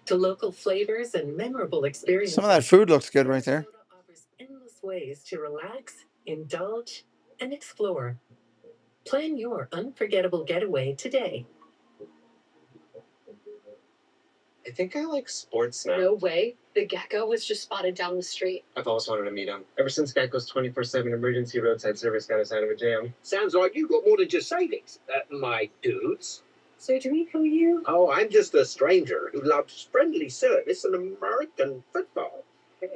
to local flavors and memorable experiences. Some of that food looks good right there. Sarasota offers endless ways to relax, indulge, and explore. Plan your unforgettable getaway today. I think I like sports now. No way. The gecko was just spotted down the street. I've always wanted to meet him. Ever since Geico's 24/7 emergency roadside service got us out of a jam. Sounds like you got more than just savings, my dudes. So do we call you? Oh, I'm just a stranger who loves friendly service and American football.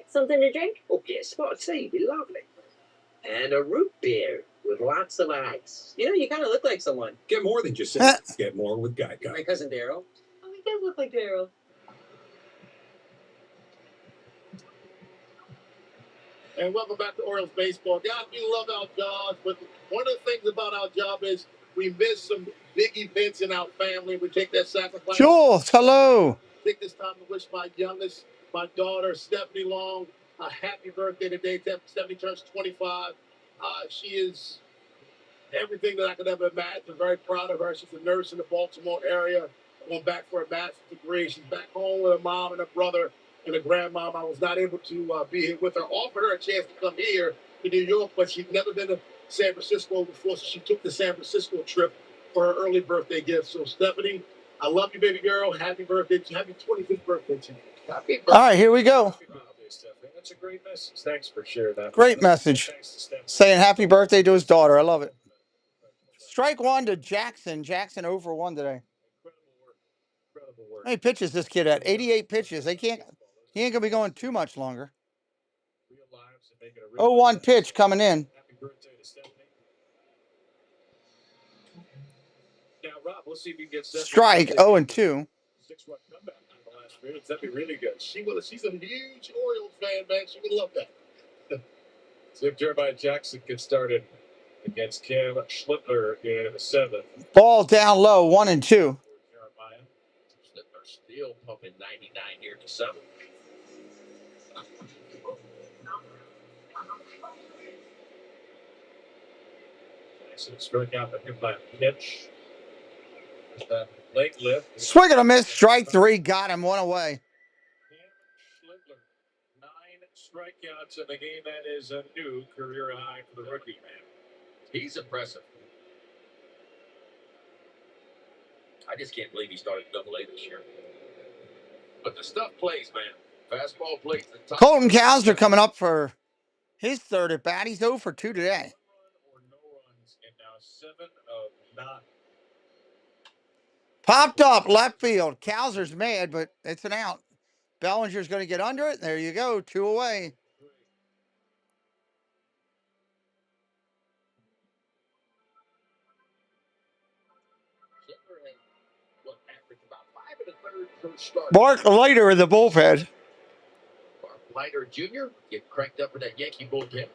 Something to drink? Oh, yes, what tea be lovely. And a root beer with lots of ice. You know, you kind of look like someone. Get more than just savings. Get more with Geico. My cousin Daryl. Oh, he does look like Daryl. And welcome back to Orioles baseball. Guys, we love our jobs, but one of the things about our job is we miss some big events in our family. We take that sacrifice. Jules, hello. Take this time to wish my youngest, my daughter, Stephanie Long, a happy birthday today. Stephanie turns 25. She is everything that I could ever imagine. Very proud of her. She's a nurse in the Baltimore area, going back for a master's degree. She's back home with her mom and her brother and her grandmom. I was not able to be here with her. Offered her a chance to come here to New York, but she'd never been to San Francisco before, so she took the San Francisco trip for her early birthday gift. So, Stephanie, I love you, baby girl. Happy birthday. Happy 25th birthday to you. Happy birthday. All right, here we go. Happy birthday, Stephanie. That's a great message. Thanks for sharing that. Great message. Thanks to Stephanie. Saying happy birthday to his daughter. I love it. Strike one to Jackson. Jackson over one today. Incredible work. How many pitches this kid at? 88 pitches. He ain't gonna be going too much longer. 0-1 pitch coming in. Happy birthday to Stephanie. Now, Rob, we'll see if you can get Stephanie. Strike 0-2. 6-1 comeback in the last minutes. That'd be really good. She's a huge Orioles fan, man. She would love that. See if Jeremiah Jackson gets started against Cam Schlittler in the seventh. Ball down low, 1-2. Jeremiah. Schlittler still pumping 99 here to 7. Jackson struck out the by a pitch. That leg lift. Swing and a miss. Strike 3. Got him. 1 away. Cam Schlittler, 9 strikeouts in the game. That is a new career high for the rookie, man. He's impressive. I just can't believe he started Double-A this year. But the stuff plays, man. Fastball plays. The top. Colton Cowser coming up for his third at bat. He's 0 for 2 today. Or no runs, and now 7 of 9. Popped up left field. Cowser's mad, but it's an out. Bellinger's going to get under it. There you go. 2 away. Mark Leiter in the bullpen. Mark Leiter Jr. get cranked up in that Yankee bullpen.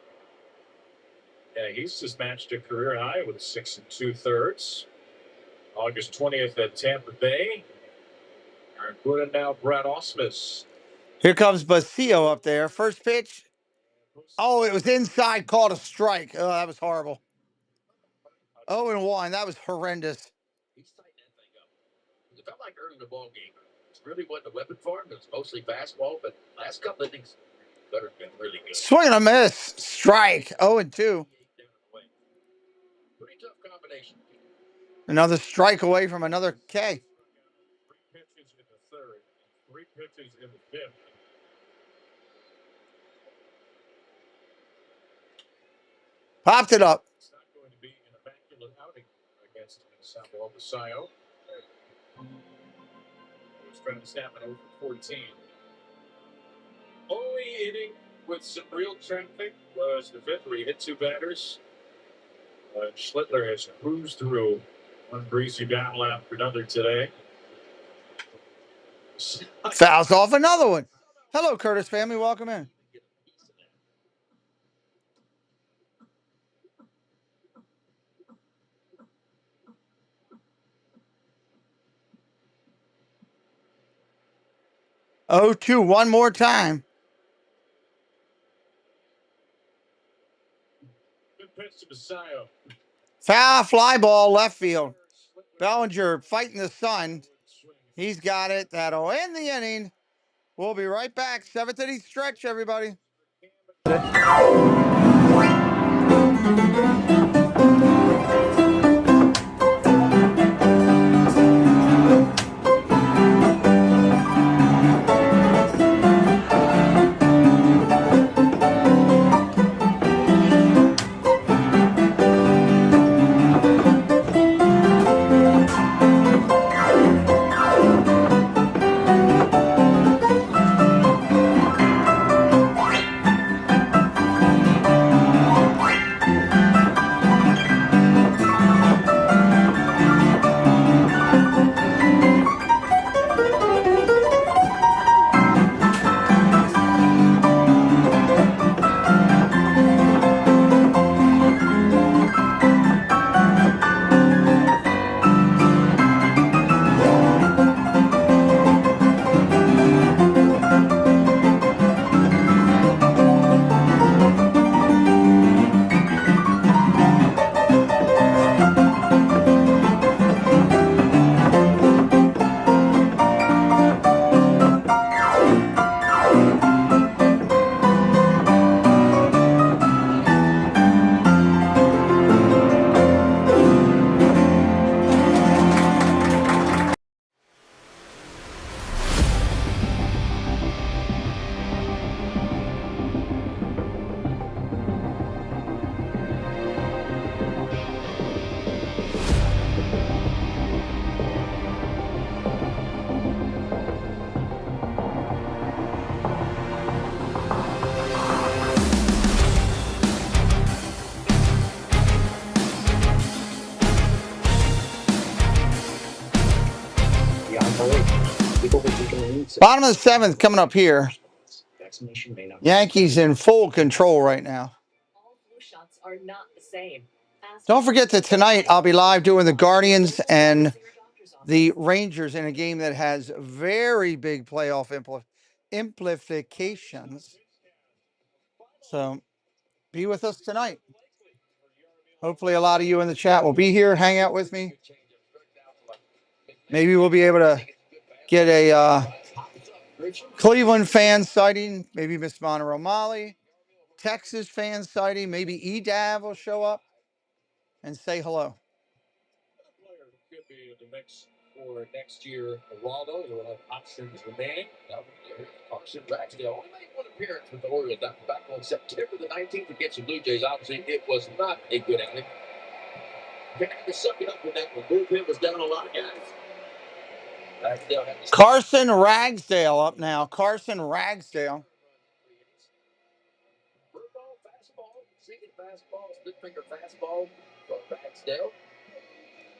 Yeah, he's just matched a career high with 6 2/3. August 20th at Tampa Bay. Our good now, Brad Ausmus. Here comes Basillo up there. First pitch. Oh, it was inside, called a strike. Oh, that was horrible. 0-1. That was horrendous. He's tightened that thing up. It felt like early in the ball game. It really wasn't a weapon for him. It was mostly fastball, but last couple of innings, better been really good. Swing and a miss. Strike. 0-2. Pretty tough combination. Another strike away from another K. 3 pitches in the third, 3 pitches in the fifth. Popped it up. It's not going to be an immaculate outing against Samuel Basillo. He was trying to snap it over 14. Only inning with some real traffic was the fifth, where he hit 2 batters. Schlittler has cruised through one greasy battle after another today. Fouls off another one. Hello, Curtis family. Welcome in. Oh, 2, one more time. Good pitch to Basillo. Foul fly ball left field. Bellinger fighting the sun. He's got it. That'll end the inning. We'll be right back. 7th inning stretch, everybody. Bottom of the 7th coming up here. Yankees in full control right now. Don't forget that tonight I'll be live doing the Guardians and the Rangers in a game that has very big playoff implications. So be with us tonight. Hopefully a lot of you in the chat will be here, hang out with me. Maybe we'll be able to get a Cleveland fan sighting, maybe Miss Monroe Molly. Texas fan sighting, maybe EDAV will show up and say hello. Could be in the mix for next year. Waldo, you'll have options remaining. Carson Ragsdale only made one appearance with the Orioles back on September the 19th against the Blue Jays. Obviously, it was not a good outing. They had to suck it up when that bullpen was down a lot of guys. Carson Ragsdale up now. Carson Ragsdale.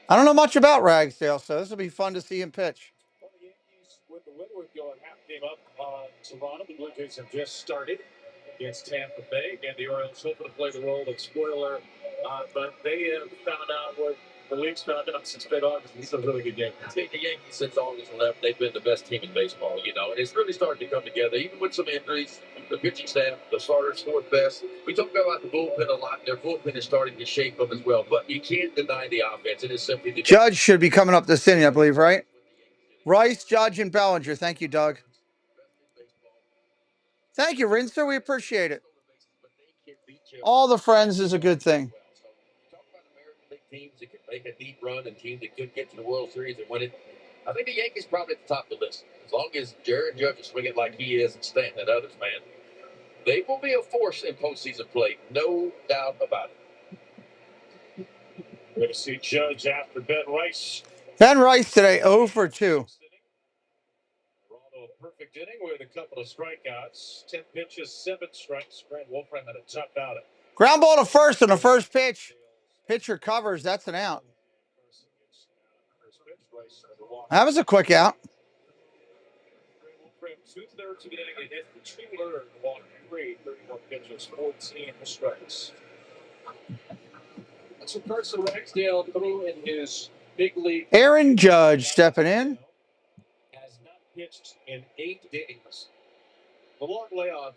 I don't know much about Ragsdale, so this will be fun to see him pitch. Well, the Yankees with the Whitworth going half game up on Toronto. The Blue Jays have just started against Tampa Bay. Again, the Orioles hoping to play the role of spoiler, but they have found out what The league's found out since mid-August. This is a really good game. I think the Yankees, since August 11th, they've been the best team in baseball, you know, and it's really starting to come together, even with some injuries. The pitching staff, the starters, fourth best. We talk about the bullpen a lot. Their bullpen is starting to shape up as well, but you can't deny the offense. It is simply the Judge should be coming up this inning, I believe, right? Rice, Judge, and Bellinger. Thank you, Doug. Thank you, Rinser. We appreciate it. All the friends is a good thing. Talk about American League teams that could make a deep run and teams that could get to the World Series and win it. I think the Yankees probably at the top of the list. As long as Jared Judge is swinging like he is and Stanton and others, man, they will be a force in postseason play. No doubt about it. We're going to see Judge after Ben Rice. Ben Rice today, 0 for 2. A perfect inning with a couple of strikeouts. 10 pitches, 7 strikes. Grant Wolfram had a tough outing. Ground ball to first on the first pitch. Pitcher covers. That's an out. That was a quick out. Wolfram, 2/3 of the inning, and hit the 2-earned, walked 3, 31 pitches, 14 strikes. That's what Carson Ragsdale threw in his big league. Aaron Judge stepping in. Has not pitched in 8 days. The long layoff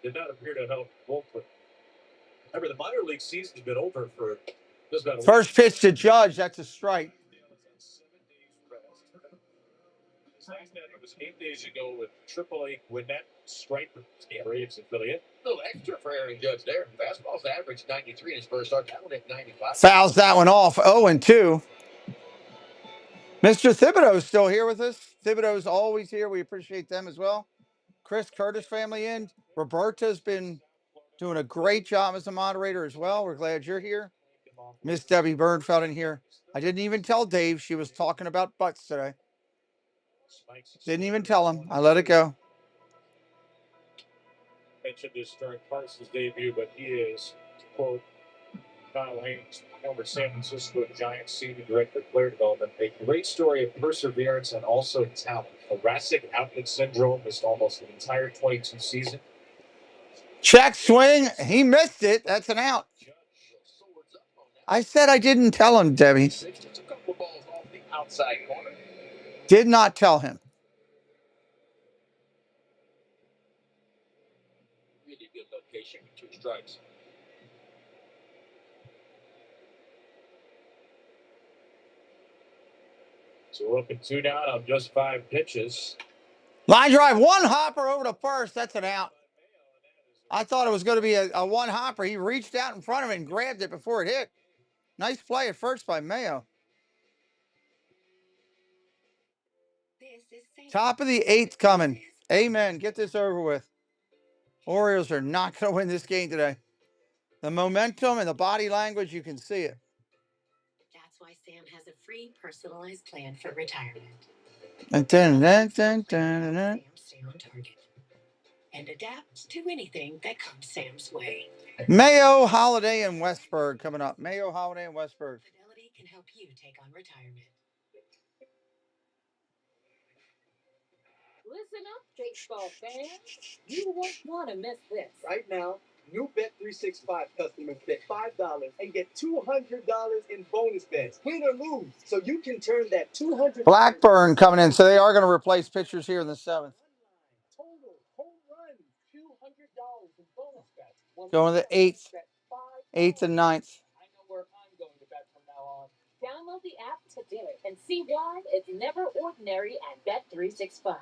did not appear to help Wolfram. Remember, the minor league season's been over for just about a week. First pitch to Judge. That's a strike. His last net was 8 days ago with AAA Gwinnett Stripers, Braves affiliate. A little extra for Aaron Judge there. Fastball's average 93 in his first start. That one at 95. Fouls that one off. 0 and 2. Mr. Thibodeau's still here with us. Thibodeau's always here. We appreciate them as well. Chris Curtis family in. Roberta's been doing a great job as a moderator as well. We're glad you're here. Miss Debbie Bernfeld in here. I didn't even tell Dave she was talking about butts today. Didn't even tell him. I let it go. Mentioned this during Carson's debut, but he is, to quote Kyle Haynes, former San Francisco Giants senior director of player development, a great story of perseverance and also talent. Thoracic outlet syndrome missed almost the entire 22 season. Check swing. He missed it. That's an out. I said I didn't tell him, Debbie. Just a couple of balls off the outside corner. Did not tell him. Really good location with 2 strikes. So we're up and 2 down on just 5 pitches. Line drive. One hopper over to first. That's an out. I thought it was going to be a one hopper. He reached out in front of it and grabbed it before it hit. Nice play at first by Mayo. Top of the 8th coming. Amen. Get this over with. Orioles are not going to win this game today. The momentum and the body language, you can see it. That's why Sam has a free personalized plan for retirement. Dun, Stay on target and adapt to anything that comes Sam's way. Mayo, Holiday, and Westberg coming up. Mayo, Holiday, and Westberg. Fidelity can help you take on retirement. Listen up, baseball fans. You won't want to miss this. Right now, new Bet365 customers bet $5 and get $200 in bonus bets, win or lose. So you can turn that $200. Blackburn coming in. So they are going to replace pitchers here in the 7th. Total home run, $200 in bonus bets. Going to the 8th and 9th. I know where I'm going to bet from now on. Download the app today and see why it's never ordinary at Bet365.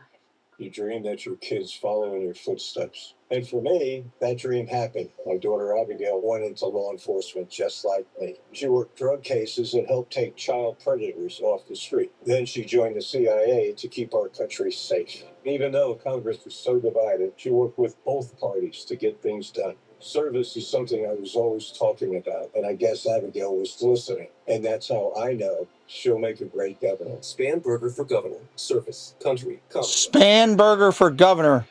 You dream that your kid's following your footsteps. And for me, that dream happened. My daughter Abigail went into law enforcement just like me. She worked drug cases and helped take child predators off the street. Then she joined the CIA to keep our country safe. Even though Congress was so divided, she worked with both parties to get things done. Service is something I was always talking about, and I guess Abigail was listening. And that's how I know she'll make a great governor. Spanburger for governor. Service. Country. Come. Spanburger for governor.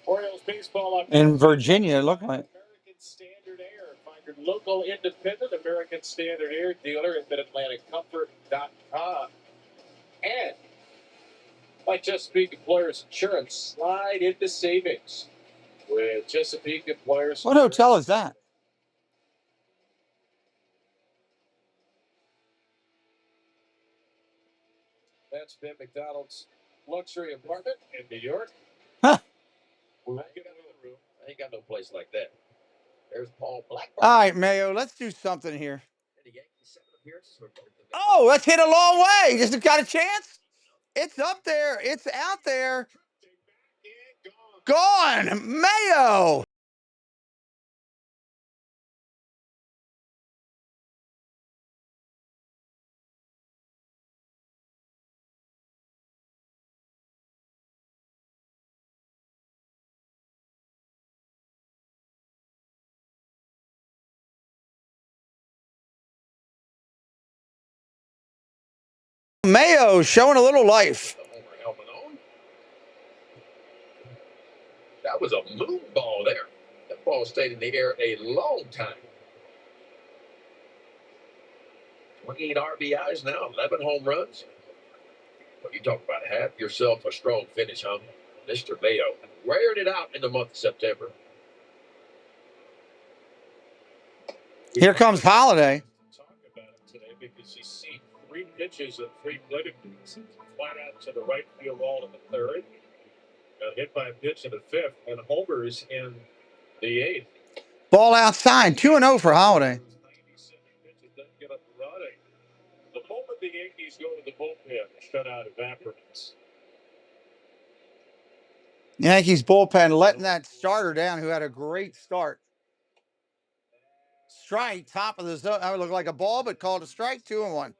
Orioles baseball up In Virginia, it looked like. American Standard Air. Find your local independent American Standard Air dealer at MidAtlanticComfort.com. And by Chesapeake Employers Insurance, slide into savings with Chesapeake Employers. What hotel is that? That's been McDonald's luxury apartment in New York. Huh. I ain't got no place like that. There's Paul Blackburn. All right, Mayo, let's do something here. Oh, let's hit a long way. Just got a chance. It's up there. It's out there. Gone. Mayo. Mayo showing a little life. That was a moon ball there. That ball stayed in the air a long time. 28 RBIs now, 11 home runs. What you talk about? Have yourself a strong finish, huh? Mr. Mayo wearing it out in the month of September. Here comes Holiday. Talk about it today because he's seen 3 pitches and 3 plate appearances. Flat out to the right field wall in the 3rd. Got hit by a pitch in the 5th, and homers in the 8th. Ball outside. 2-0 for Holiday. The moment the Yankees go to the bullpen, shutout evaporates. Yankees bullpen letting that starter down who had a great start. Strike, top of the zone. That would look like a ball, but called a strike. 2-1.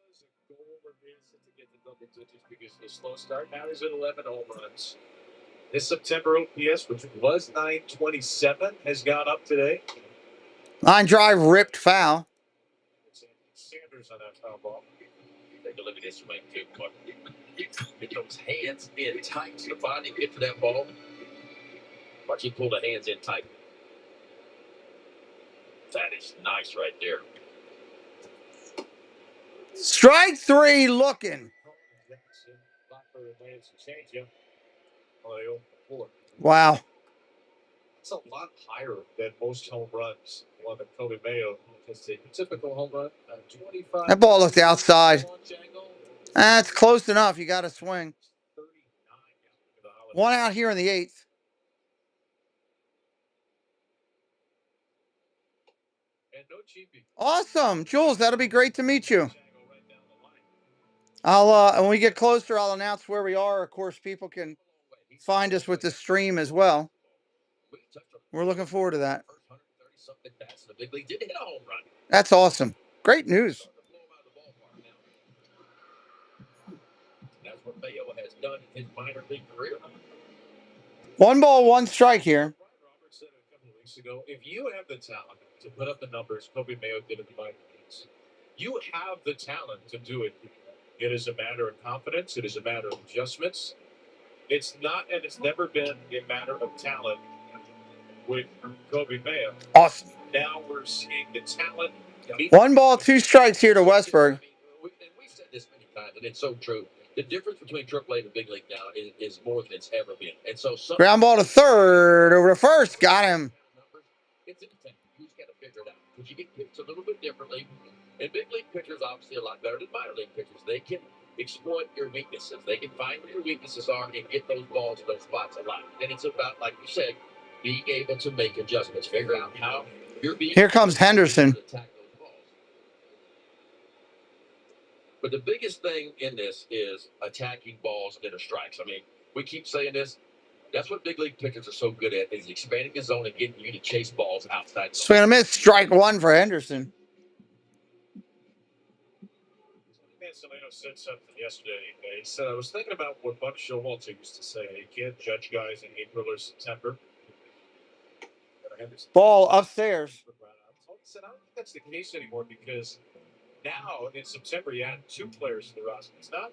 Because the slow start now is at 11 home runs. This September OPS, which was 927, has gone up today. Line drive ripped foul. Sanders on that foul ball. Take a look at this swing, too. Get those hands in tight to the body, get to that ball. Watch him pull the hands in tight. That is nice right there. Strike 3 looking. Wow. It's a lot higher than most home runs on the Kobe Mayo. Just a typical home run. 25. That ball looked outside. That's close enough. You got to swing. 1 out here in the 8th. Awesome. Jules, that'll be great to meet you. When we get closer, I'll announce where we are. Of course, people can find us with the stream as well. We're looking forward to that. That's awesome. Great news. That's what Mayo has done in his minor league career. 1 ball, 1 strike here. Robert said a couple of weeks ago, if you have the talent to put up the numbers Kobe Mayo did in the minor leagues, you have the talent to do it. It is a matter of confidence. It is a matter of adjustments. It's not, and it's never been a matter of talent with Kobe Mayo. Awesome. Now we're seeing the talent. 1 ball, 2 strikes here to Westberg. We've said this many times, and it's so true. The difference between AAA and Big League now is more than it's ever been. And so ground ball to third, over to first, got him. It's intense. You just got to figure it out. Because you get pitched a little bit differently. And Big League pitchers obviously a lot better than minor league pitchers. They can exploit your weaknesses. They can find where your weaknesses are and get those balls in those spots a lot. And it's about, like you said, being able to make adjustments. Figure out how you're being. Here comes Henderson. But the biggest thing in this is attacking balls that are strikes. I mean, we keep saying this. That's what big league pitchers are so good at, is expanding the zone and getting you to chase balls outside. Swing and a miss. Strike 1 for Henderson. Salino said something yesterday. He said, I was thinking about what Buck Showalter used to say. You can't judge guys in April or September. Ball upstairs. I said, I don't think that's the case anymore because now in September you add 2 players to the roster. It's not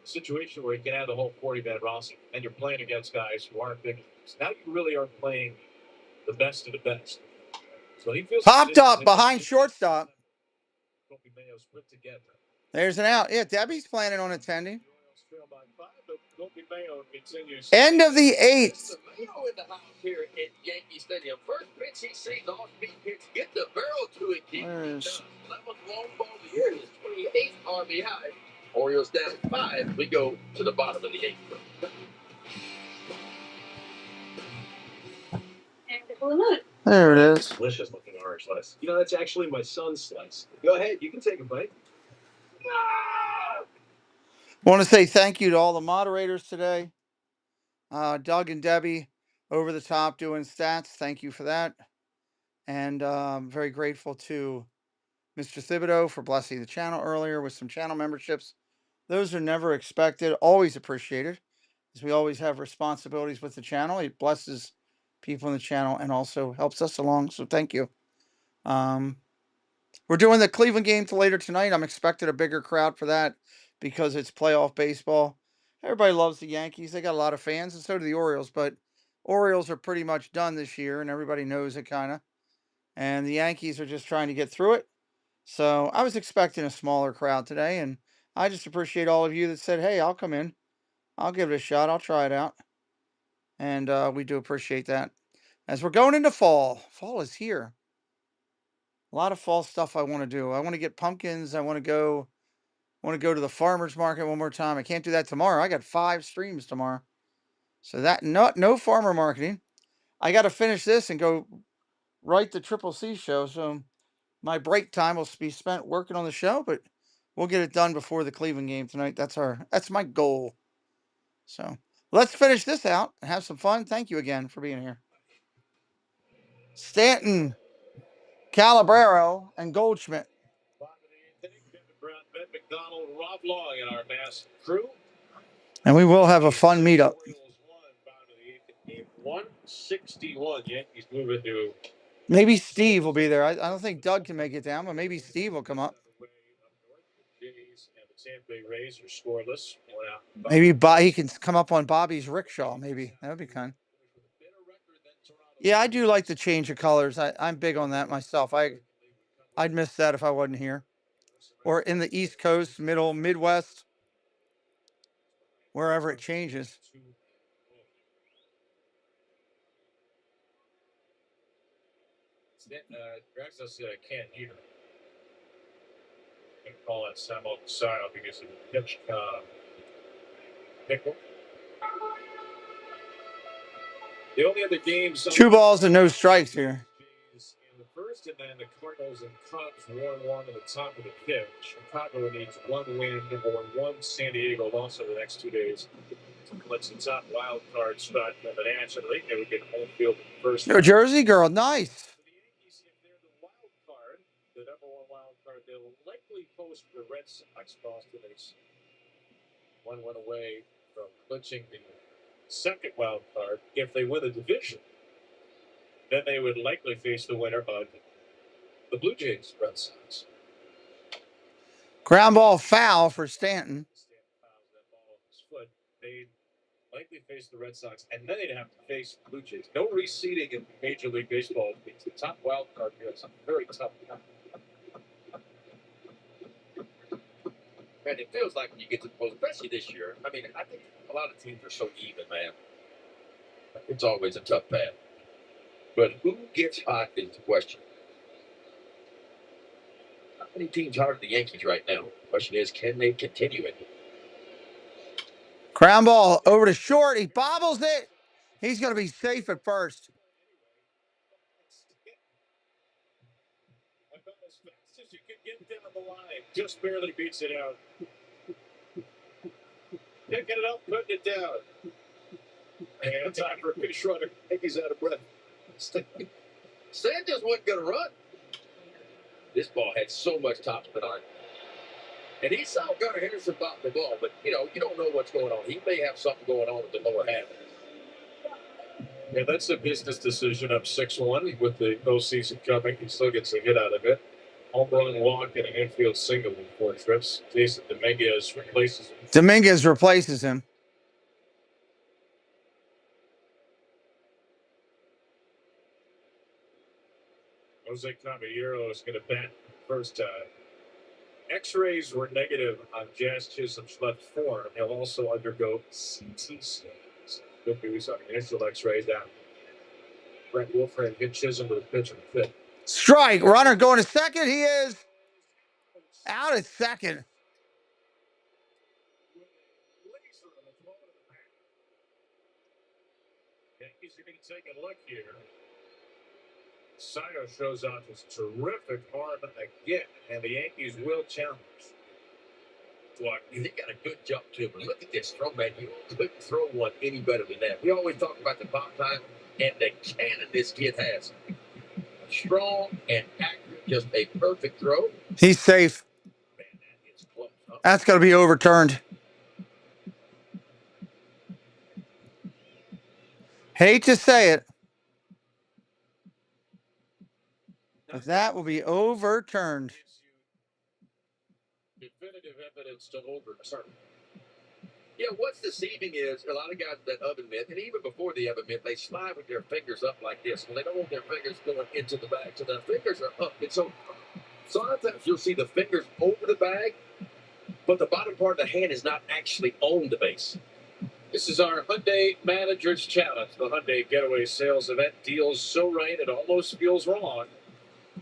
a situation where you can add the whole 40-man roster and you're playing against guys who aren't big. Now you really are playing the best of the best. So he feels popped up behind shortstop. Mayo's put together. There's an out. Yeah, Debbie's planning on attending. End of the 8th. Mayo in the house here at Yankee Stadium. First pitch he sees off speed pitch. Get the barrel to it. 11th long ball of the year. His 28th RBI. Orioles down 5. We go to the bottom of the 8th. There it is. Delicious looking orange slice. You know, that's actually my son's slice. Go ahead, you can take a bite. I want to say thank you to all the moderators today. Doug and Debbie over the top doing stats. Thank you for that. And I'm very grateful to Mr. Thibodeau for blessing the channel earlier with some channel memberships. Those are never expected, always appreciated, as we always have responsibilities with the channel. It blesses people in the channel and also helps us along. So thank you. We're doing the Cleveland game till later tonight. I'm expecting a bigger crowd for that because it's playoff baseball. Everybody loves the Yankees. They got a lot of fans, and so do the Orioles. But Orioles are pretty much done this year, and everybody knows it kind of. And the Yankees are just trying to get through it. So I was expecting a smaller crowd today, and I just appreciate all of you that said, hey, I'll come in. I'll give it a shot. I'll try it out. And we do appreciate that. As we're going into fall, fall is here. A lot of fall stuff I want to do. I want to get pumpkins. I want to go to the farmer's market one more time. I can't do that tomorrow. I got 5 streams tomorrow. So that no farmer marketing. I got to finish this and go write the Triple C show. So my break time will be spent working on the show, but we'll get it done before the Cleveland game tonight. That's my goal. So let's finish this out and have some fun. Thank you again for being here. Stanton, Calabrero, and Goldschmidt. Ben McDonald, Rob Long in our mass crew. And we will have a fun meetup. 161. Yankees moving to. Maybe Steve will be there. I don't think Doug can make it down, but maybe Steve will come up. Jays and the Tampa Bay Rays are scoreless. Maybe he can come up on Bobby's rickshaw. Maybe that would be kind. Yeah, I do like the change of colors. I'm big on that myself. I'd miss that if I wasn't here, or in the East Coast, Midwest, wherever it changes. Drags us a can heater. I can call it Samuel Casaro because of the pitch pickle. The only other games. 2 balls and no strikes here. In the first, and then the Cardinals and Cubs 1-1 at the top of the 5th. Chicago needs 1 win or 1 San Diego loss over the next 2 days to clinch the top wild card spot. But actually, they would get home field in the first. New Jersey girl, nice. The number 1 wild card, they'll likely post the Red Sox. Boston is 1 away from clinching the second wild card. If they win the division, then they would likely face the winner of the Blue Jays Red Sox. Ground ball foul for Stanton. They'd likely face the Red Sox, and then they'd have to face the Blue Jays. No reseeding in Major League Baseball. It's the top wild card here. It's very tough. And it feels like when you get to the post, especially this year. I mean, I think a lot of teams are so even, man. It's always a tough path. But who gets hot is the question. How many teams hotter than the Yankees right now? The question is, can they continue it? Ground ball over to short. He bobbles it. He's going to be safe at first. About as fast as you can get down the line. Just barely beats it out. Picking it up, putting it down. And time for a pitch runner. I think he's out of breath. Stan just wasn't going to run. This ball had so much top spin on it. And he saw Gunnar Henderson pop the ball, but, you don't know what's going on. He may have something going on with the lower half. Yeah, that's a business decision up 6-1 with the postseason coming. He still gets a hit out of it. Home run, walk, and an infield single in 4 trips. Jason Dominguez replaces him. Dominguez replaces him. Jose Caballero is going to bat first time. X-rays were negative on Jazz Chisholm's left forearm. He'll also undergo CT scans. Good news on the initial X-rays down. Brett Wolfram hit Chisholm with a pitch in the 5th. Strike. Runner going to second. He is out at second. Yankees are going to take a look here. Sayo shows off his terrific arm again, and the Yankees will challenge. Well, he got a good jump to him. Look at this throw, man. You couldn't throw one any better than that. We always talk about the pop time, and the cannon this kid has. Strong and accurate, just a perfect throw. He's safe. Man, that is close, huh? That's going to be overturned. Hate to say it, but that will be overturned. Definitive evidence to overturn. Yeah, what's deceiving is a lot of guys that oven mitt, and even before the oven mitt, they slide with their fingers up like this. Well, they don't want their fingers going into the bag, so their fingers are up. And so sometimes you'll see the fingers over the bag, but the bottom part of the hand is not actually on the base. This is our Hyundai Manager's Challenge. The Hyundai Getaway Sales Event deals so right it almost feels wrong.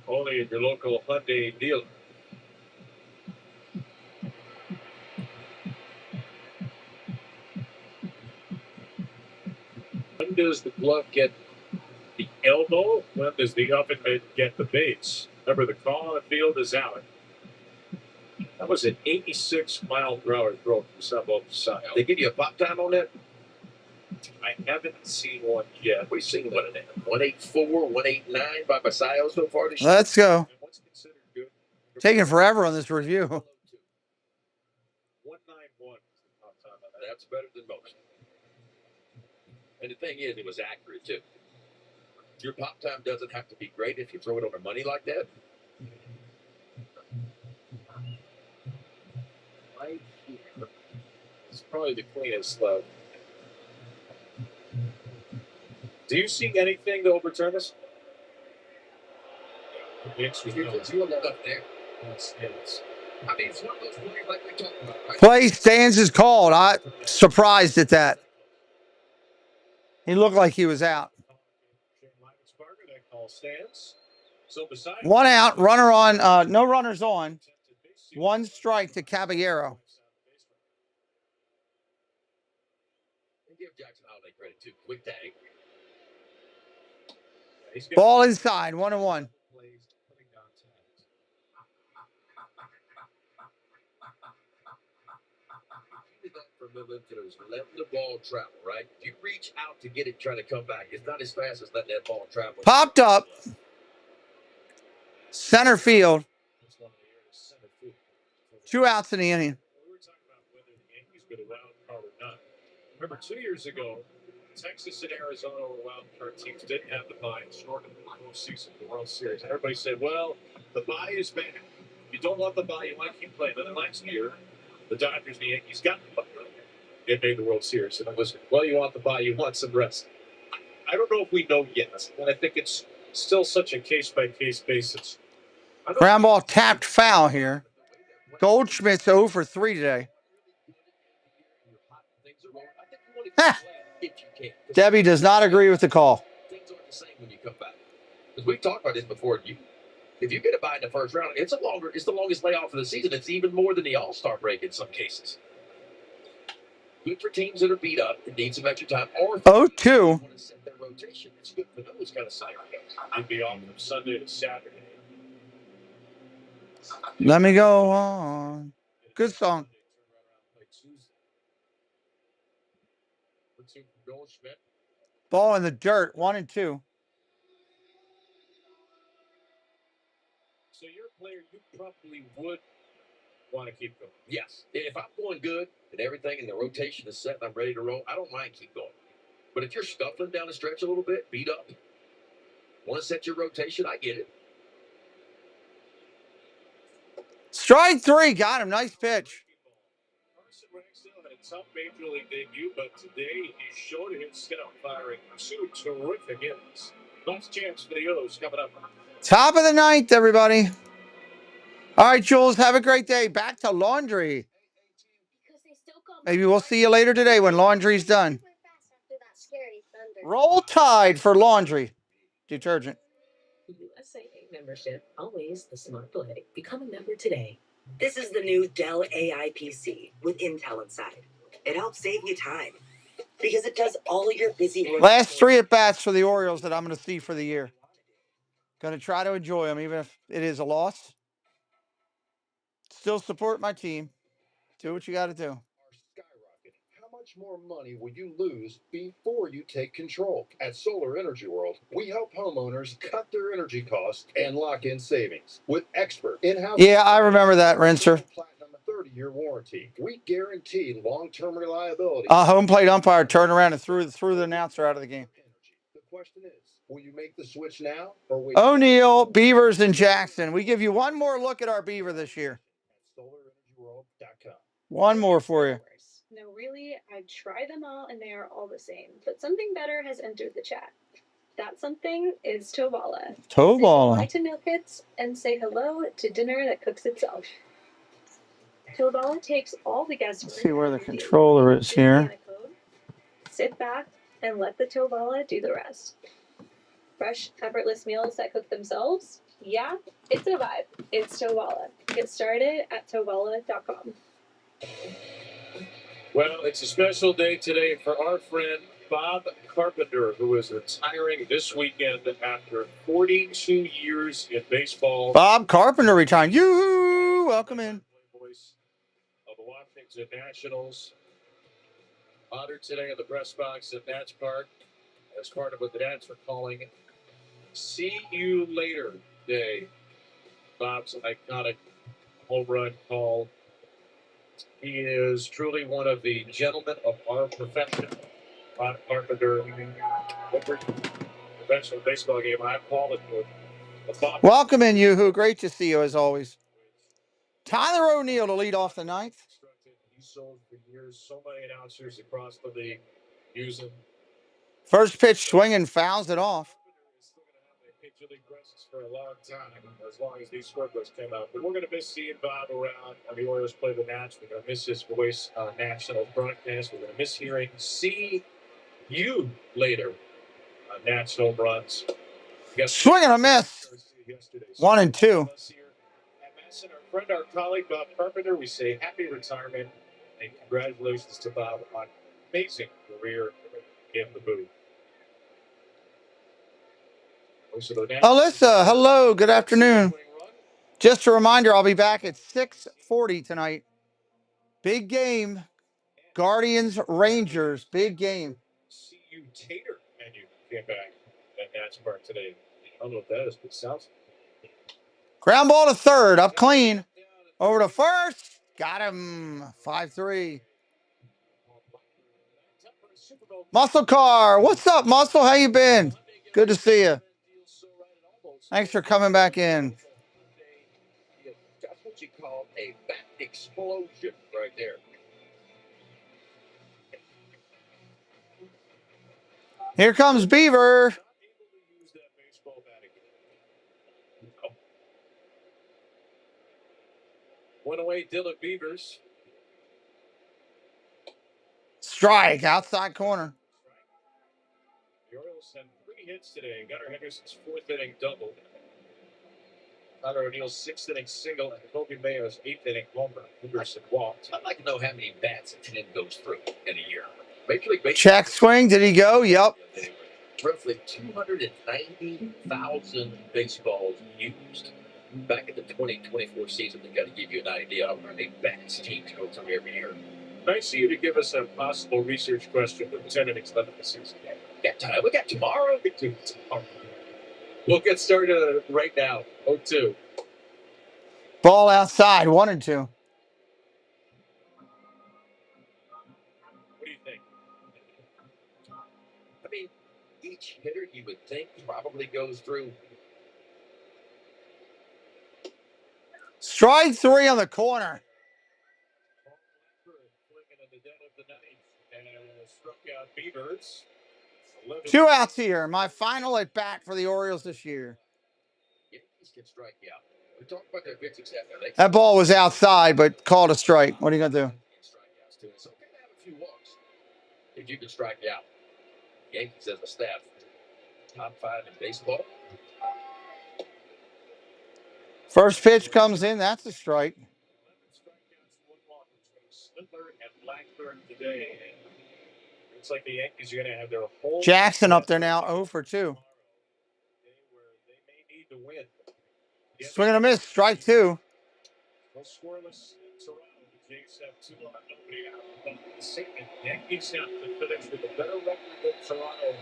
Only at your local Hyundai dealer. When does the glove get the elbow? When does the oven mitt get the base? Remember, the call on the field is out. That was an 86-mile-per-hour throw from Sabo Sayo. They give you a pop time on that? I haven't seen one yet. We've seen one of them. 184, 189 by Basayo so far this year. Let's go. What's considered good? Taking forever on this review. 191 is the top time on that. That's better than most. And the thing is, it was accurate, too. Your pop time doesn't have to be great if you throw it on the money like that. Right here. It's probably the cleanest glove. Do you see anything to overturn this? Yes, You look up there. Yes. I mean, it's one of those plays like we talked about, right? Play stands is called. I'm surprised at that. He looked like he was out. That call stands. So beside One out, runner on, no runners on. One strike to Caballero. And give Jackson Holiday credit, too. Quick tag. Ball inside, 1-1. Letting the ball travel, right? If you reach out to get it, trying to come back, it's not as fast as letting that ball travel. Popped up. Center field. 2 outs in the inning. We were talking about whether the Yankees get a wild card or not. Remember, 2 years ago, Texas and Arizona were wild card teams, didn't have the bye, shortened the postseason, the World Series. And everybody said, well, the bye is bad. If you don't want the bye, you want to keep playing. Then last year, the Dodgers and the Yankees got the bye. It made the World Series. And it was, well, you want the bye, you want some rest. I don't know if we know yet. And I think it's still such a case-by-case basis. Ground ball tapped foul here. Goldschmidt's 0 for 3 today. Debbie does not agree with the call. Things aren't the same when you come back. Because we've talked about this before. If you get a bye in the first round, it's the longest layoff of the season. It's even more than the All-Star break in some cases. Good for teams that are beat up and need some extra time. Or 0-2. Want to set their rotation. It's good for those kind of side games. You'd be off from Sunday to Saturday. Let me go on. Good song. Ball in the dirt, 1-2. So you're a player you probably would want to keep going. Yes. If I'm going good and everything in the rotation is set and I'm ready to roll, I don't mind keep going. But if you're scuffling down the stretch a little bit, beat up, want to set your rotation, I get it. Strike 3. Got him. Nice pitch. Carson Ragsdale had a tough major league debut, but today he showed his scout firing 2 terrific innings. Last chance for the O's coming up. Top of the 9th, everybody. All right, Jules, have a great day. Back to laundry. Maybe we'll see you later today when laundry's done. Roll Tide for laundry detergent. USA membership, always the smart play. Become a member today. This is the new Dell AI PC with Intel inside. It helps save you time. because it does all your busy work. Last 3 at bats for the Orioles that I'm going to see for the year. Going to try to enjoy them, even if it is a loss. Still support my team. Do what you got to do. How much more money will you lose before you take control? At Solar Energy World, we help homeowners cut their energy costs and lock in savings with expert in-house. Yeah, I remember that, Rinser. Platinum 30-year warranty. We guarantee long-term reliability. Home plate umpire turned around and threw the announcer out of the game. The question is, will you make the switch now or wait? O'Neill, Beavers, and Jackson. We give you one more look at our Beaver this year. SolarEnergyWorld.com. One more for you. No, really, I try them all and they are all the same. But something better has entered the chat. That something is Tovala. Tovala. Say goodbye to meal kits and say hello to dinner that cooks itself. Tovala takes all the guesswork. Let's see where the controller is here. Sit back and let the Tovala do the rest. Fresh, effortless meals that cook themselves? Yeah, it's a vibe. It's Tovala. Get started at tovala.com. Well, it's a special day today for our friend Bob Carpenter, who is retiring this weekend after 42 years in baseball. Bob Carpenter retiring. You welcome in. Voice of the Washington Nationals. Honored today in the press box at Nats Park as part of what the Nats are calling "See You Later" Day. Bob's iconic home run call. He is truly one of the gentlemen of our profession. Bob Carpenter, every professional baseball game I've called it for. Welcome in, Yoo-Hoo. Great to see you as always. Tyler O'Neill to lead off the ninth. He sold for years. So many announcers across the league use him. First pitch swinging, fouls it off. Major league presence for a long time, as long as these scoreboards came out. But we're going to miss seeing Bob around. The Orioles play the Nats. We're going to miss his voice on national broadcast. We're going to miss hearing "See You Later" on Nats home runs. Swing and a miss. 1 and 2. Our friend, our colleague, Bob Carpenter, we say happy retirement and congratulations to Bob on an amazing career in the booth. Alyssa, hello, good afternoon. Just a reminder, I'll be back at 6:40 tonight. Big game. Guardians, Rangers, big game. See You Tater menu came back at Nats Park today. I don't know what that is, but it sounds. Ground ball to third, up clean. Over to first. Got him. 5-3. Muscle Car. What's up, Muscle? How you been? Good to see you. Thanks for coming back in. That's what you call a bat explosion right there. Here comes Beaver. One away, Dylan Beavers. Strike, outside corner. The Orioles had 3 hits today. Gunnar Henderson's 4th inning double. Tyler O'Neill's 6th inning single and Kobe Mayo's 8th inning homer. Henderson walked. I'd like to know how many bats a team goes through in a year. Major League Baseball. Check swing. Did he go? Yep. Roughly 290,000 baseballs used. Back in the 2024 season, they've got to give you an idea of how many bats teams go through every year. Nice of you to give us a possible research question for the 10 innings left of the season. Got time. We got tomorrow. We'll get started right now. 0-2. Ball outside, 1 and 2. What do you think? I mean, each hitter you would think probably goes through. Strike 3 on the corner. Struck out Beavers. 2 outs here. My final at bat for the Orioles this year. Yankees can strike you out. We talked about their pitching staff. That ball was outside, but called a strike. What are you going to do? It's okay to have a few walks if you can strike you out. Yankees as a staff, top 5 in baseball. First pitch comes in. That's a strike. Looks like the Yankees are going to have their whole Jackson up there now, 0 for 2. They may need to win. Swing and a miss, strike 2. No scoreless in Toronto. The Jays have 2 on, nobody out. The second, Yankees have to finish with a better record than Toronto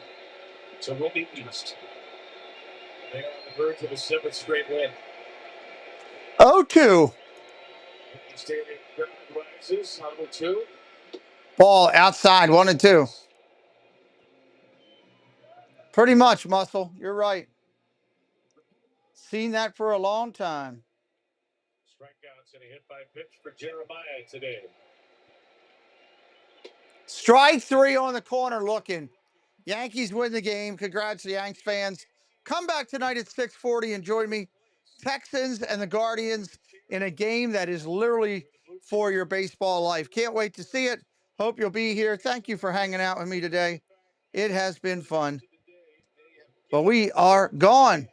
to win the East. They are on the verge of a 7th straight win. 0-2. Stadium crowd rises on 2. Ball outside, 1-2. Pretty much, Muscle. You're right. Seen that for a long time. Strikeouts and a hit by pitch for Jeremiah today. Strike 3 on the corner looking. Yankees win the game. Congrats to the Yanks fans. Come back tonight at 6:40 and join me. Texans and the Guardians in a game that is literally for your baseball life. Can't wait to see it. Hope you'll be here. Thank you for hanging out with me today. It has been fun. But we are gone.